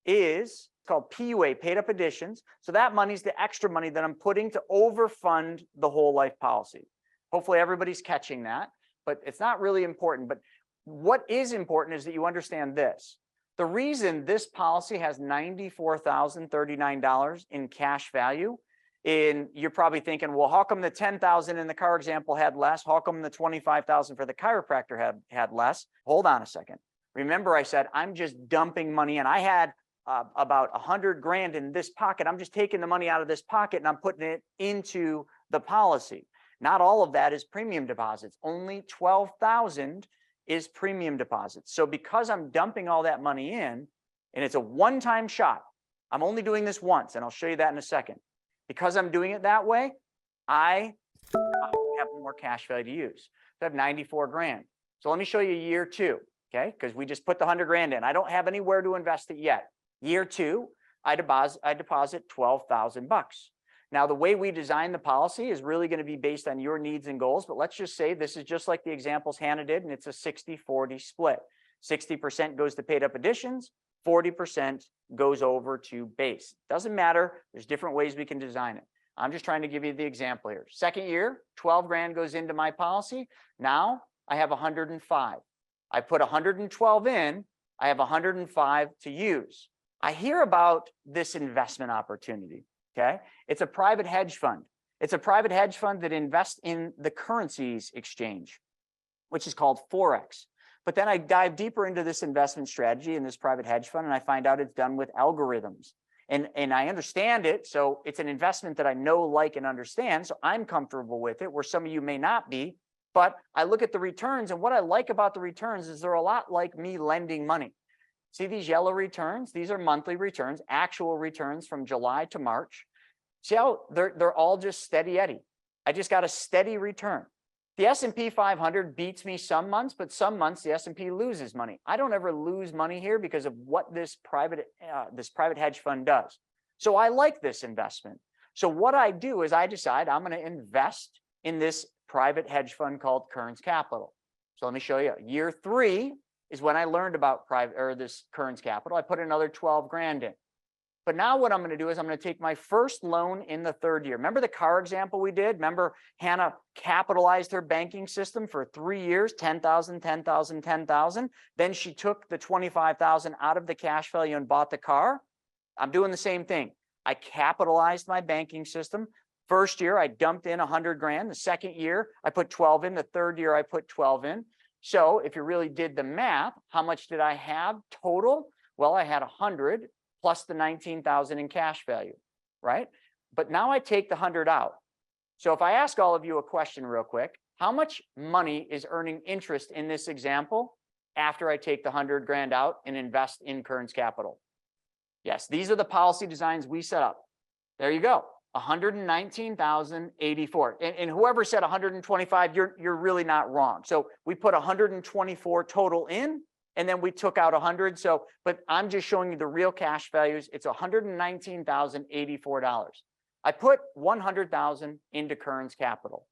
[SPEAKER 1] is called PUA, paid up additions. So that money's the extra money that I'm putting to overfund the whole life policy. Hopefully everybody's catching that, but it's not really important. But what is important is that you understand this. The reason this policy has $94,039 in cash value, you're probably thinking, well, how come the 10,000 in the car example had less? How come the 25,000 for the chiropractor had less? Hold on a second. Remember, I said I'm just dumping money, and I had about 100 grand in this pocket. I'm just taking the money out of this pocket and I'm putting it into the policy. Not all of that is premium deposits. Only 12,000 is premium deposits. So because I'm dumping all that money in, and it's a one-time shot, I'm only doing this once, and I'll show you that in a second. Because I'm doing it that way, I have more cash value to use. So I have 94 grand. So let me show you year two, okay? Because we just put the 100 grand in. I don't have anywhere to invest it yet. Year two, I deposit 12,000 bucks. Now, the way we design the policy is really going to be based on your needs and goals, but let's just say this is just like the examples Hannah did, and it's a 60-40 split. 60% goes to paid up additions, 40% goes over to base. Doesn't matter. There's different ways we can design it. I'm just trying to give you the example here. Second year, 12 grand goes into my policy. Now I have 105. I put 112 in, I have 105 to use. I hear about this investment opportunity. Okay, it's a private hedge fund. It's a private hedge fund that invests in the currencies exchange, which is called Forex. But then I dive deeper into this investment strategy in this private hedge fund, and I find out it's done with algorithms. And I understand it, so it's an investment that I know, like, and understand, so I'm comfortable with it, where some of you may not be. But I look at the returns, and what I like about the returns is they're a lot like me lending money. See these yellow returns? These are monthly returns, actual returns from July to March. See how they're all just steady Eddie. I just got a steady return. The S&P 500 beats me some months, but some months the S&P loses money. I don't ever lose money here because of what this private hedge fund does. So I like this investment. So what I do is I decide I'm going to invest in this private hedge fund called Kearns Capital. So let me show you. Year 3 is when I learned about this Kearns Capital. I put another 12 grand in. But now what I'm going to do is I'm going to take my first loan in the third year. Remember the car example we did? Remember Hannah capitalized her banking system for 3 years, 10,000, 10,000, 10,000. Then she took the 25,000 out of the cash value and bought the car. I'm doing the same thing. I capitalized my banking system. First year, I dumped in 100 grand. The second year, I put 12 in. The third year, I put 12 in. So if you really did the math, how much did I have total? Well, I had 100 plus the 19,000 in cash value, right? But now I take the 100 out. So if I ask all of you a question real quick, how much money is earning interest in this example after I take the 100 grand out and invest in Kearns Capital? Yes, these are the policy designs we set up. There you go, 119,084. And whoever said 125, you're really not wrong. So we put 124 total in, and then we took out 100. So, but I'm just showing you the real cash values. It's $119,084. I put 100,000 into Kearns Capital.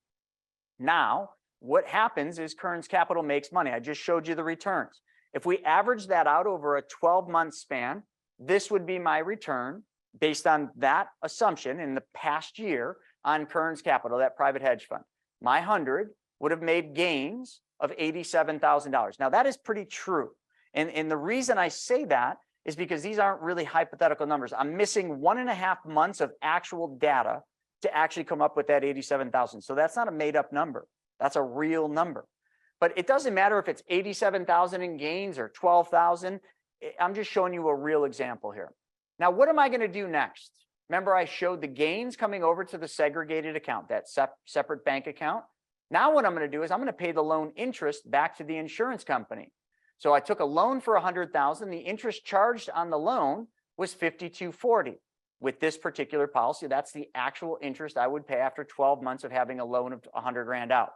[SPEAKER 1] Now, what happens is Kearns Capital makes money. I just showed you the returns. If we average that out over a 12-month span, this would be my return based on that assumption in the past year on Kearns Capital, that private hedge fund. My 100 would have made gains of $87,000. Now, that is pretty true. And the reason I say that is because these aren't really hypothetical numbers. I'm missing 1.5 months of actual data to actually come up with that 87,000. So that's not a made up number. That's a real number. But it doesn't matter if it's 87,000 in gains or 12,000. I'm just showing you a real example here. Now, what am I going to do next? Remember, I showed the gains coming over to the segregated account, that separate bank account. Now what I'm going to do is I'm going to pay the loan interest back to the insurance company. So I took a loan for 100,000. The interest charged on the loan was $52.40. With this particular policy, that's the actual interest I would pay after 12 months of having a loan of 100 grand out.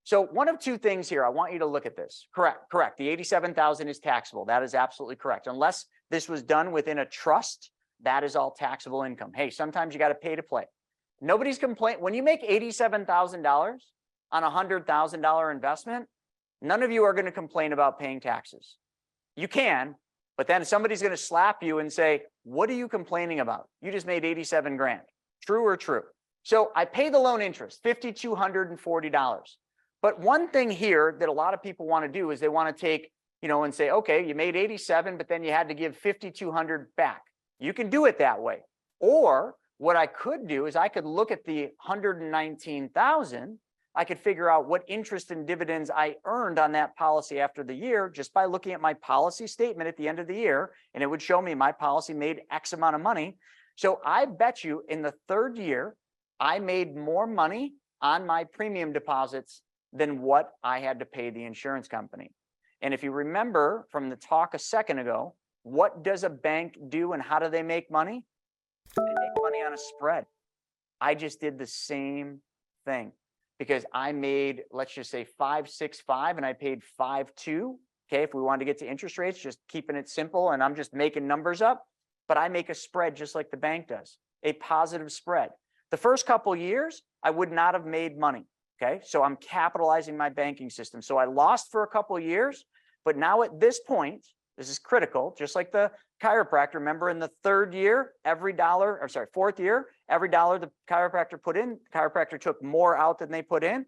[SPEAKER 1] So one of two things here. I want you to look at this. Correct. The 87,000 is taxable. That is absolutely correct. Unless this was done within a trust, that is all taxable income. Hey, sometimes you got to pay to play. Nobody's complaining. When you make $87,000 on a $100,000 investment, none of you are going to complain about paying taxes. You can, but then somebody's going to slap you and say, what are you complaining about? You just made 87 grand. True or true? So I pay the loan interest, $5,240. But one thing here that a lot of people want to do is they want to take, and say, okay, you made 87, but then you had to give 5,200 back. You can do it that way. Or what I could do is I could look at the 119,000. I could figure out what interest and dividends I earned on that policy after the year just by looking at my policy statement at the end of the year, and it would show me my policy made X amount of money. So I bet you in the third year, I made more money on my premium deposits than what I had to pay the insurance company. And if you remember from the talk a second ago, what does a bank do and how do they make money? They make money on a spread. I just did the same thing. Because I made, let's just say 5.65 and I paid 5.2. Okay, if we wanted to get to interest rates, just keeping it simple, and I'm just making numbers up, but I make a spread just like the bank does, a positive spread. The first couple years, I would not have made money. Okay, so I'm capitalizing my banking system. So I lost for a couple of years, but now at this point, this is critical, just like the chiropractor. Remember, in the fourth year, every dollar the chiropractor put in, the chiropractor took more out than they put in.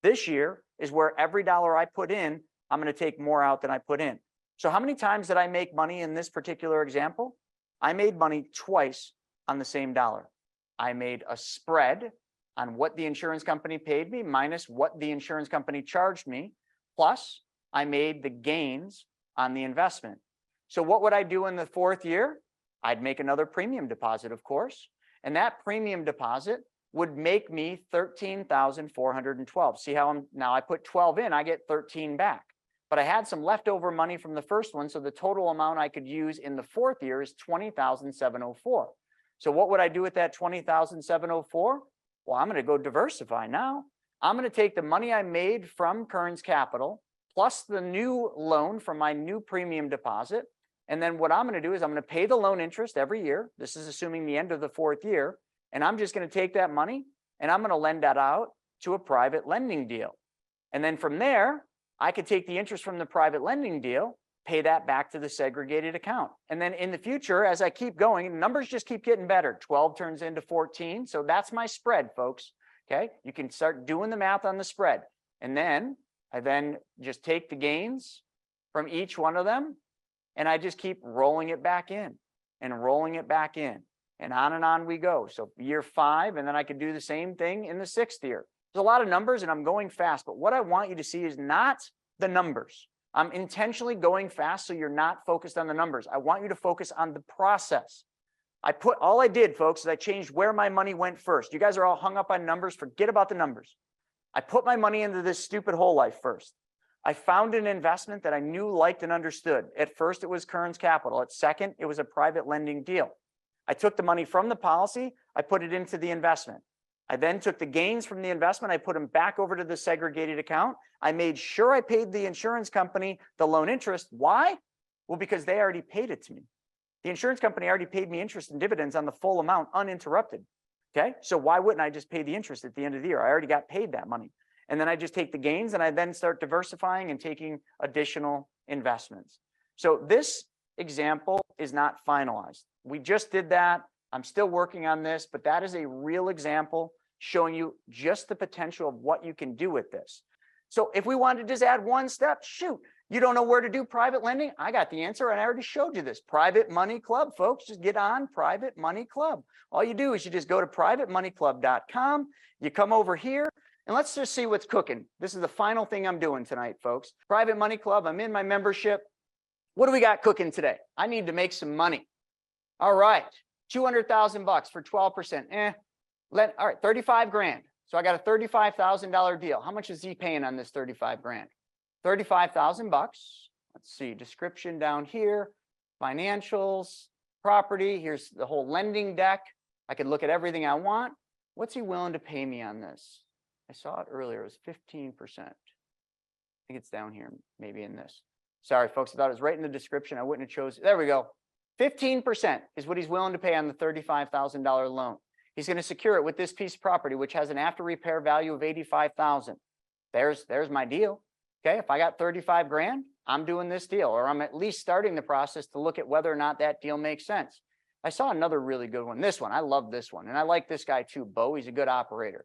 [SPEAKER 1] This year is where every dollar I put in, I'm going to take more out than I put in. So how many times did I make money in this particular example? I made money twice on the same dollar. I made a spread on what the insurance company paid me minus what the insurance company charged me, plus I made the gains on the investment. So what would I do in the fourth year? I'd make another premium deposit, of course. And that premium deposit would make me $13,412. See how now I put 12 in, I get 13 back. But I had some leftover money from the first one. So the total amount I could use in the fourth year is $20,704. So what would I do with that $20,704? Well, I'm going to go diversify now. I'm going to take the money I made from Kearns Capital plus the new loan from my new premium deposit. And then what I'm going to do is I'm going to pay the loan interest every year. This is assuming the end of the fourth year. And I'm just going to take that money and I'm going to lend that out to a private lending deal. And then from there, I could take the interest from the private lending deal, pay that back to the segregated account. And then in the future, as I keep going, numbers just keep getting better. 12 turns into 14. So that's my spread, folks. Okay. You can start doing the math on the spread. And then I then just take the gains from each one of them and I just keep rolling it back in and rolling it back in and on we go. So year 5, and then I could do the same thing in the 6th year. There's a lot of numbers and I'm going fast, but what I want you to see is not the numbers. I'm intentionally going fast so you're not focused on the numbers. I want you to focus on the process. All I did, folks, is I changed where my money went first. You guys are all hung up on numbers. Forget about the numbers. I put my money into this stupid whole life first. I found an investment that I knew, liked, and understood. At first, it was Kearns Capital. At second, it was a private lending deal. I took the money from the policy. I put it into the investment. I then took the gains from the investment. I put them back over to the segregated account. I made sure I paid the insurance company the loan interest. Why? Well, because they already paid it to me. The insurance company already paid me interest and dividends on the full amount uninterrupted. Okay. So why wouldn't I just pay the interest at the end of the year? I already got paid that money. And then I just take the gains and I then start diversifying and taking additional investments. So this example is not finalized. We just did that. I'm still working on this, but that is a real example showing you just the potential of what you can do with this. So if we wanted to just add one step, shoot, you don't know where to do private lending? I got the answer and I already showed you this. Private Money Club, folks, just get on Private Money Club. All you do is you just go to privatemoneyclub.com, you come over here, and let's just see what's cooking. This is the final thing I'm doing tonight, folks. Private Money Club, I'm in my membership. What do we got cooking today? I need to make some money. All right, 200,000 bucks for 12%. All right, 35 grand. So I got a $35,000 deal. How much is he paying on this 35 grand? 35,000 bucks. Let's see, description down here, financials, property. Here's the whole lending deck. I could look at everything I want. What's he willing to pay me on this? I saw it earlier, it was 15%. I think it's down here, maybe in this. Sorry, folks, I thought it was right in the description. I wouldn't have chosen. There we go. 15% is what he's willing to pay on the $35,000 loan. He's going to secure it with this piece of property, which has an after repair value of $85,000. There's my deal. Okay, if I got 35 grand, I'm doing this deal, or I'm at least starting the process to look at whether or not that deal makes sense. I saw another really good one. This one, I love this one. And I like this guy too, Bo. He's a good operator.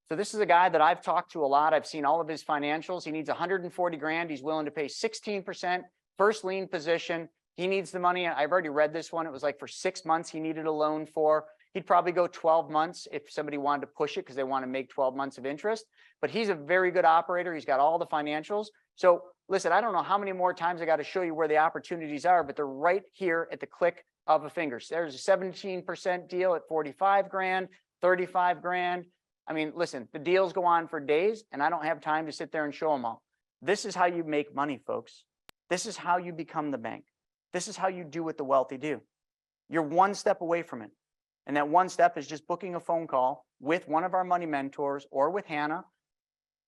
[SPEAKER 1] So this is a guy that I've talked to a lot. I've seen all of his financials. He needs 140 grand. He's willing to pay 16%, first lien position. He needs the money. I've already read this one. It was like for 6 months he needed a loan for. He'd probably go 12 months if somebody wanted to push it because they want to make 12 months of interest. But he's a very good operator. He's got all the financials. So listen, I don't know how many more times I got to show you where the opportunities are, but they're right here at the click of a finger. So there's a 17% deal at 45 grand, 35 grand. I mean, listen, the deals go on for days and I don't have time to sit there and show them all. This is how you make money, folks. This is how you become the bank. This is how you do what the wealthy do. You're one step away from it. And that one step is just booking a phone call with one of our money mentors or with Hannah.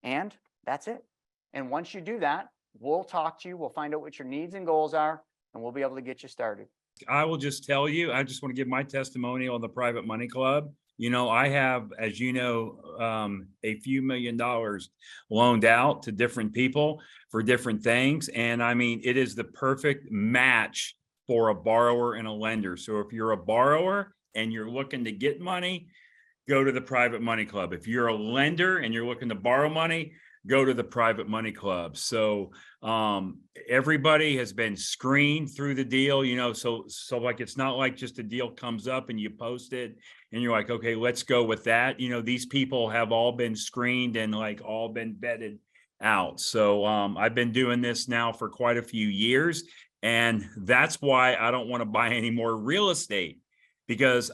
[SPEAKER 1] And that's it. And once you do that, we'll talk to you. We'll find out what your needs and goals are, and we'll be able to get you started.
[SPEAKER 6] I will just tell you, I just want to give my testimonial on the Private Money Club. You know, I have, as you know, a few $1 million loaned out to different people for different things. And I mean, it is the perfect match for a borrower and a lender. So if you're a borrower and you're looking to get money, go to the Private Money Club. If you're a lender and you're looking to borrow money, go to the Private Money Club. So everybody has been screened through the deal, you know, so like, it's not like just a deal comes up and you post it and you're like, okay, let's go with that. You know, these people have all been screened and like all been vetted out. So I've been doing this now for quite a few years. And that's why I don't want to buy any more real estate because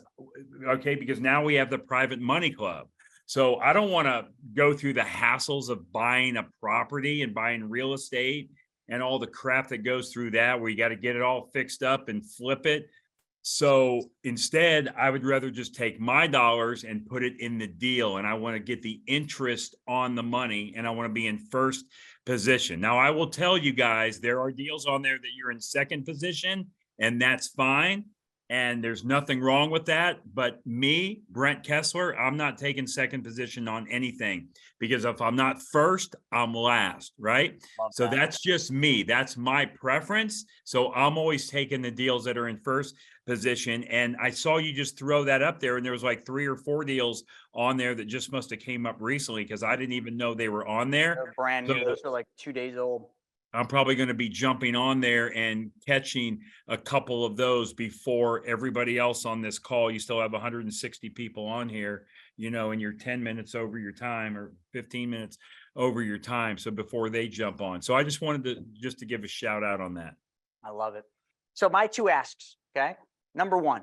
[SPEAKER 6] now we have the Private Money Club. So I don't want to go through the hassles of buying a property and buying real estate and all the crap that goes through that, where you got to get it all fixed up and flip it. So instead, I would rather just take my dollars and put it in the deal. And I want to get the interest on the money and I want to be in first position. Now, I will tell you guys, there are deals on there that you're in second position and that's fine. And there's nothing wrong with that. But me, Brent Kessler, I'm not taking second position on anything because if I'm not first, I'm last, right? So that's just me. That's my preference. So I'm always taking the deals that are in first position. And I saw you just throw that up there and there was like 3 or 4 deals on there that just must have came up recently because I didn't even know they were on there.
[SPEAKER 1] They're brand new. Those are like 2 days old.
[SPEAKER 6] I'm probably going to be jumping on there and catching a couple of those before everybody else on this call. You still have 160 people on here, you know, and you're 10 minutes over your time or 15 minutes over your time. So before they jump on. So I just wanted to give a shout out on that.
[SPEAKER 1] I love it. So my 2 asks, okay? Number 1,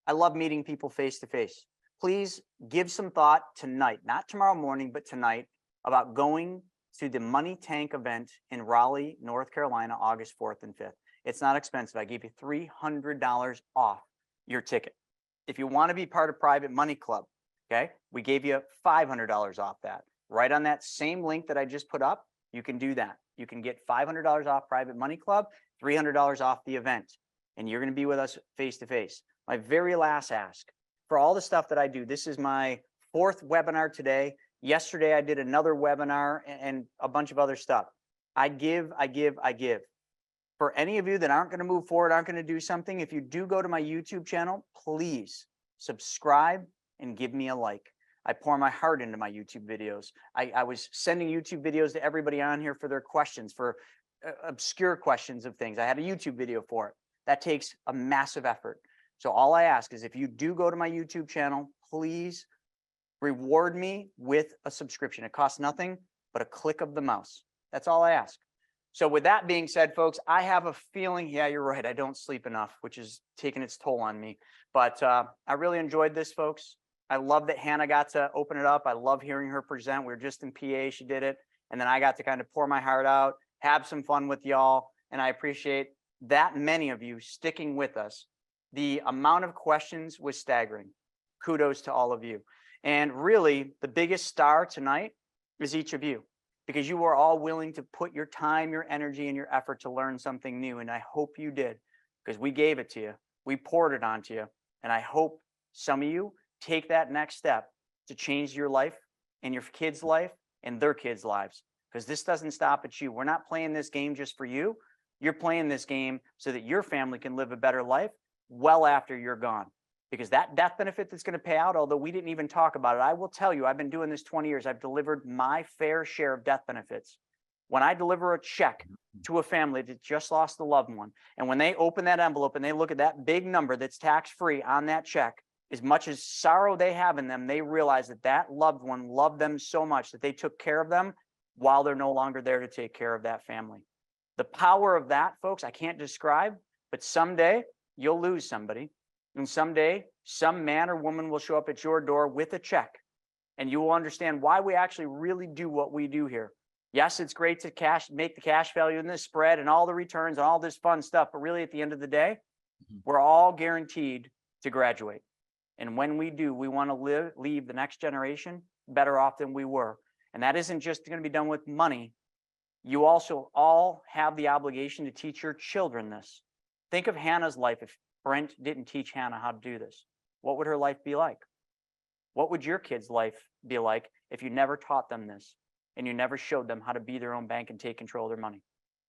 [SPEAKER 1] I love meeting people face to face. Please give some thought tonight, not tomorrow morning, but tonight about going to the Money Tank event in Raleigh, North Carolina, August 4th and 5th. It's not expensive. I gave you $300 off your ticket. If you want to be part of Private Money Club, Okay. We gave you $500 off that. Right on that same link that I just put up, you can do that. You can get $500 off Private Money Club, $300 off the event, and you're going to be with us face to face. My very last ask for all the stuff that I do. This is my 4th webinar today. Yesterday, I did another webinar and a bunch of other stuff. I give. For any of you that aren't going to move forward, aren't going to do something, if you do go to my YouTube channel, please subscribe and give me a like. I pour my heart into my YouTube videos. I was sending YouTube videos to everybody on here for their questions, for obscure questions of things. I had a YouTube video for it. That takes a massive effort. So all I ask is if you do go to my YouTube channel, please reward me with a subscription. It costs nothing but a click of the mouse. That's all I ask. So with that being said, folks, I have a feeling, yeah, you're right. I don't sleep enough, which is taking its toll on me. But I really enjoyed this, folks. I love that Hannah got to open it up. I love hearing her present. We were just in PA. She did it. And then I got to kind of pour my heart out, have some fun with y'all. And I appreciate that many of you sticking with us. The amount of questions was staggering. Kudos to all of you. And really, the biggest star tonight is each of you, because you were all willing to put your time, your energy, and your effort to learn something new. And I hope you did, because we gave it to you. We poured it onto you. And I hope some of you take that next step to change your life and your kids' life and their kids' lives, because this doesn't stop at you. We're not playing this game just for you. You're playing this game so that your family can live a better life well after you're gone. Because that death benefit that's going to pay out, although we didn't even talk about it, I will tell you, I've been doing this 20 years. I've delivered my fair share of death benefits. When I deliver a check to a family that just lost a loved one, and when they open that envelope and they look at that big number that's tax-free on that check, as much as sorrow they have in them, they realize that that loved one loved them so much that they took care of them while they're no longer there to take care of that family. The power of that, folks, I can't describe, but someday you'll lose somebody. And someday, some man or woman will show up at your door with a check, and you will understand why we actually really do what we do here. Yes, it's great to make the cash value in this spread and all the returns and all this fun stuff, but really at the end of the day, we're all guaranteed to graduate. And when we do, we want to leave the next generation better off than we were. And that isn't just going to be done with money. You also all have the obligation to teach your children this. Think of Hannah's life. If Brent didn't teach Hannah how to do this, what would her life be like? What would your kids' life be like if you never taught them this and you never showed them how to be their own bank and take control of their money?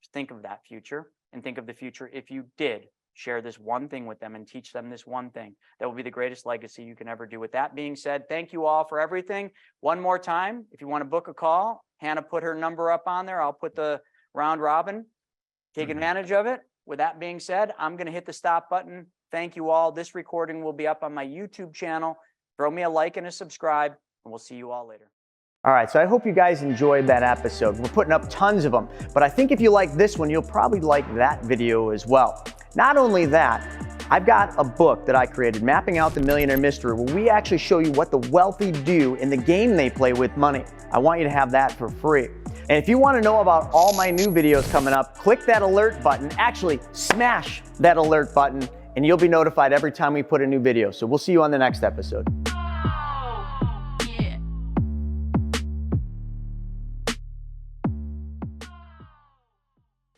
[SPEAKER 1] Just think of that future, and think of the future if you did share this one thing with them and teach them this one thing. That will be the greatest legacy you can ever do. With that being said, thank you all for everything. One more time, if you want to book a call, Hannah put her number up on there. I'll put the round robin. Take advantage of it. With that being said, I'm going to hit the stop button. Thank you all. This recording will be up on my YouTube channel. Throw me a like and a subscribe, and we'll see you all later. All right, so I hope you guys enjoyed that episode. We're putting up tons of them, but I think if you like this one, you'll probably like that video as well. Not only that, I've got a book that I created, Mapping Out the Millionaire Mystery, where we actually show you what the wealthy do in the game they play with money. I want you to have that for free. And if you want to know about all my new videos coming up, click that alert button. Actually, smash that alert button, and you'll be notified every time we put a new video. So we'll see you on the next episode.